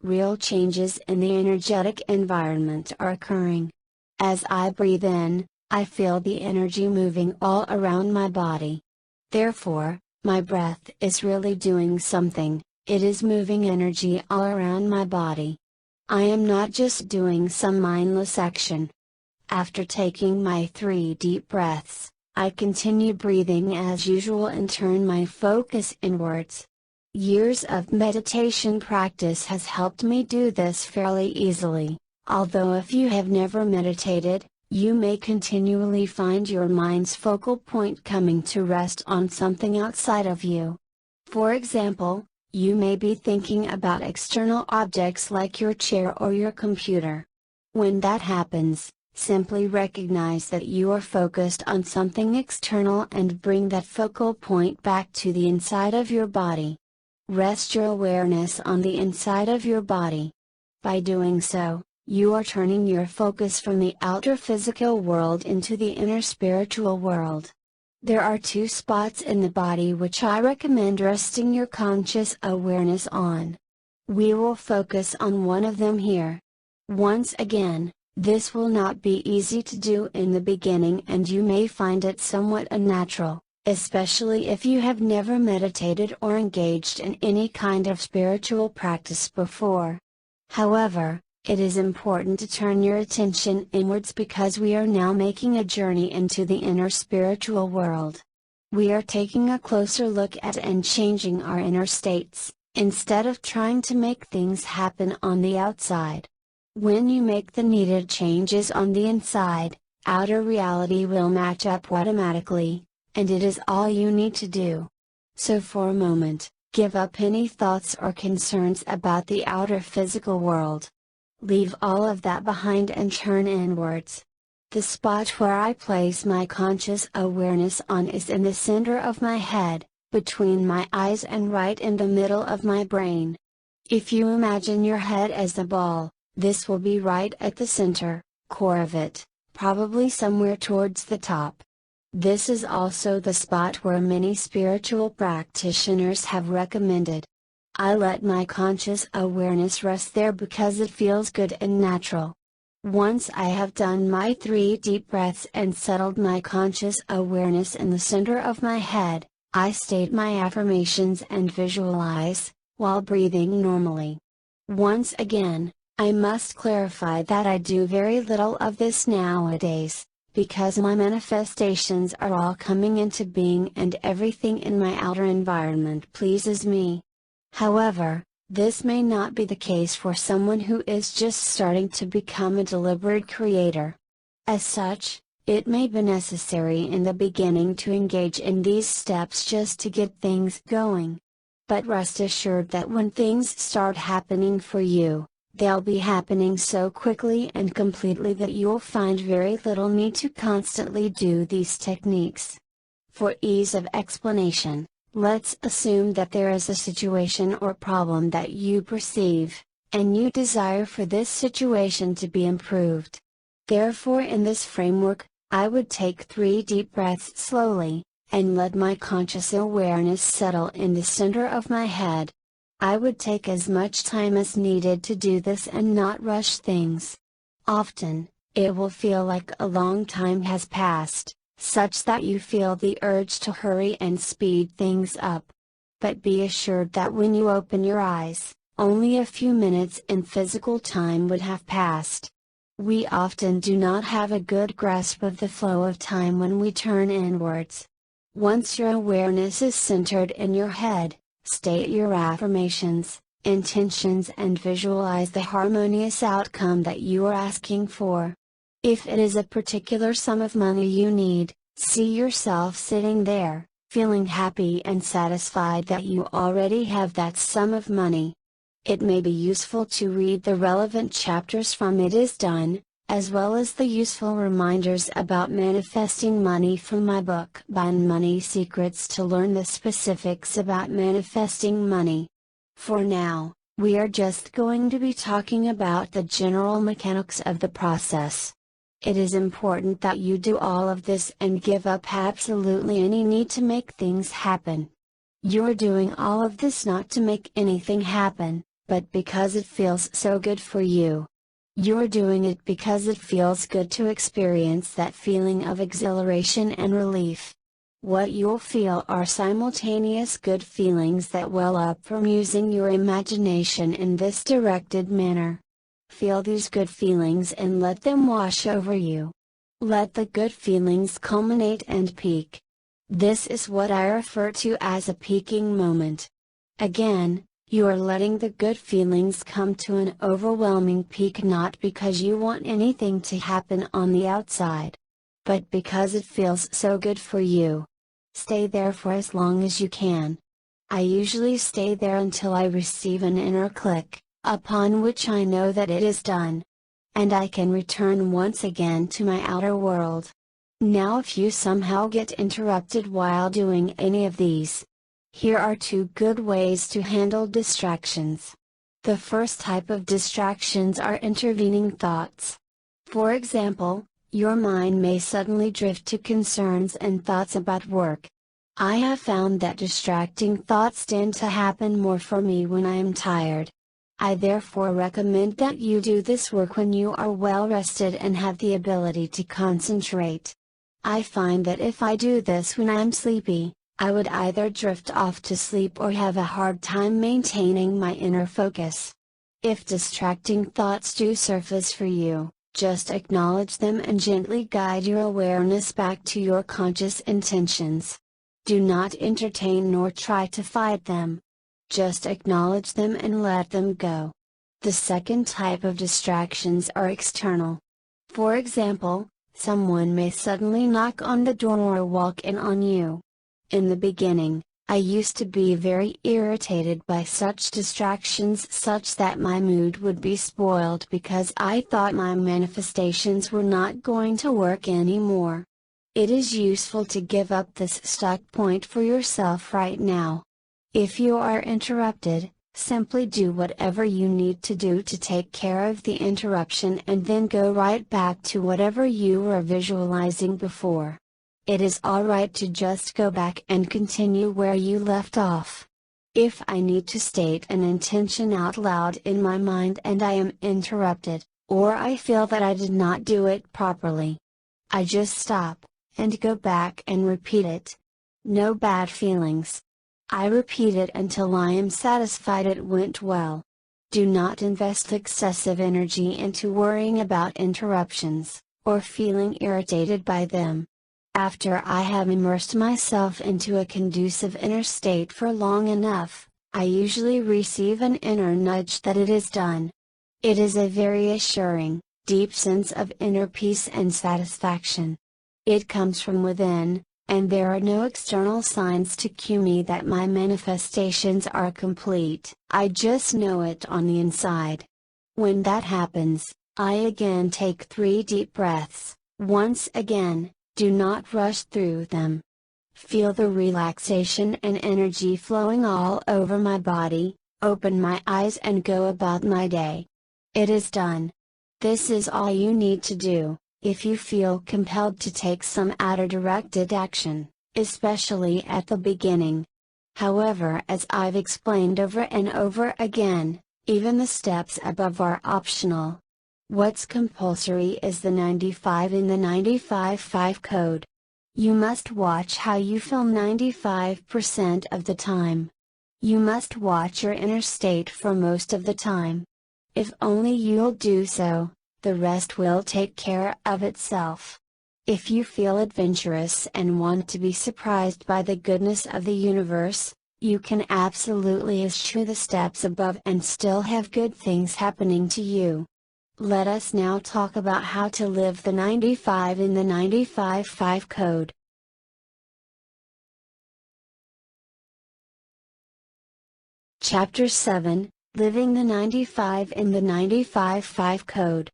A: Real changes in the energetic environment are occurring. As I breathe in, I feel the energy moving all around my body. Therefore, my breath is really doing something, it is moving energy all around my body. I am not just doing some mindless action. After taking my 3 deep breaths, I continue breathing as usual and turn my focus inwards. Years of meditation practice has helped me do this fairly easily, although if you have never meditated, you may continually find your mind's focal point coming to rest on something outside of you. For example, you may be thinking about external objects like your chair or your computer. When that happens, simply recognize that you are focused on something external and bring that focal point back to the inside of your body. Rest your awareness on the inside of your body. By doing so, you are turning your focus from the outer physical world into the inner spiritual world. There are 2 spots in the body which I recommend resting your conscious awareness on. We will focus on one of them here. Once again, this will not be easy to do in the beginning and you may find it somewhat unnatural, especially if you have never meditated or engaged in any kind of spiritual practice before. However, it is important to turn your attention inwards because we are now making a journey into the inner spiritual world. We are taking a closer look at and changing our inner states, instead of trying to make things happen on the outside. When you make the needed changes on the inside, outer reality will match up automatically, and it is all you need to do. So for a moment, give up any thoughts or concerns about the outer physical world. Leave all of that behind and turn inwards. The spot where I place my conscious awareness on is in the center of my head, between my eyes and right in the middle of my brain. If you imagine your head as a ball, this will be right at the center, core of it, probably somewhere towards the top. This is also the spot where many spiritual practitioners have recommended. I let my conscious awareness rest there because it feels good and natural. Once I have done my 3 deep breaths and settled my conscious awareness in the center of my head, I state my affirmations and visualize, while breathing normally. Once again, I must clarify that I do very little of this nowadays, because my manifestations are all coming into being and everything in my outer environment pleases me. However, this may not be the case for someone who is just starting to become a deliberate creator. As such, it may be necessary in the beginning to engage in these steps just to get things going. But rest assured that when things start happening for you, they'll be happening so quickly and completely that you'll find very little need to constantly do these techniques. For ease of explanation, let's assume that there is a situation or problem that you perceive, and you desire for this situation to be improved. Therefore, in this framework, I would take 3 deep breaths slowly, and let my conscious awareness settle in the center of my head. I would take as much time as needed to do this and not rush things. Often, it will feel like a long time has passed, such that you feel the urge to hurry and speed things up. But be assured that when you open your eyes, only a few minutes in physical time would have passed. We often do not have a good grasp of the flow of time when we turn inwards. Once your awareness is centered in your head, state your affirmations, intentions, and visualize the harmonious outcome that you are asking for. If it is a particular sum of money you need, see yourself sitting there, feeling happy and satisfied that you already have that sum of money. It may be useful to read the relevant chapters from It Is Done, as well as the useful reminders about manifesting money from my book Buying Money Secrets to learn the specifics about manifesting money. For now, we are just going to be talking about the general mechanics of the process. It is important that you do all of this and give up absolutely any need to make things happen. You're doing all of this not to make anything happen, but because it feels so good for you. You're doing it because it feels good to experience that feeling of exhilaration and relief. What you'll feel are simultaneous good feelings that well up from using your imagination in this directed manner. Feel these good feelings and let them wash over you. Let the good feelings culminate and peak. This is what I refer to as a peaking moment. Again, you are letting the good feelings come to an overwhelming peak not because you want anything to happen on the outside, but because it feels so good for you. Stay there for as long as you can. I usually stay there until I receive an inner click, upon which I know that it is done. And I can return once again to my outer world. Now if you somehow get interrupted while doing any of these, here are two good ways to handle distractions. The first type of distractions are intervening thoughts. For example, your mind may suddenly drift to concerns and thoughts about work. I have found that distracting thoughts tend to happen more for me when I am tired. I therefore recommend that you do this work when you are well rested and have the ability to concentrate. I find that if I do this when I am sleepy, I would either drift off to sleep or have a hard time maintaining my inner focus. If distracting thoughts do surface for you, just acknowledge them and gently guide your awareness back to your conscious intentions. Do not entertain nor try to fight them. Just acknowledge them and let them go. The second type of distractions are external. For example, someone may suddenly knock on the door or walk in on you. In the beginning, I used to be very irritated by such distractions such that my mood would be spoiled because I thought my manifestations were not going to work anymore. It is useful to give up this stuck point for yourself right now. If you are interrupted, simply do whatever you need to do to take care of the interruption and then go right back to whatever you were visualizing before. It is alright to just go back and continue where you left off. If I need to state an intention out loud in my mind and I am interrupted, or I feel that I did not do it properly, I just stop, and go back and repeat it. No bad feelings. I repeat it until I am satisfied it went well. Do not invest excessive energy into worrying about interruptions, or feeling irritated by them. After I have immersed myself into a conducive inner state for long enough, I usually receive an inner nudge that it is done. It is a very assuring, deep sense of inner peace and satisfaction. It comes from within, and there are no external signs to cue me that my manifestations are complete. I just know it on the inside. When that happens, I again take 3 deep breaths. Once again, do not rush through them. Feel the relaxation and energy flowing all over my body, open my eyes and go about my day. It is done. This is all you need to do. If you feel compelled to take some outer directed action, especially at the beginning. However, as I've explained over and over again, even the steps above are optional. What's compulsory is the 95 in the 95-5 code. You must watch how you feel 95% of the time. You must watch your inner state for most of the time. If only you'll do so, the rest will take care of itself. If you feel adventurous and want to be surprised by the goodness of the universe, you can absolutely eschew the steps above and still have good things happening to you. Let us now talk about how to live the 95 in the 95-5 code. Chapter 7, Living the 95 in the 95-5 code.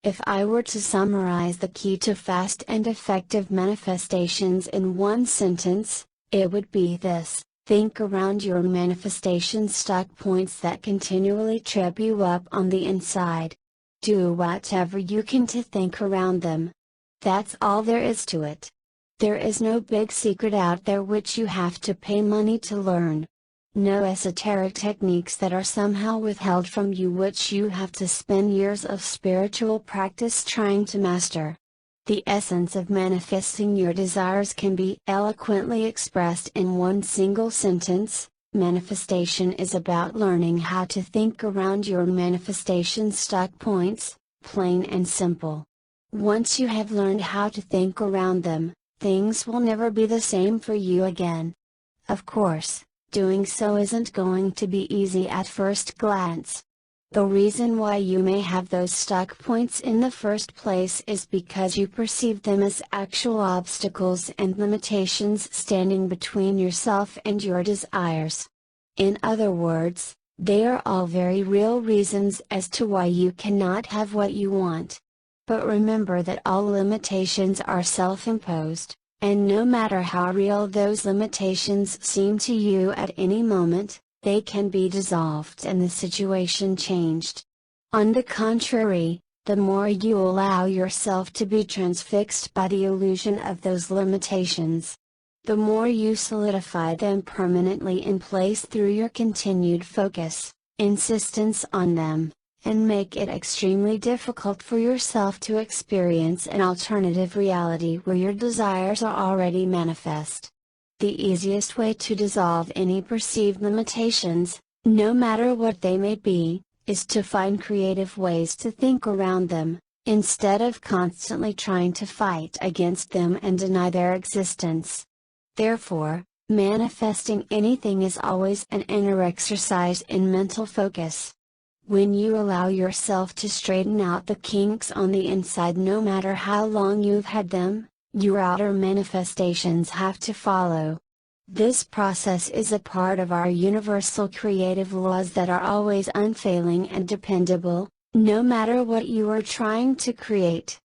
A: If I were to summarize the key to fast and effective manifestations in one sentence, it would be this: think around your manifestation stuck points that continually trip you up on the inside. Do whatever you can to think around them. That's all there is to it. There is no big secret out there which you have to pay money to learn. No esoteric techniques that are somehow withheld from you which you have to spend years of spiritual practice trying to master. The essence of manifesting your desires can be eloquently expressed in one single sentence: manifestation is about learning how to think around your manifestation stuck points, plain and simple. Once you have learned how to think around them, things will never be the same for you again. Of course, doing so isn't going to be easy at first glance. The reason why you may have those stuck points in the first place is because you perceive them as actual obstacles and limitations standing between yourself and your desires. In other words, they are all very real reasons as to why you cannot have what you want. But remember that all limitations are self-imposed. And no matter how real those limitations seem to you at any moment, they can be dissolved and the situation changed. On the contrary, the more you allow yourself to be transfixed by the illusion of those limitations, the more you solidify them permanently in place through your continued focus, insistence on them, and make it extremely difficult for yourself to experience an alternative reality where your desires are already manifest. The easiest way to dissolve any perceived limitations, no matter what they may be, is to find creative ways to think around them, instead of constantly trying to fight against them and deny their existence. Therefore, manifesting anything is always an inner exercise in mental focus. When you allow yourself to straighten out the kinks on the inside, no matter how long you've had them, your outer manifestations have to follow. This process is a part of our universal creative laws that are always unfailing and dependable, no matter what you are trying to create.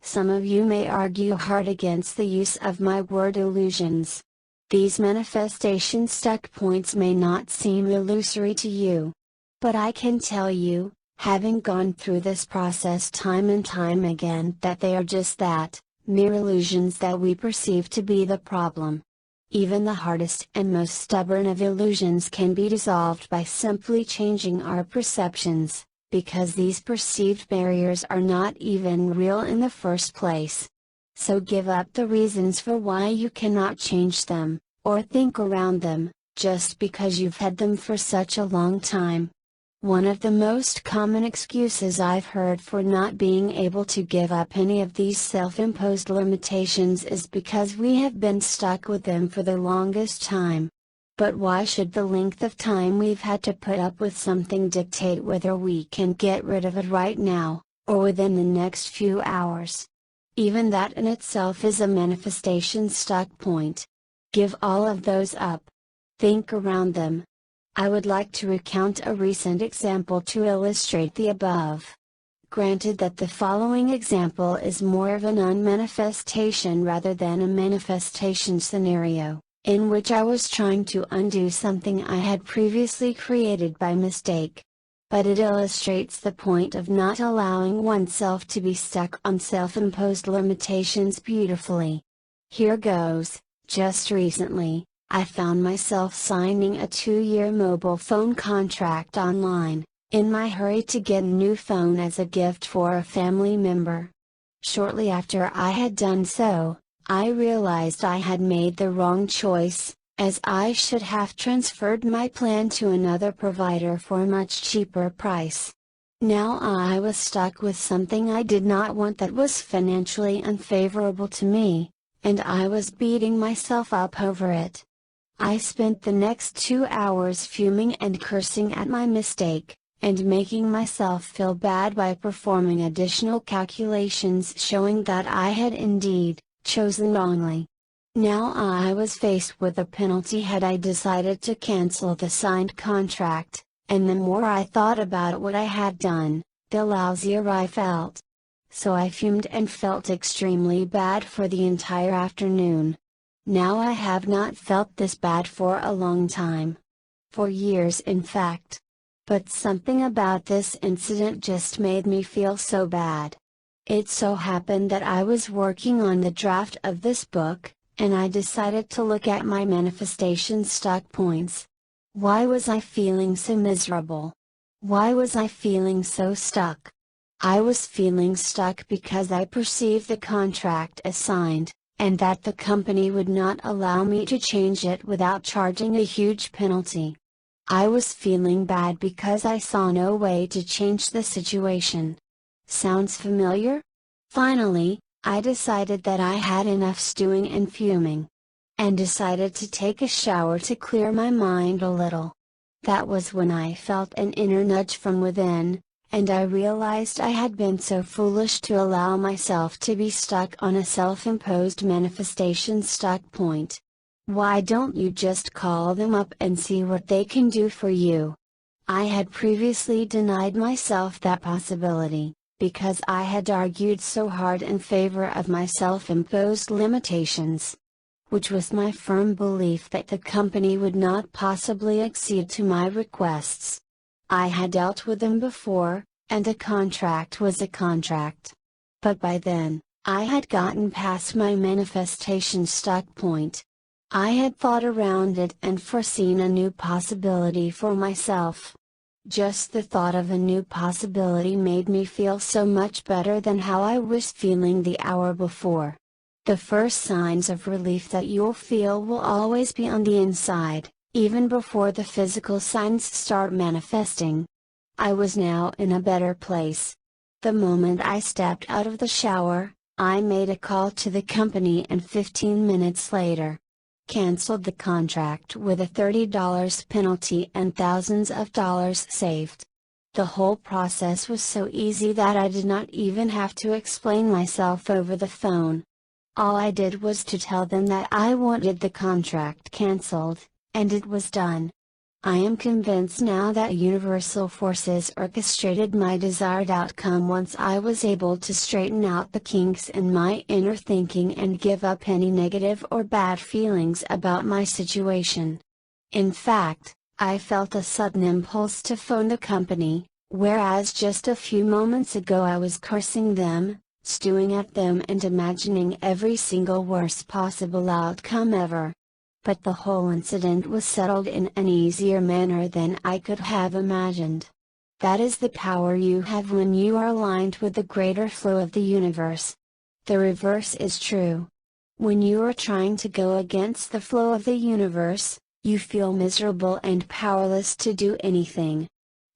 A: Some of you may argue hard against the use of my word illusions. These manifestation stuck points may not seem illusory to you. But I can tell you, having gone through this process time and time again, that they are just that, mere illusions that we perceive to be the problem. Even the hardest and most stubborn of illusions can be dissolved by simply changing our perceptions, because these perceived barriers are not even real in the first place. So give up the reasons for why you cannot change them, or think around them, just because you've had them for such a long time. One of the most common excuses I've heard for not being able to give up any of these self-imposed limitations is because we have been stuck with them for the longest time. But why should the length of time we've had to put up with something dictate whether we can get rid of it right now, or within the next few hours? Even that in itself is a manifestation stuck point. Give all of those up. Think around them. I would like to recount a recent example to illustrate the above. Granted that the following example is more of an unmanifestation rather than a manifestation scenario, in which I was trying to undo something I had previously created by mistake. But it illustrates the point of not allowing oneself to be stuck on self-imposed limitations beautifully. Here goes. Just recently, I found myself signing a 2-year mobile phone contract online, in my hurry to get a new phone as a gift for a family member. Shortly after I had done so, I realized I had made the wrong choice, as I should have transferred my plan to another provider for a much cheaper price. Now I was stuck with something I did not want that was financially unfavorable to me, and I was beating myself up over it. I spent the next 2 hours fuming and cursing at my mistake, and making myself feel bad by performing additional calculations showing that I had indeed chosen wrongly. Now I was faced with a penalty had I decided to cancel the signed contract, and the more I thought about what I had done, the lousier I felt. So I fumed and felt extremely bad for the entire afternoon. Now I have not felt this bad for a long time. For years in fact. But something about this incident just made me feel so bad. It so happened that I was working on the draft of this book, and I decided to look at my manifestation stuck points. Why was I feeling so miserable? Why was I feeling so stuck? I was feeling stuck because I perceived the contract as signed, and that the company would not allow me to change it without charging a huge penalty. I was feeling bad because I saw no way to change the situation. Sounds familiar? Finally, I decided that I had enough stewing and fuming. And decided to take a shower to clear my mind a little. That was when I felt an inner nudge from within, and I realized I had been so foolish to allow myself to be stuck on a self-imposed manifestation stuck point. Why don't you just call them up and see what they can do for you? I had previously denied myself that possibility, because I had argued so hard in favor of my self-imposed limitations. Which was my firm belief that the company would not possibly accede to my requests. I had dealt with them before, and a contract was a contract. But by then, I had gotten past my manifestation stuck point. I had thought around it and foreseen a new possibility for myself. Just the thought of a new possibility made me feel so much better than how I was feeling the hour before. The first signs of relief that you'll feel will always be on the inside, even before the physical signs start manifesting. I was now in a better place. The moment I stepped out of the shower, I made a call to the company and 15 minutes later, canceled the contract with a $30 penalty and thousands of dollars saved. The whole process was so easy that I did not even have to explain myself over the phone. All I did was to tell them that I wanted the contract cancelled, and it was done. I am convinced now that universal forces orchestrated my desired outcome once I was able to straighten out the kinks in my inner thinking and give up any negative or bad feelings about my situation. In fact, I felt a sudden impulse to phone the company, whereas just a few moments ago I was cursing them, stewing at them and imagining every single worst possible outcome ever. But the whole incident was settled in an easier manner than I could have imagined. That is the power you have when you are aligned with the greater flow of the universe. The reverse is true. When you are trying to go against the flow of the universe, you feel miserable and powerless to do anything.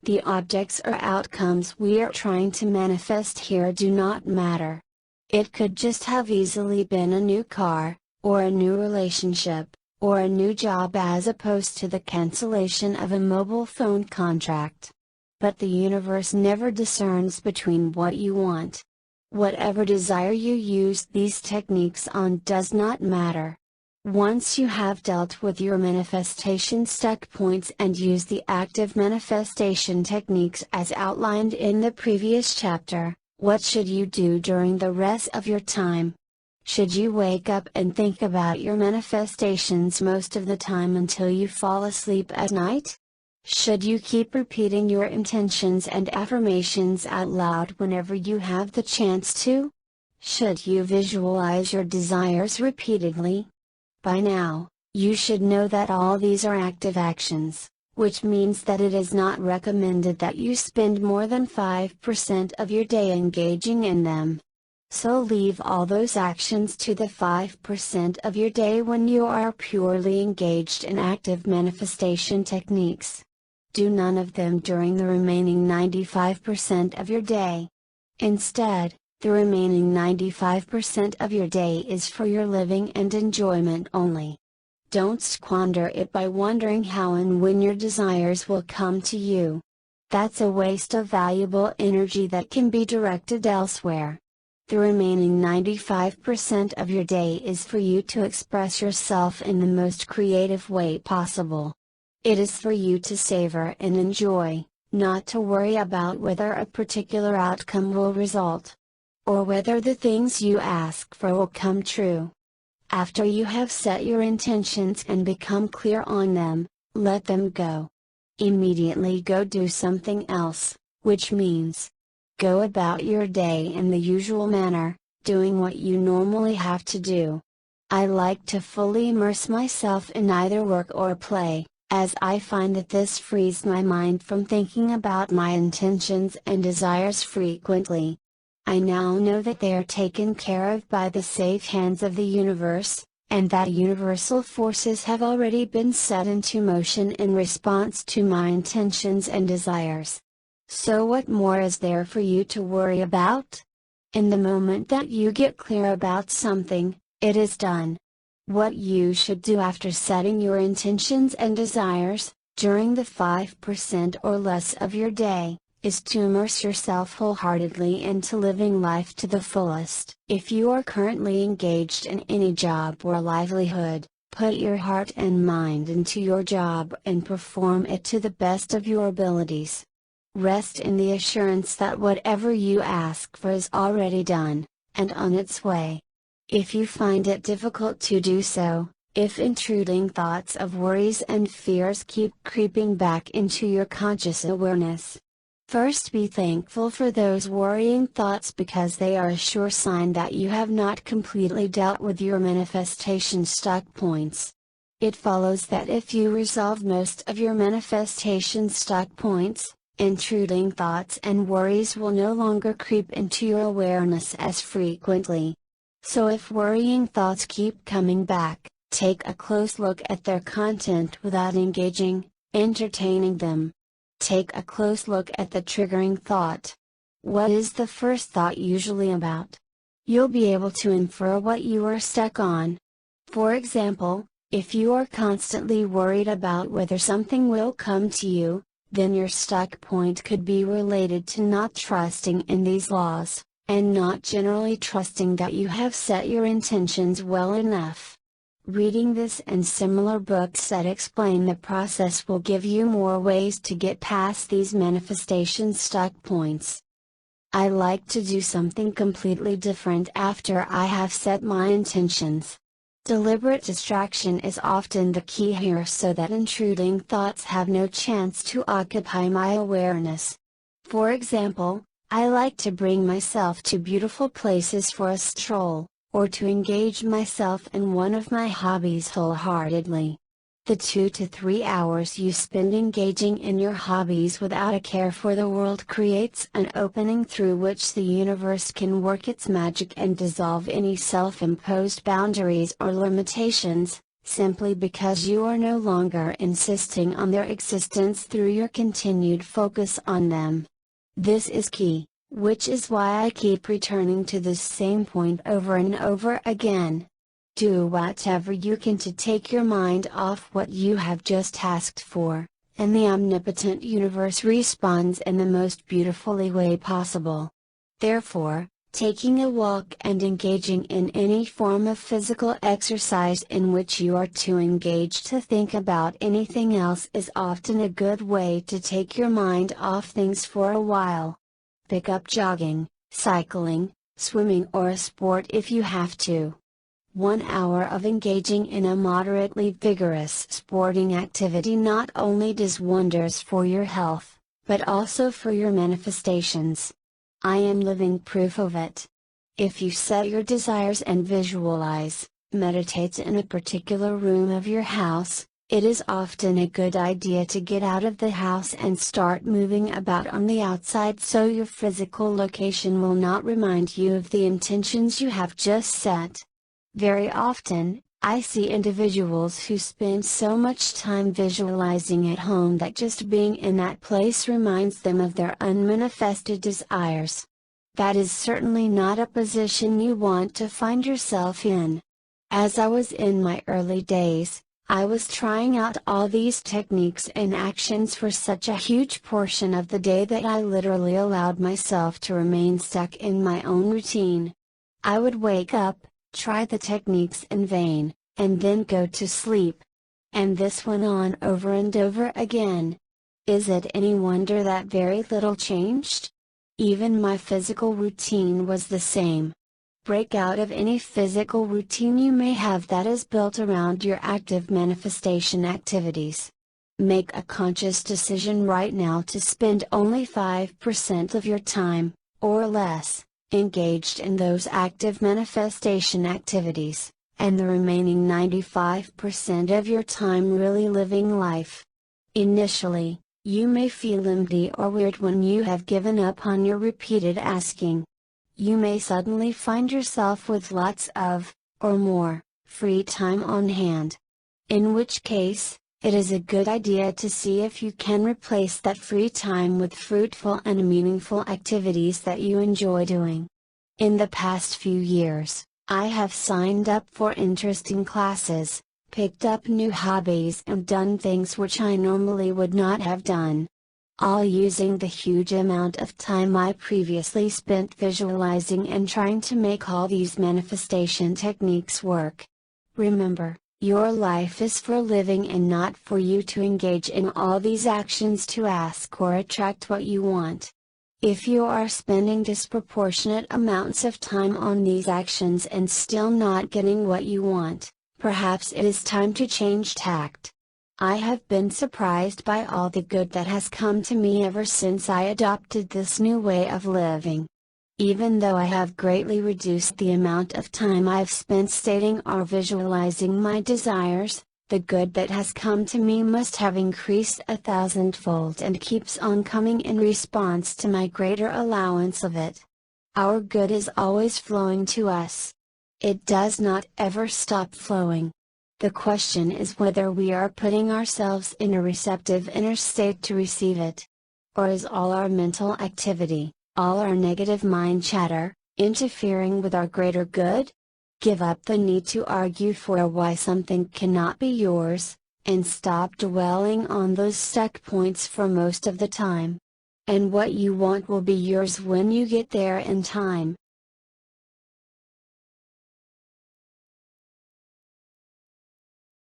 A: The objects or outcomes we are trying to manifest here do not matter. It could just have easily been a new car, or a new relationship, or a new job as opposed to the cancellation of a mobile phone contract. But the universe never discerns between what you want. Whatever desire you use these techniques on does not matter. Once you have dealt with your manifestation stuck points and use the active manifestation techniques as outlined in the previous chapter, what should you do during the rest of your time? Should you wake up and think about your manifestations most of the time until you fall asleep at night? Should you keep repeating your intentions and affirmations out loud whenever you have the chance to? Should you visualize your desires repeatedly? By now, you should know that all these are active actions, which means that it is not recommended that you spend more than 5% of your day engaging in them. So leave all those actions to the 5% of your day when you are purely engaged in active manifestation techniques. Do none of them during the remaining 95% of your day. Instead, the remaining 95% of your day is for your living and enjoyment only. Don't squander it by wondering how and when your desires will come to you. That's a waste of valuable energy that can be directed elsewhere. The remaining 95% of your day is for you to express yourself in the most creative way possible. It is for you to savor and enjoy, not to worry about whether a particular outcome will result, or whether the things you ask for will come true. After you have set your intentions and become clear on them, let them go. Immediately go do something else, which means, go about your day in the usual manner, doing what you normally have to do. I like to fully immerse myself in either work or play, as I find that this frees my mind from thinking about my intentions and desires frequently. I now know that they are taken care of by the safe hands of the universe, and that universal forces have already been set into motion in response to my intentions and desires. So what more is there for you to worry about? In the moment that you get clear about something, it is done. What you should do after setting your intentions and desires, during the 5% or less of your day, is to immerse yourself wholeheartedly into living life to the fullest. If you are currently engaged in any job or livelihood, put your heart and mind into your job and perform it to the best of your abilities. Rest in the assurance that whatever you ask for is already done, and on its way. If you find it difficult to do so, if intruding thoughts of worries and fears keep creeping back into your conscious awareness, first be thankful for those worrying thoughts because they are a sure sign that you have not completely dealt with your manifestation stuck points. It follows that if you resolve most of your manifestation stuck points, intruding thoughts and worries will no longer creep into your awareness as frequently. So if worrying thoughts keep coming back, take a close look at their content without entertaining them. Take a close look at the triggering thought. What is the first thought usually about? You'll be able to infer what you are stuck on. For example, if you are constantly worried about whether something will come to you, then your stuck point could be related to not trusting in these laws, and not generally trusting that you have set your intentions well enough. Reading this and similar books that explain the process will give you more ways to get past these manifestation stuck points. I like to do something completely different after I have set my intentions. Deliberate distraction is often the key here so that intruding thoughts have no chance to occupy my awareness. For example, I like to bring myself to beautiful places for a stroll, or to engage myself in one of my hobbies wholeheartedly. The 2 to 3 hours you spend engaging in your hobbies without a care for the world creates an opening through which the universe can work its magic and dissolve any self-imposed boundaries or limitations, simply because you are no longer insisting on their existence through your continued focus on them. This is key, which is why I keep returning to this same point over and over again. Do whatever you can to take your mind off what you have just asked for, and the omnipotent universe responds in the most beautifully way possible. Therefore, taking a walk and engaging in any form of physical exercise in which you are too engaged to think about anything else is often a good way to take your mind off things for a while. Pick up jogging, cycling, swimming or a sport if you have to. 1 hour of engaging in a moderately vigorous sporting activity not only does wonders for your health, but also for your manifestations. I am living proof of it. If you set your desires and visualize, meditate in a particular room of your house, It is often a good idea to get out of the house and start moving about on the outside so your physical location will not remind you of the intentions you have just set. Very often, I see individuals who spend so much time visualizing at home that just being in that place reminds them of their unmanifested desires. That is certainly not a position you want to find yourself in. As I was in my early days, I was trying out all these techniques and actions for such a huge portion of the day that I literally allowed myself to remain stuck in my own routine. I would wake up, try the techniques in vain, and then go to sleep. And this went on over and over again. Is it any wonder that very little changed? Even my physical routine was the same. Break out of any physical routine you may have that is built around your active manifestation activities. Make a conscious decision right now to spend only 5% of your time, or less, engaged in those active manifestation activities, and the remaining 95% of your time really living life. Initially, you may feel empty or weird when you have given up on your repeated asking. You may suddenly find yourself with lots of, or more, free time on hand. In which case, it is a good idea to see if you can replace that free time with fruitful and meaningful activities that you enjoy doing. In the past few years, I have signed up for interesting classes, picked up new hobbies and done things which I normally would not have done. All using the huge amount of time I previously spent visualizing and trying to make all these manifestation techniques work. Remember, your life is for living and not for you to engage in all these actions to ask or attract what you want. If you are spending disproportionate amounts of time on these actions and still not getting what you want, perhaps it is time to change tact. I have been surprised by all the good that has come to me ever since I adopted this new way of living. Even though I have greatly reduced the amount of time I've spent stating or visualizing my desires, the good that has come to me must have increased 1,000-fold and keeps on coming in response to my greater allowance of it. Our good is always flowing to us. It does not ever stop flowing. The question is whether we are putting ourselves in a receptive inner state to receive it. Or is all our mental activity, all our negative mind chatter, interfering with our greater good? Give up the need to argue for why something cannot be yours, and stop dwelling on those stuck points for most of the time. And what you want will be yours when you get there in time.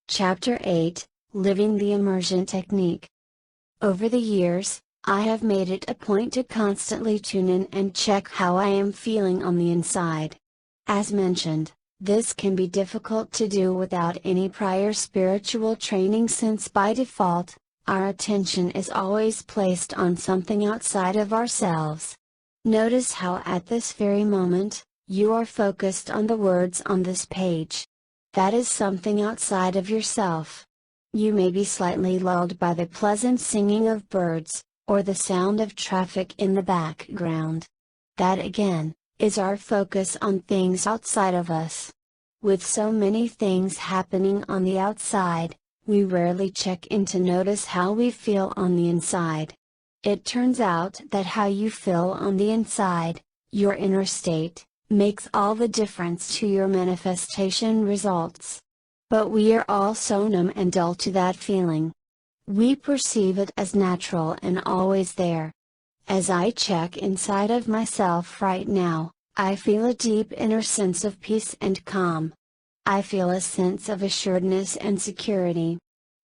A: Chapter 8, Living the Immersion Technique. Over the years, I have made it a point to constantly tune in and check how I am feeling on the inside. As mentioned, this can be difficult to do without any prior spiritual training since by default, our attention is always placed on something outside of ourselves. Notice how at this very moment, you are focused on the words on this page. That is something outside of yourself. You may be slightly lulled by the pleasant singing of birds, or the sound of traffic in the background. That again, is our focus on things outside of us. With so many things happening on the outside, we rarely check in to notice how we feel on the inside. It turns out that how you feel on the inside, your inner state, makes all the difference to your manifestation results. But we are all so numb and dull to that feeling. We perceive it as natural and always there. As I check inside of myself right now, I feel a deep inner sense of peace and calm. I feel a sense of assuredness and security.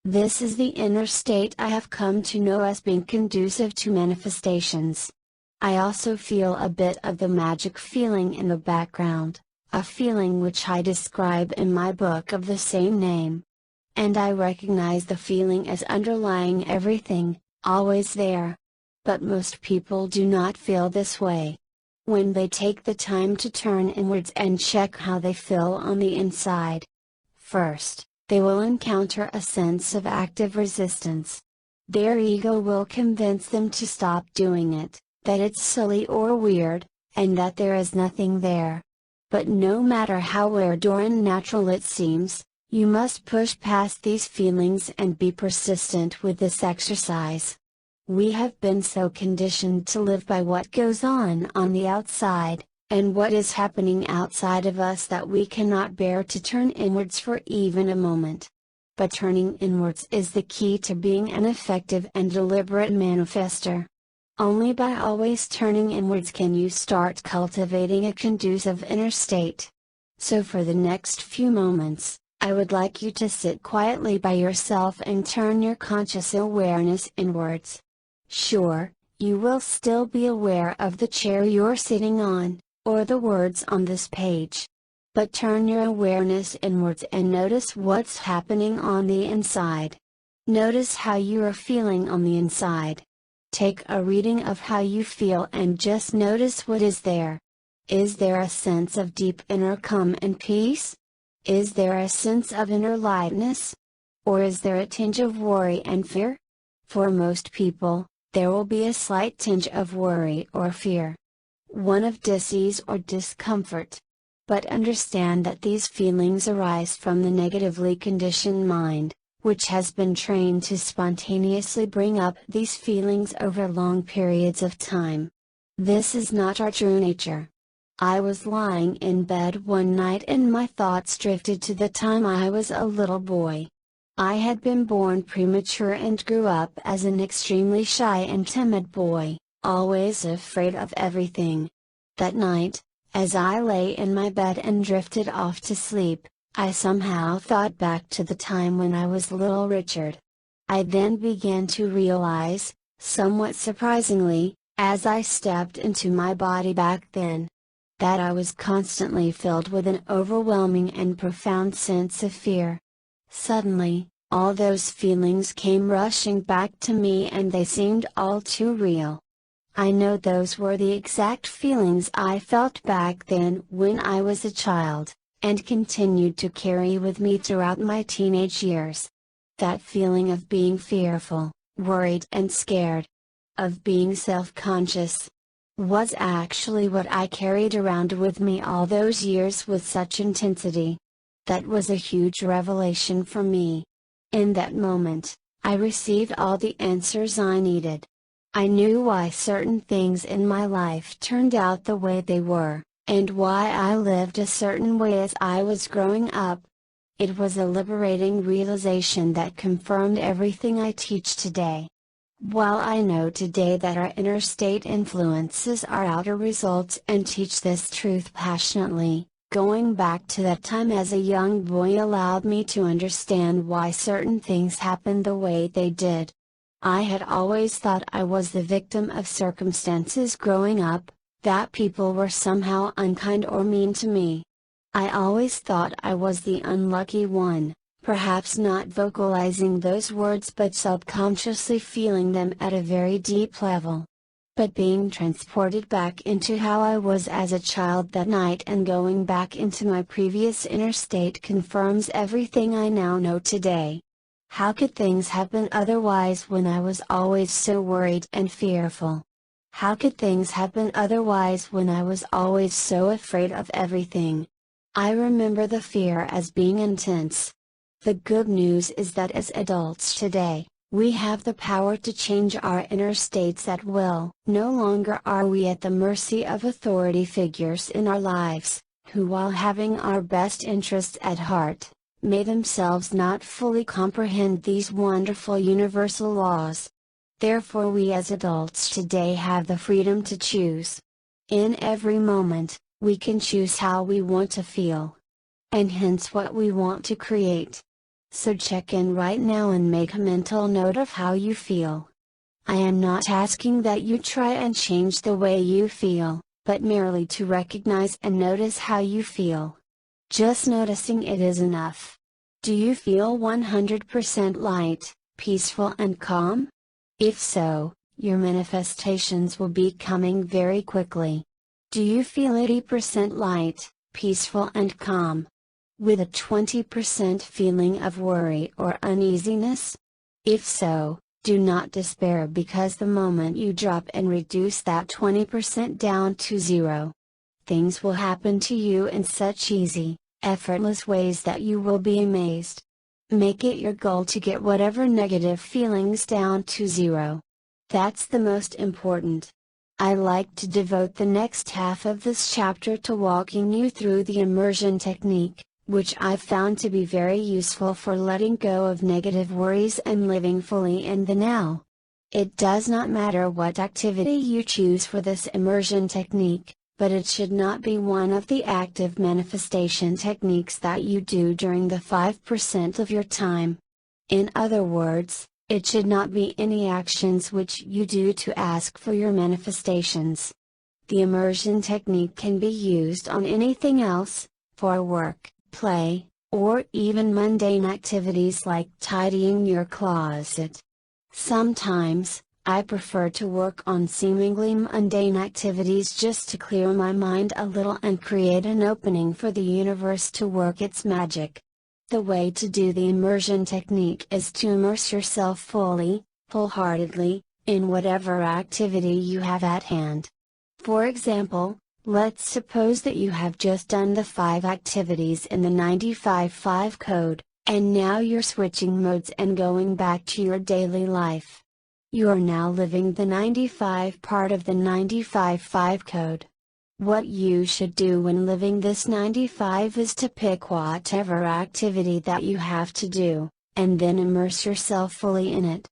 A: This is the inner state I have come to know as being conducive to manifestations. I also feel a bit of the magic feeling in the background, a feeling which I describe in my book of the same name. And I recognize the feeling as underlying everything, always there. But most people do not feel this way. When they take the time to turn inwards and check how they feel on the inside. First, they will encounter a sense of active resistance. Their ego will convince them to stop doing it, that it's silly or weird, and that there is nothing there. But no matter how weird or unnatural it seems, you must push past these feelings and be persistent with this exercise. We have been so conditioned to live by what goes on the outside, and what is happening outside of us, that we cannot bear to turn inwards for even a moment. But turning inwards is the key to being an effective and deliberate manifester. Only by always turning inwards can you start cultivating a conducive inner state. So for the next few moments, I would like you to sit quietly by yourself and turn your conscious awareness inwards. Sure, you will still be aware of the chair you're sitting on, or the words on this page. But turn your awareness inwards and notice what's happening on the inside. Notice how you are feeling on the inside. Take a reading of how you feel and just notice what is there. Is there a sense of deep inner calm and peace? Is there a sense of inner lightness? Or is there a tinge of worry and fear? For most people, there will be a slight tinge of worry or fear. One of dis-ease or discomfort. But understand that these feelings arise from the negatively conditioned mind, which has been trained to spontaneously bring up these feelings over long periods of time. This is not our true nature. I was lying in bed one night and my thoughts drifted to the time I was a little boy. I had been born premature and grew up as an extremely shy and timid boy, always afraid of everything. That night, as I lay in my bed and drifted off to sleep, I somehow thought back to the time when I was little Richard. I then began to realize, somewhat surprisingly, as I stepped into my body back then, that I was constantly filled with an overwhelming and profound sense of fear. Suddenly, all those feelings came rushing back to me and they seemed all too real. I know those were the exact feelings I felt back then when I was a child, and continued to carry with me throughout my teenage years. That feeling of being fearful, worried and scared, of being self-conscious, was actually what I carried around with me all those years with such intensity. That was a huge revelation for me. In that moment, I received all the answers I needed. I knew why certain things in my life turned out the way they were, and why I lived a certain way as I was growing up. It was a liberating realization that confirmed everything I teach today. While I know today that our inner state influences our outer results and teach this truth passionately, going back to that time as a young boy allowed me to understand why certain things happened the way they did. I had always thought I was the victim of circumstances growing up, that people were somehow unkind or mean to me. I always thought I was the unlucky one, perhaps not vocalizing those words but subconsciously feeling them at a very deep level. But being transported back into how I was as a child that night and going back into my previous inner state confirms everything I now know today. How could things have been otherwise when I was always so worried and fearful? How could things have been otherwise when I was always so afraid of everything? I remember the fear as being intense. The good news is that as adults today, we have the power to change our inner states at will. No longer are we at the mercy of authority figures in our lives, who while having our best interests at heart, may themselves not fully comprehend these wonderful universal laws. Therefore we as adults today have the freedom to choose. In every moment, we can choose how we want to feel. And hence what we want to create. So check in right now and make a mental note of how you feel. I am not asking that you try and change the way you feel, but merely to recognize and notice how you feel. Just noticing it is enough. Do you feel 100% light, peaceful and calm? If so, your manifestations will be coming very quickly. Do you feel 80% light, peaceful and calm? with a 20% feeling of worry or uneasiness? If so, do not despair, because the moment you drop and reduce that 20% down to zero, things will happen to you in such easy, effortless ways that you will be amazed. Make it your goal to get whatever negative feelings down to zero. That's the most important. I like to devote the next half of this chapter to walking you through the immersion technique, which I've found to be very useful for letting go of negative worries and living fully in the now. It does not matter what activity you choose for this immersion technique, but it should not be one of the active manifestation techniques that you do during the 5% of your time. In other words, it should not be any actions which you do to ask for your manifestations. The immersion technique can be used on anything else, for work, play, or even mundane activities like tidying your closet. Sometimes, I prefer to work on seemingly mundane activities just to clear my mind a little and create an opening for the universe to work its magic. The way to do the immersion technique is to immerse yourself fully, wholeheartedly, in whatever activity you have at hand. For example, let's suppose that you have just done the 5 activities in the 95-5 code, and now you're switching modes and going back to your daily life. You are now living the 95 part of the 95-5 code. What you should do when living this 95 is to pick whatever activity that you have to do, and then immerse yourself fully in it.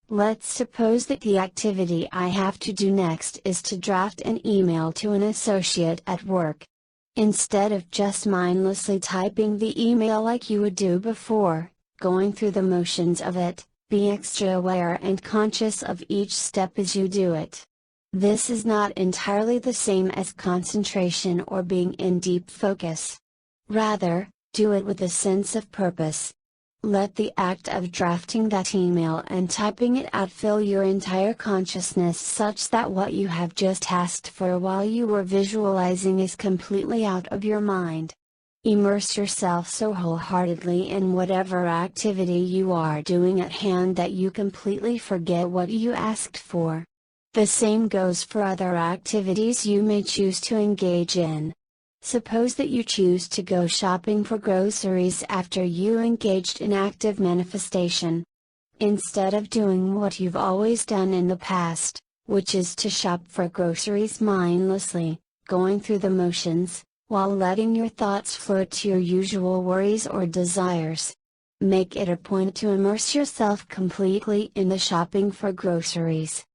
A: Let's suppose that the activity I have to do next is to draft an email to an associate at work. Instead of just mindlessly typing the email like you would do before, going through the motions of it, be extra aware and conscious of each step as you do it. This is not entirely the same as concentration or being in deep focus. Rather, do it with a sense of purpose. Let the act of drafting that email and typing it out fill your entire consciousness such that what you have just asked for while you were visualizing is completely out of your mind. Immerse yourself so wholeheartedly in whatever activity you are doing at hand that you completely forget what you asked for. The same goes for other activities you may choose to engage in. Suppose that you choose to go shopping for groceries after you engaged in active manifestation. Instead of doing what you've always done in the past, which is to shop for groceries mindlessly, going through the motions, while letting your thoughts float to your usual worries or desires, make it a point to immerse yourself completely in the shopping for groceries.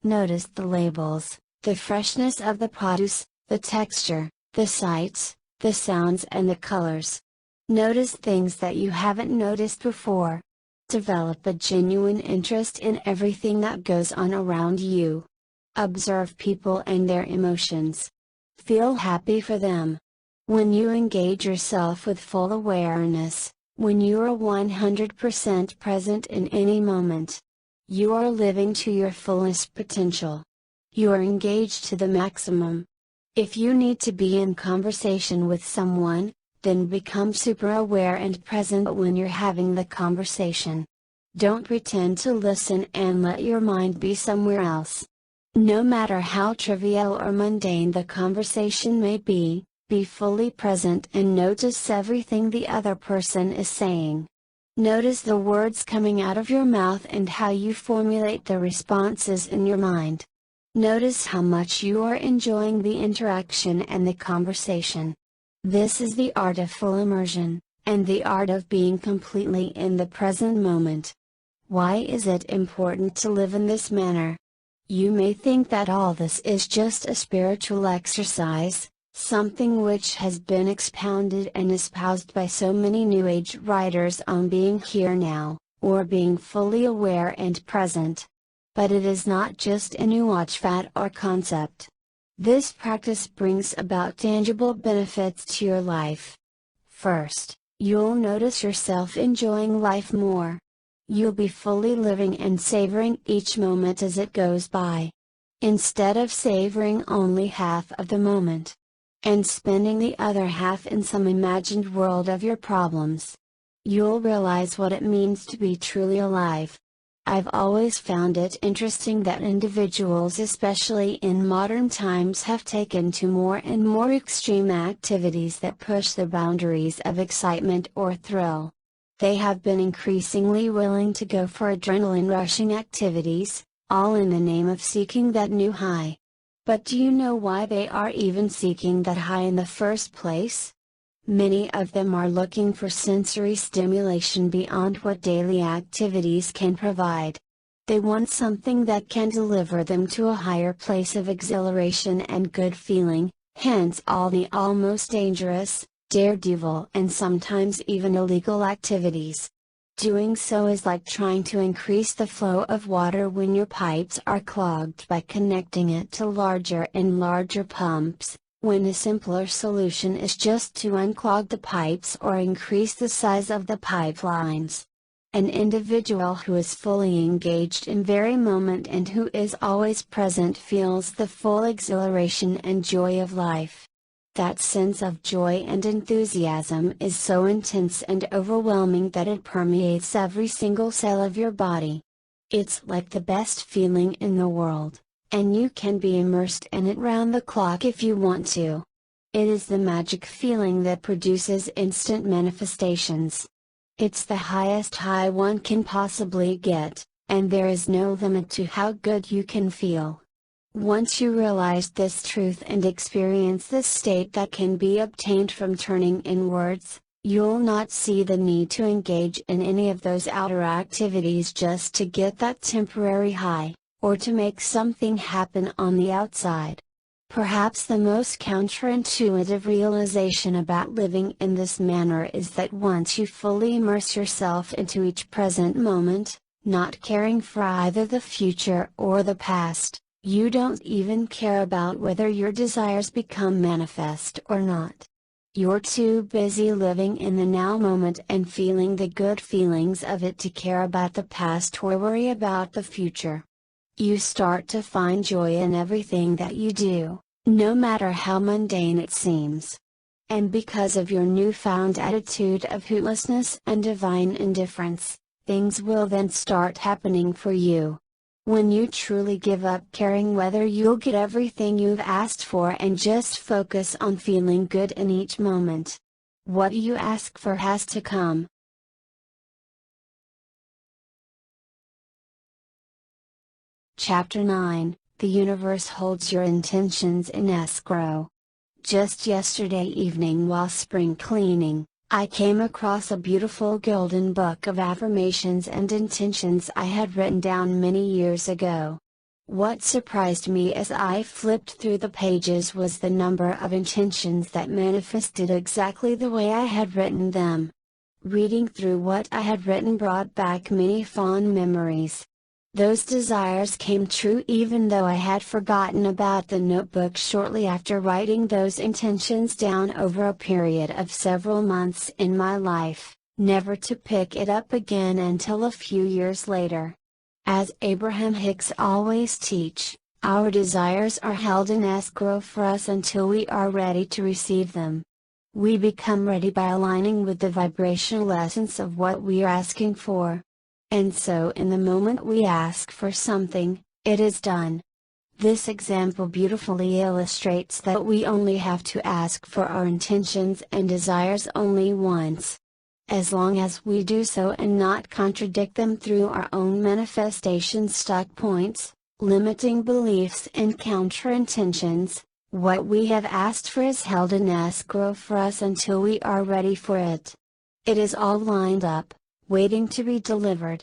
A: Notice the labels, the freshness of the produce, the texture, the sights, the sounds and the colors. Notice things that you haven't noticed before. Develop a genuine interest in everything that goes on around you. Observe people and their emotions. Feel happy for them. When you engage yourself with full awareness, when you are 100% present in any moment, you are living to your fullest potential. You are engaged to the maximum. If you need to be in conversation with someone, then become super aware and present when you're having the conversation. Don't pretend to listen and let your mind be somewhere else. No matter how trivial or mundane the conversation may be fully present and notice everything the other person is saying. Notice the words coming out of your mouth and how you formulate the responses in your mind. Notice how much you are enjoying the interaction and the conversation. This is the art of full immersion, and the art of being completely in the present moment. Why is it important to live in this manner? You may think that all this is just a spiritual exercise, something which has been expounded and espoused by so many New Age writers on being here now, or being fully aware and present. But it is not just a New Age fad or concept. This practice brings about tangible benefits to your life. First, you'll notice yourself enjoying life more. You'll be fully living and savoring each moment as it goes by. Instead of savoring only half of the moment. and spending the other half in some imagined world of your problems. You'll realize what it means to be truly alive. I've always found it interesting that individuals, especially in modern times, have taken to more and more extreme activities that push the boundaries of excitement or thrill. They have been increasingly willing to go for adrenaline-rushing activities, all in the name of seeking that new high. But do you know why they are even seeking that high in the first place? Many of them are looking for sensory stimulation beyond what daily activities can provide. They want something that can deliver them to a higher place of exhilaration and good feeling, hence all the almost dangerous, daredevil and sometimes even illegal activities. Doing so is like trying to increase the flow of water when your pipes are clogged by connecting it to larger and larger pumps, when a simpler solution is just to unclog the pipes or increase the size of the pipelines. An individual who is fully engaged in very moment and who is always present feels the full exhilaration and joy of life. That sense of joy and enthusiasm is so intense and overwhelming that it permeates every single cell of your body. It's like the best feeling in the world, and you can be immersed in it round the clock if you want to. It is the magic feeling that produces instant manifestations. It's the highest high one can possibly get, and there is no limit to how good you can feel. Once you realize this truth and experience this state that can be obtained from turning inwards, you'll not see the need to engage in any of those outer activities just to get that temporary high, or to make something happen on the outside. Perhaps the most counterintuitive realization about living in this manner is that once you fully immerse yourself into each present moment, not caring for either the future or the past, you don't even care about whether your desires become manifest or not. You're too busy living in the now moment and feeling the good feelings of it to care about the past or worry about the future. You start to find joy in everything that you do, no matter how mundane it seems. And because of your newfound attitude of hootlessness and divine indifference, things will then start happening for you. When you truly give up caring whether you'll get everything you've asked for and just focus on feeling good in each moment, what you ask for has to come. Chapter 9, The Universe Holds Your Intentions in Escrow. Just yesterday evening while spring cleaning, I came across a beautiful golden book of affirmations and intentions I had written down many years ago. What surprised me as I flipped through the pages was the number of intentions that manifested exactly the way I had written them. Reading through what I had written brought back many fond memories. Those desires came true even though I had forgotten about the notebook shortly after writing those intentions down over a period of several months in my life, never to pick it up again until a few years later. As Abraham Hicks always teach, our desires are held in escrow for us until we are ready to receive them. We become ready by aligning with the vibrational essence of what we are asking for. And so in the moment we ask for something, it is done. This example beautifully illustrates that we only have to ask for our intentions and desires only once. As long as we do so and not contradict them through our own manifestation stuck points, limiting beliefs and counter-intentions, what we have asked for is held in escrow for us until we are ready for it. It is all lined up, waiting to be delivered.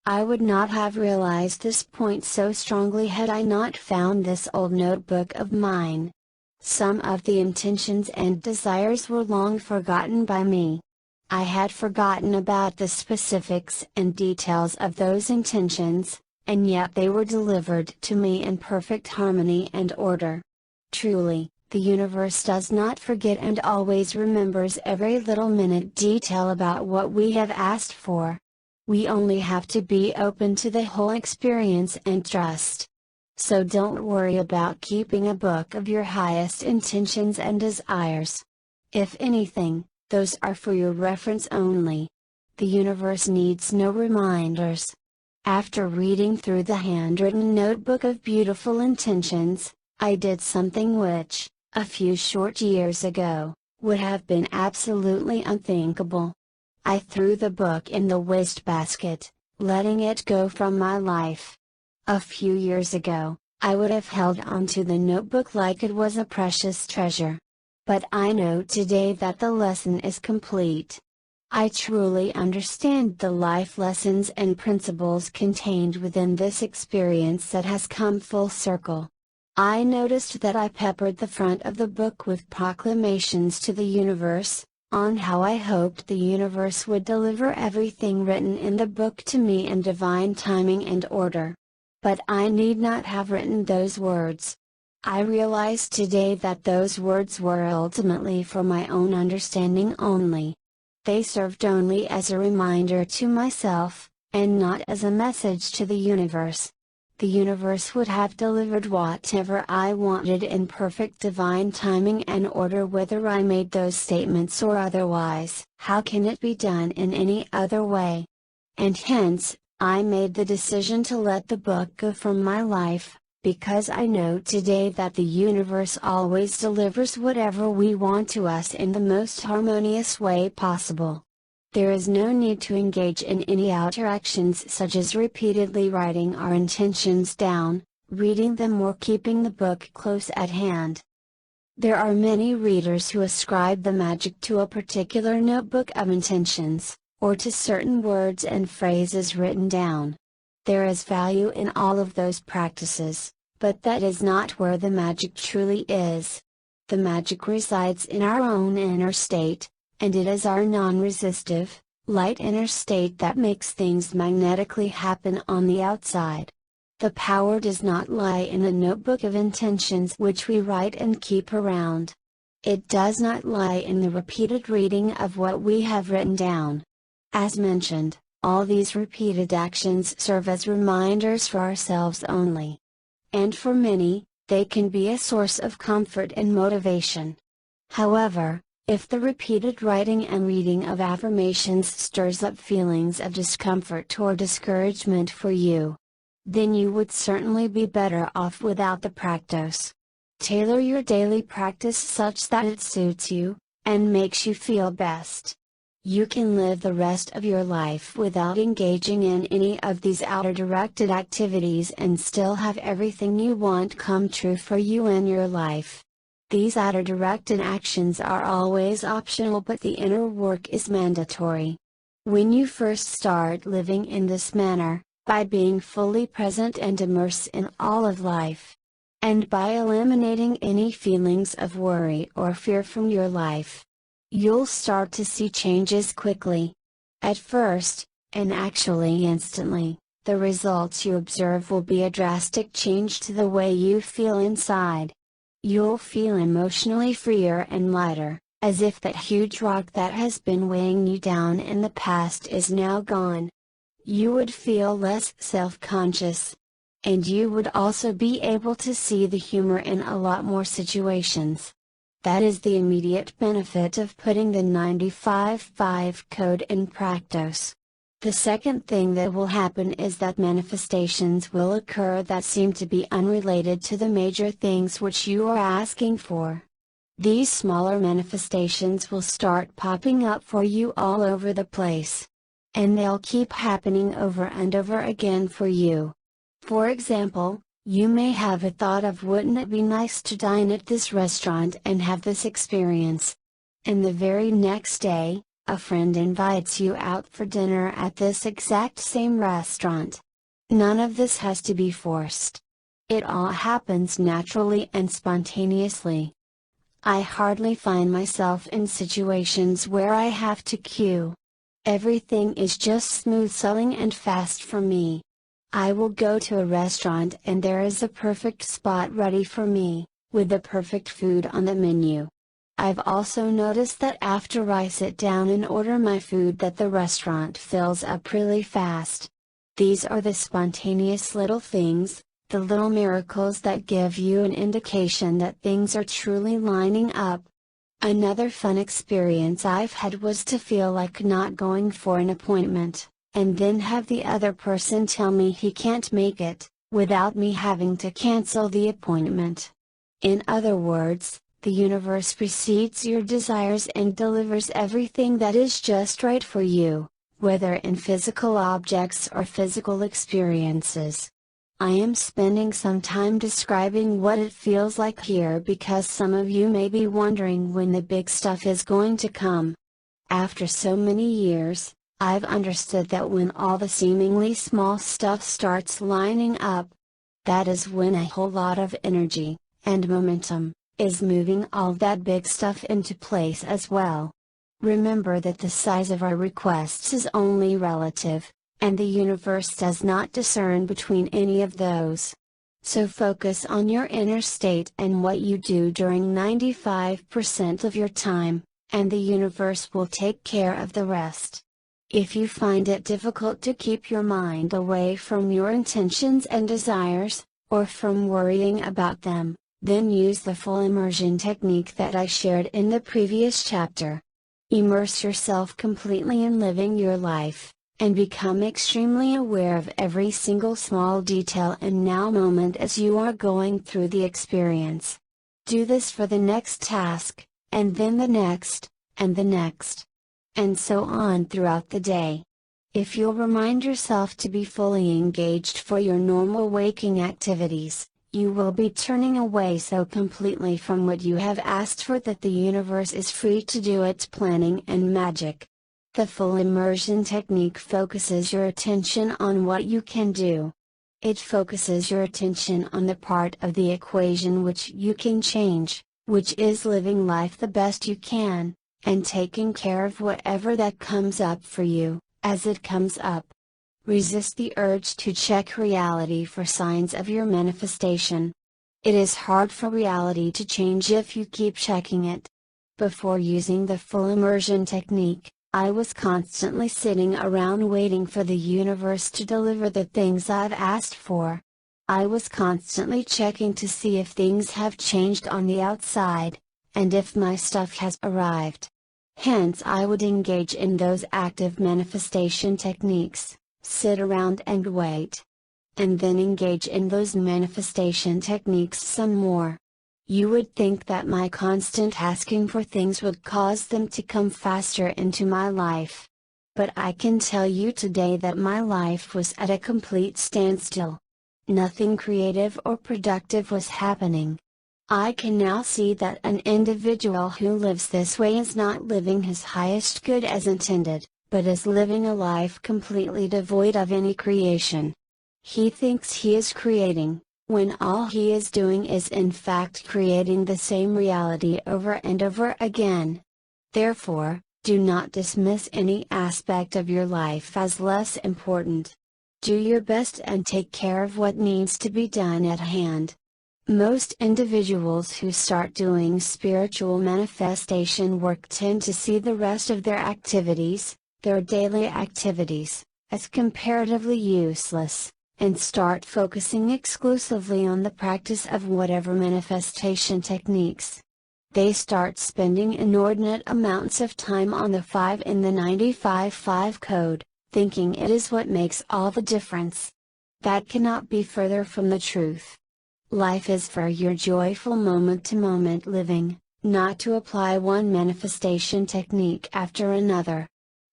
A: I would not have realized this point so strongly had I not found this old notebook of mine. Some of the intentions and desires were long forgotten by me. I had forgotten about the specifics and details of those intentions, and yet they were delivered to me in perfect harmony and order. Truly, the universe does not forget and always remembers every little minute detail about what we have asked for. We only have to be open to the whole experience and trust. So don't worry about keeping a book of your highest intentions and desires. If anything, those are for your reference only. The universe needs no reminders. After reading through the handwritten notebook of beautiful intentions, I did something which, a few short years ago, would have been absolutely unthinkable. I threw the book in the wastebasket, letting it go from my life. A few years ago, I would have held onto the notebook like it was a precious treasure. But I know today that the lesson is complete. I truly understand the life lessons and principles contained within this experience that has come full circle. I noticed that I peppered the front of the book with proclamations to the universe, on how I hoped the universe would deliver everything written in the book to me in divine timing and order. But I need not have written those words. I realize today that those words were ultimately for my own understanding only. They served only as a reminder to myself, and not as a message to the universe. The universe would have delivered whatever I wanted in perfect divine timing and order whether I made those statements or otherwise. How can it be done in any other way? And hence, I made the decision to let the book go from my life, because I know today that the universe always delivers whatever we want to us in the most harmonious way possible. There is no need to engage in any outer actions such as repeatedly writing our intentions down, reading them or keeping the book close at hand. There are many readers who ascribe the magic to a particular notebook of intentions, or to certain words and phrases written down. There is value in all of those practices, but that is not where the magic truly is. The magic resides in our own inner state, and it is our non-resistive, light inner state that makes things magnetically happen on the outside. The power does not lie in the notebook of intentions which we write and keep around. It does not lie in the repeated reading of what we have written down. As mentioned, all these repeated actions serve as reminders for ourselves only. And for many, they can be a source of comfort and motivation. However, if the repeated writing and reading of affirmations stirs up feelings of discomfort or discouragement for you, then you would certainly be better off without the practice. Tailor your daily practice such that it suits you, and makes you feel best. You can live the rest of your life without engaging in any of these outer-directed activities and still have everything you want come true for you in your life. These outer-directed actions are always optional, but the inner work is mandatory. When you first start living in this manner, by being fully present and immersed in all of life, and by eliminating any feelings of worry or fear from your life, you'll start to see changes quickly. At first, and actually instantly, the results you observe will be a drastic change to the way you feel inside. You'll feel emotionally freer and lighter, as if that huge rock that has been weighing you down in the past is now gone. You would feel less self-conscious. And you would also be able to see the humor in a lot more situations. That is the immediate benefit of putting the 95-5 code in practice. The second thing that will happen is that manifestations will occur that seem to be unrelated to the major things which you are asking for. These smaller manifestations will start popping up for you all over the place. And they'll keep happening over and over again for you. For example, you may have a thought of wouldn't it be nice to dine at this restaurant and have this experience. And the very next day, a friend invites you out for dinner at this exact same restaurant. None of this has to be forced. It all happens naturally and spontaneously. I hardly find myself in situations where I have to queue. Everything is just smooth sailing and fast for me. I will go to a restaurant and there is a perfect spot ready for me, with the perfect food on the menu. I've also noticed that after I sit down and order my food that the restaurant fills up really fast. These are the spontaneous little things, the little miracles that give you an indication that things are truly lining up. Another fun experience I've had was to feel like not going for an appointment, and then have the other person tell me he can't make it, without me having to cancel the appointment. In other words, the universe precedes your desires and delivers everything that is just right for you, whether in physical objects or physical experiences. I am spending some time describing what it feels like here because some of you may be wondering when the big stuff is going to come. After so many years, I've understood that when all the seemingly small stuff starts lining up, that is when a whole lot of energy, and momentum, is moving all that big stuff into place as well. Remember that the size of our requests is only relative, and the universe does not discern between any of those. So focus on your inner state and what you do during 95% of your time, and the universe will take care of the rest. If you find it difficult to keep your mind away from your intentions and desires, or from worrying about them, then use the full immersion technique that I shared in the previous chapter. Immerse yourself completely in living your life, and become extremely aware of every single small detail and now moment as you are going through the experience. Do this for the next task, and then the next, and the next. And so on throughout the day. If you'll remind yourself to be fully engaged for your normal waking activities, you will be turning away so completely from what you have asked for that the universe is free to do its planning and magic. The full immersion technique focuses your attention on what you can do. It focuses your attention on the part of the equation which you can change, which is living life the best you can, and taking care of whatever that comes up for you, as it comes up. Resist the urge to check reality for signs of your manifestation. It is hard for reality to change if you keep checking it. Before using the full immersion technique, I was constantly sitting around waiting for the universe to deliver the things I've asked for. I was constantly checking to see if things have changed on the outside, and if my stuff has arrived. Hence I would engage in those active manifestation techniques, sit around and wait. And then engage in those manifestation techniques some more. You would think that my constant asking for things would cause them to come faster into my life. But I can tell you today that my life was at a complete standstill. Nothing creative or productive was happening. I can now see that an individual who lives this way is not living his highest good as intended, but is living a life completely devoid of any creation. He thinks he is creating, when all he is doing is in fact creating the same reality over and over again. Therefore, do not dismiss any aspect of your life as less important. Do your best and take care of what needs to be done at hand. Most individuals who start doing spiritual manifestation work tend to see the rest of their activities, their daily activities, as comparatively useless, and start focusing exclusively on the practice of whatever manifestation techniques. They start spending inordinate amounts of time on the 5 in the 95-5 code, thinking it is what makes all the difference. That cannot be further from the truth. Life is for your joyful moment-to-moment living, not to apply one manifestation technique after another.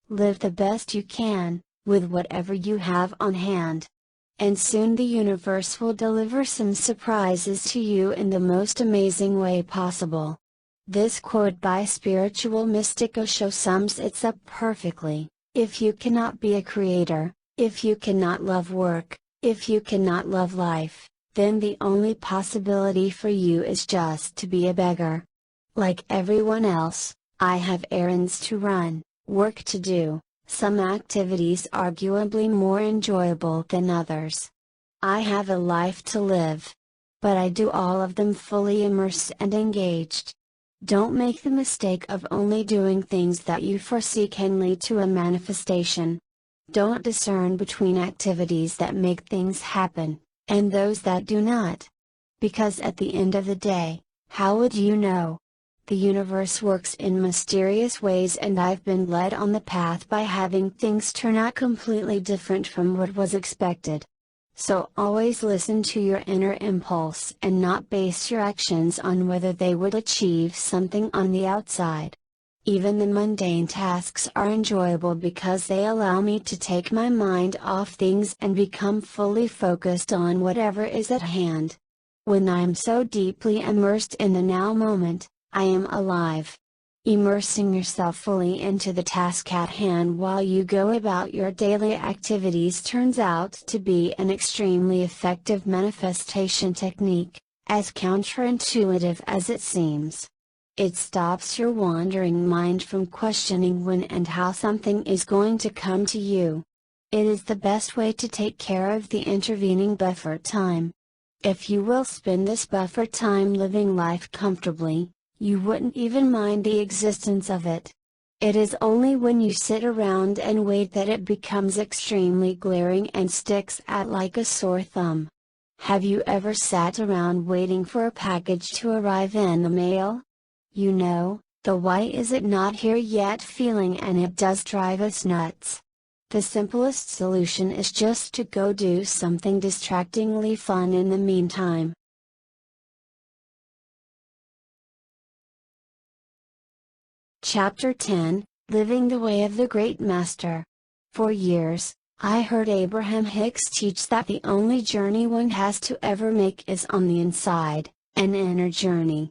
A: Live the best you can, with whatever you have on hand. And soon the universe will deliver some surprises to you in the most amazing way possible. This quote by spiritual mystic Osho sums it up perfectly. If you cannot be a creator, if you cannot love work, if you cannot love life, then the only possibility for you is just to be a beggar. Like everyone else, I have errands to run, work to do, some activities arguably more enjoyable than others. I have a life to live. But I do all of them fully immersed and engaged. Don't make the mistake of only doing things that you foresee can lead to a manifestation. Don't discern between activities that make things happen, and those that do not. Because at the end of the day, how would you know? The universe works in mysterious ways, and I've been led on the path by having things turn out completely different from what was expected. So always listen to your inner impulse and not base your actions on whether they would achieve something on the outside. Even the mundane tasks are enjoyable because they allow me to take my mind off things and become fully focused on whatever is at hand. When I am so deeply immersed in the now moment, I am alive. Immersing yourself fully into the task at hand while you go about your daily activities turns out to be an extremely effective manifestation technique, as counterintuitive as it seems. It stops your wandering mind from questioning when and how something is going to come to you. It is the best way to take care of the intervening buffer time. If you will spend this buffer time living life comfortably, you wouldn't even mind the existence of it. It is only when you sit around and wait that it becomes extremely glaring and sticks out like a sore thumb. Have you ever sat around waiting for a package to arrive in the mail? You know, the why is it not here yet feeling, and it does drive us nuts. The simplest solution is just to go do something distractingly fun in the meantime. Chapter 10, Living the Way of the Great Master. For years, I heard Abraham Hicks teach that the only journey one has to ever make is on the inside, an inner journey.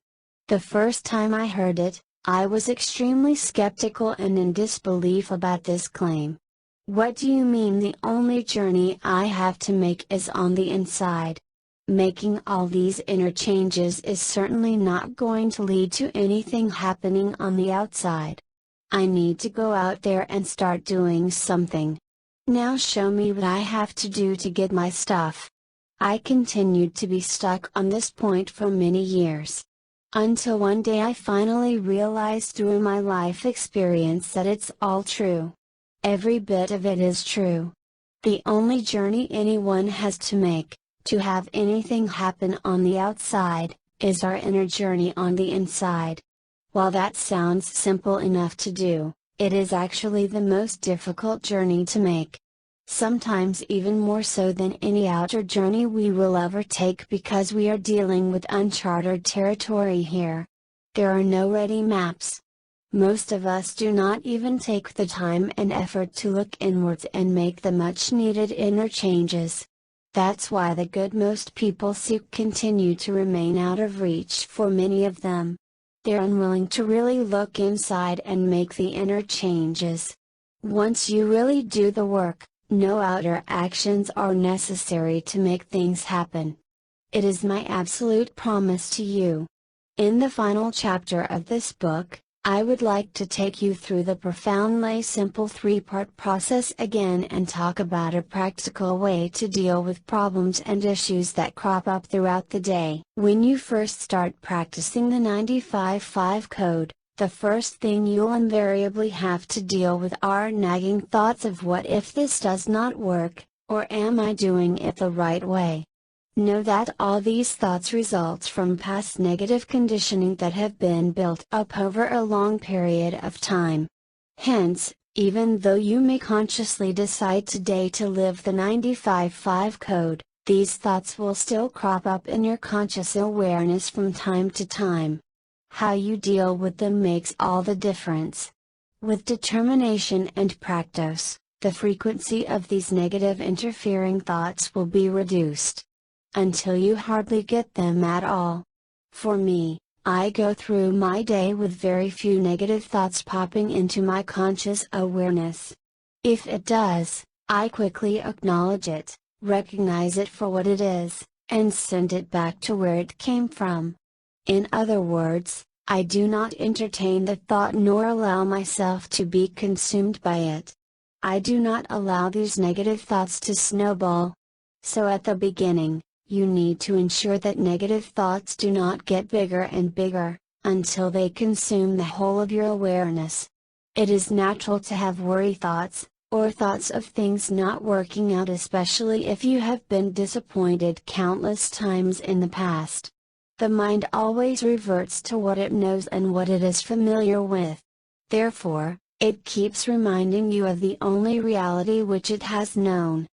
A: The first time I heard it, I was extremely skeptical and in disbelief about this claim. What do you mean the only journey I have to make is on the inside? Making all these inner changes is certainly not going to lead to anything happening on the outside. I need to go out there and start doing something. Now show me what I have to do to get my stuff. I continued to be stuck on this point for many years. Until one day I finally realized through my life experience that it's all true. Every bit of it is true. The only journey anyone has to make, to have anything happen on the outside, is our inner journey on the inside. While that sounds simple enough to do, it is actually the most difficult journey to make. Sometimes even more so than any outer journey we will ever take, because we are dealing with uncharted territory here. There are no ready maps. Most of us do not even take the time and effort to look inwards and make the much needed inner changes. That's why the good most people seek continue to remain out of reach for many of them. They're unwilling to really look inside and make the inner changes. Once you really do the work, no outer actions are necessary to make things happen. It is my absolute promise to you. In the final chapter of this book, I would like to take you through the profoundly simple three-part process again and talk about a practical way to deal with problems and issues that crop up throughout the day. When you first start practicing the 95-5 code, the first thing you'll invariably have to deal with are nagging thoughts of what if this does not work, or am I doing it the right way? Know that all these thoughts result from past negative conditioning that have been built up over a long period of time. Hence, even though you may consciously decide today to live the 95-5 code, these thoughts will still crop up in your conscious awareness from time to time. How you deal with them makes all the difference. With determination and practice, the frequency of these negative interfering thoughts will be reduced, until you hardly get them at all. For me, I go through my day with very few negative thoughts popping into my conscious awareness. If it does, I quickly acknowledge it, recognize it for what it is, and send it back to where it came from. In other words, I do not entertain the thought nor allow myself to be consumed by it. I do not allow these negative thoughts to snowball. So at the beginning, you need to ensure that negative thoughts do not get bigger and bigger, until they consume the whole of your awareness. It is natural to have worry thoughts, or thoughts of things not working out, especially if you have been disappointed countless times in the past. The mind always reverts to what it knows and what it is familiar with. Therefore, it keeps reminding you of the only reality which it has known.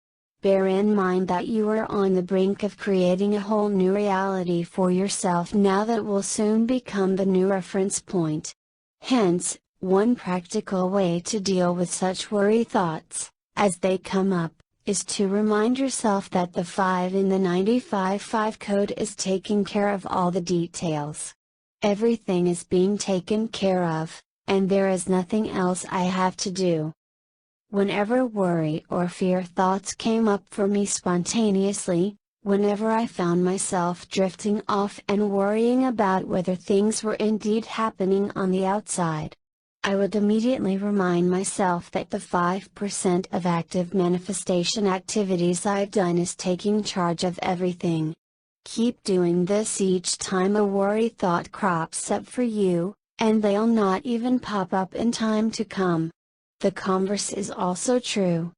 A: Bear in mind that you are on the brink of creating a whole new reality for yourself now that will soon become the new reference point. Hence, one practical way to deal with such worry thoughts, as they come up, is to remind yourself that the 5 in the 95-5 code is taking care of all the details. Everything is being taken care of, and there is nothing else I have to do. Whenever worry or fear thoughts came up for me spontaneously, whenever I found myself drifting off and worrying about whether things were indeed happening on the outside, I would immediately remind myself that the 5% of active manifestation activities I've done is taking charge of everything. Keep doing this each time a worry thought crops up for you, and they'll not even pop up in time to come. The converse is also true.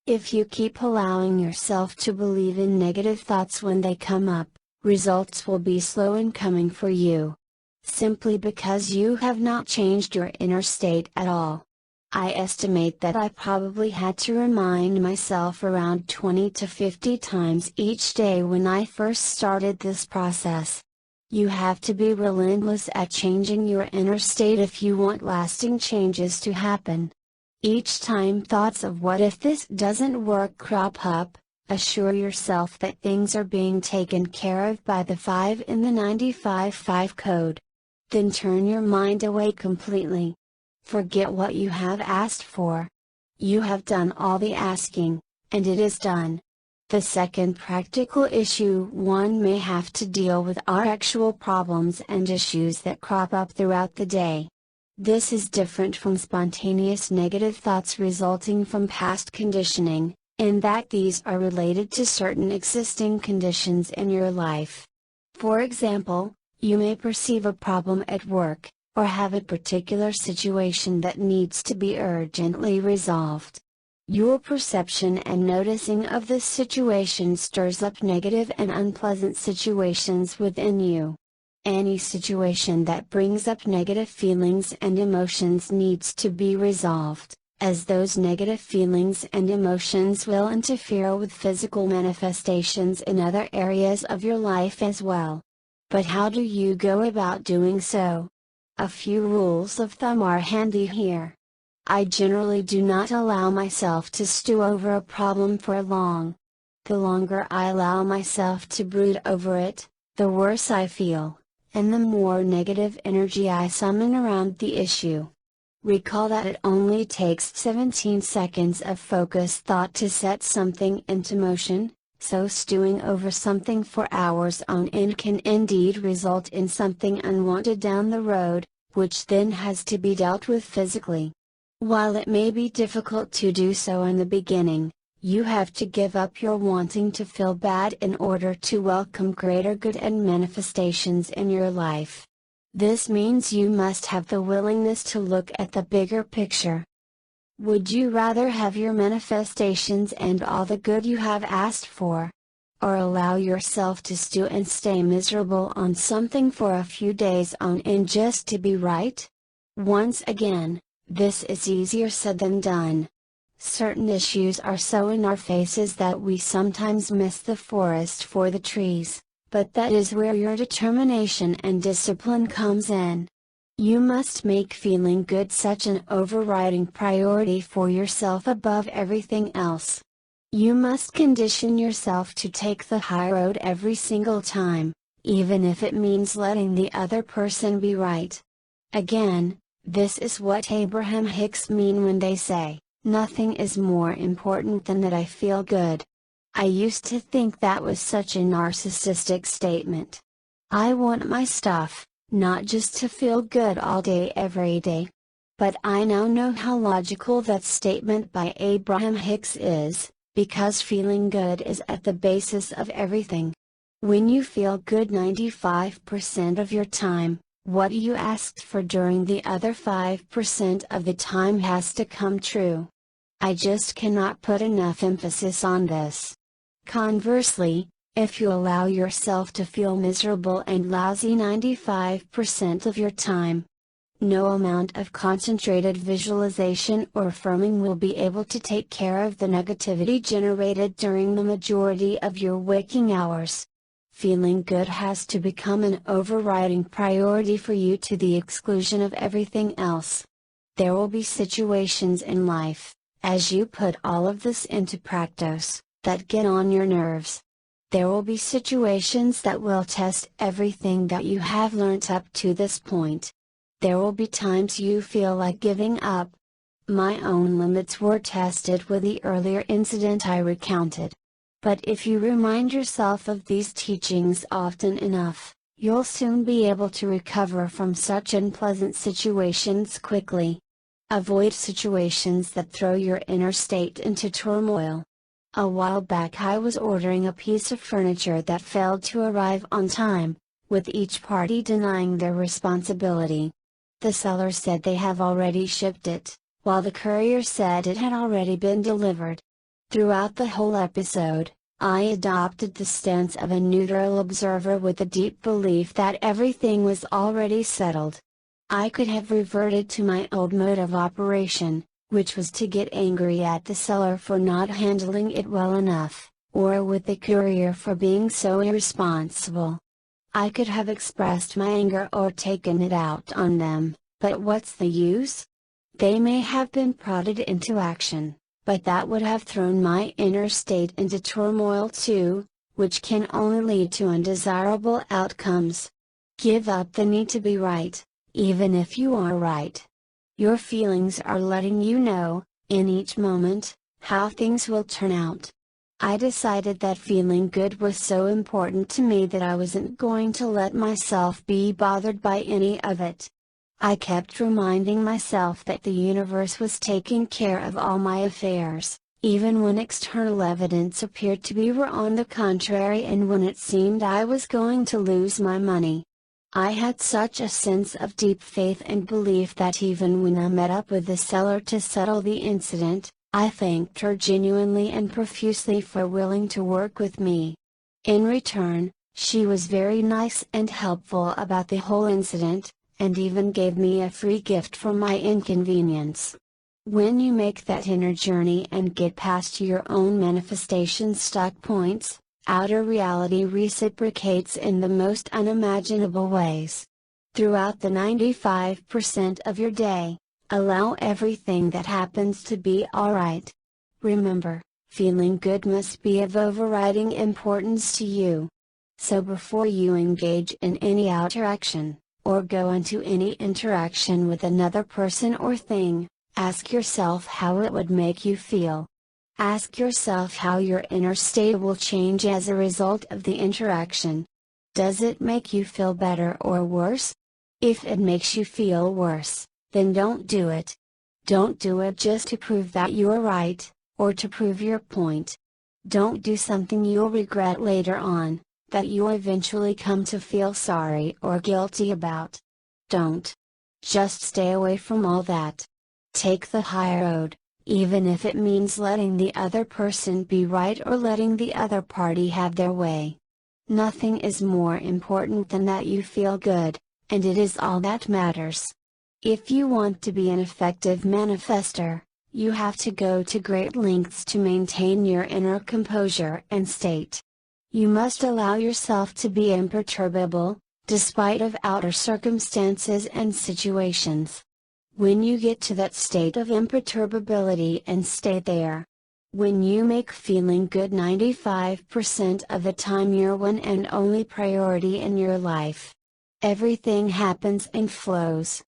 A: If you keep allowing yourself to believe in negative thoughts when they come up, results will be slow in coming for you. Simply because you have not changed your inner state at all. I estimate that I probably had to remind myself around 20 to 50 times each day when I first started this process. You have to be relentless at changing your inner state if you want lasting changes to happen. Each time thoughts of what if this doesn't work crop up, assure yourself that things are being taken care of by the 5 in the 95-5 code. Then turn your mind away completely. Forget what you have asked for. You have done all the asking, and it is done. The second practical issue one may have to deal with are actual problems and issues that crop up throughout the day. This is different from spontaneous negative thoughts resulting from past conditioning, in that these are related to certain existing conditions in your life. For example, you may perceive a problem at work, or have a particular situation that needs to be urgently resolved. Your perception and noticing of this situation stirs up negative and unpleasant situations within you. Any situation that brings up negative feelings and emotions needs to be resolved, as those negative feelings and emotions will interfere with physical manifestations in other areas of your life as well. But how do you go about doing so? A few rules of thumb are handy here. I generally do not allow myself to stew over a problem for long. The longer I allow myself to brood over it, the worse I feel, and the more negative energy I summon around the issue. Recall that it only takes 17 seconds of focused thought to set something into motion, so stewing over something for hours on end can indeed result in something unwanted down the road, which then has to be dealt with physically. While it may be difficult to do so in the beginning, you have to give up your wanting to feel bad in order to welcome greater good and manifestations in your life. This means you must have the willingness to look at the bigger picture. Would you rather have your manifestations and all the good you have asked for? Or allow yourself to stew and stay miserable on something for a few days on end just to be right? Once again, this is easier said than done. Certain issues are so in our faces that we sometimes miss the forest for the trees, but that is where your determination and discipline comes in. You must make feeling good such an overriding priority for yourself above everything else. You must condition yourself to take the high road every single time, even if it means letting the other person be right. Again, this is what Abraham Hicks mean when they say, "Nothing is more important than that I feel good." I used to think that was such a narcissistic statement. I want my stuff, not just to feel good all day every day. But I now know how logical that statement by Abraham Hicks is, because feeling good is at the basis of everything. When you feel good 95% of your time, what you asked for during the other 5% of the time has to come true. I just cannot put enough emphasis on this. Conversely, if you allow yourself to feel miserable and lousy 95% of your time, no amount of concentrated visualization or affirming will be able to take care of the negativity generated during the majority of your waking hours. Feeling good has to become an overriding priority for you to the exclusion of everything else. There will be situations in life, as you put all of this into practice, that get on your nerves. There will be situations that will test everything that you have learnt up to this point. There will be times you feel like giving up. My own limits were tested with the earlier incident I recounted. But if you remind yourself of these teachings often enough, you'll soon be able to recover from such unpleasant situations quickly. Avoid situations that throw your inner state into turmoil. A while back I was ordering a piece of furniture that failed to arrive on time, with each party denying their responsibility. The seller said they have already shipped it, while the courier said it had already been delivered. Throughout the whole episode, I adopted the stance of a neutral observer with a deep belief that everything was already settled. I could have reverted to my old mode of operation, which was to get angry at the seller for not handling it well enough, or with the courier for being so irresponsible. I could have expressed my anger or taken it out on them, but what's the use? They may have been prodded into action, but that would have thrown my inner state into turmoil too, which can only lead to undesirable outcomes. Give up the need to be right, even if you are right. Your feelings are letting you know, in each moment, how things will turn out. I decided that feeling good was so important to me that I wasn't going to let myself be bothered by any of it. I kept reminding myself that the universe was taking care of all my affairs, even when external evidence appeared to be on the contrary and when it seemed I was going to lose my money. I had such a sense of deep faith and belief that even when I met up with the seller to settle the incident, I thanked her genuinely and profusely for willing to work with me. In return, she was very nice and helpful about the whole incident, and even gave me a free gift for my inconvenience. When you make that inner journey and get past your own manifestation stuck points, outer reality reciprocates in the most unimaginable ways. Throughout the 95% of your day, allow everything that happens to be alright. Remember, feeling good must be of overriding importance to you. So before you engage in any interaction, or go into any interaction with another person or thing, ask yourself how it would make you feel. Ask yourself how your inner state will change as a result of the interaction. Does it make you feel better or worse? If it makes you feel worse, then don't do it. Don't do it just to prove that you're right, or to prove your point. Don't do something you'll regret later on, that you'll eventually come to feel sorry or guilty about. Don't. Just stay away from all that. Take the high road, even if it means letting the other person be right or letting the other party have their way. Nothing is more important than that you feel good, and it is all that matters. If you want to be an effective manifester, you have to go to great lengths to maintain your inner composure and state. You must allow yourself to be imperturbable, despite of outer circumstances and situations. When you get to that state of imperturbability and stay there, when you make feeling good 95% of the time your one and only priority in your life, everything happens and flows.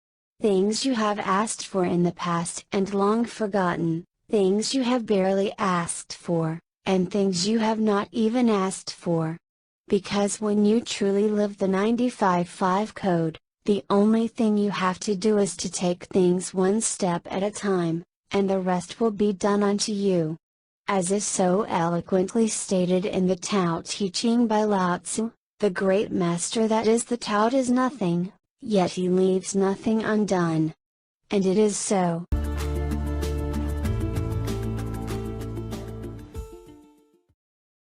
A: Things you have asked for in the past and long forgotten, things you have barely asked for, and things you have not even asked for. Because when you truly live the 95-5 code, the only thing you have to do is to take things one step at a time, and the rest will be done unto you. As is so eloquently stated in the Tao Te Ching by Lao Tzu, the great master that is the Tao does nothing, yet he leaves nothing undone. And it is so.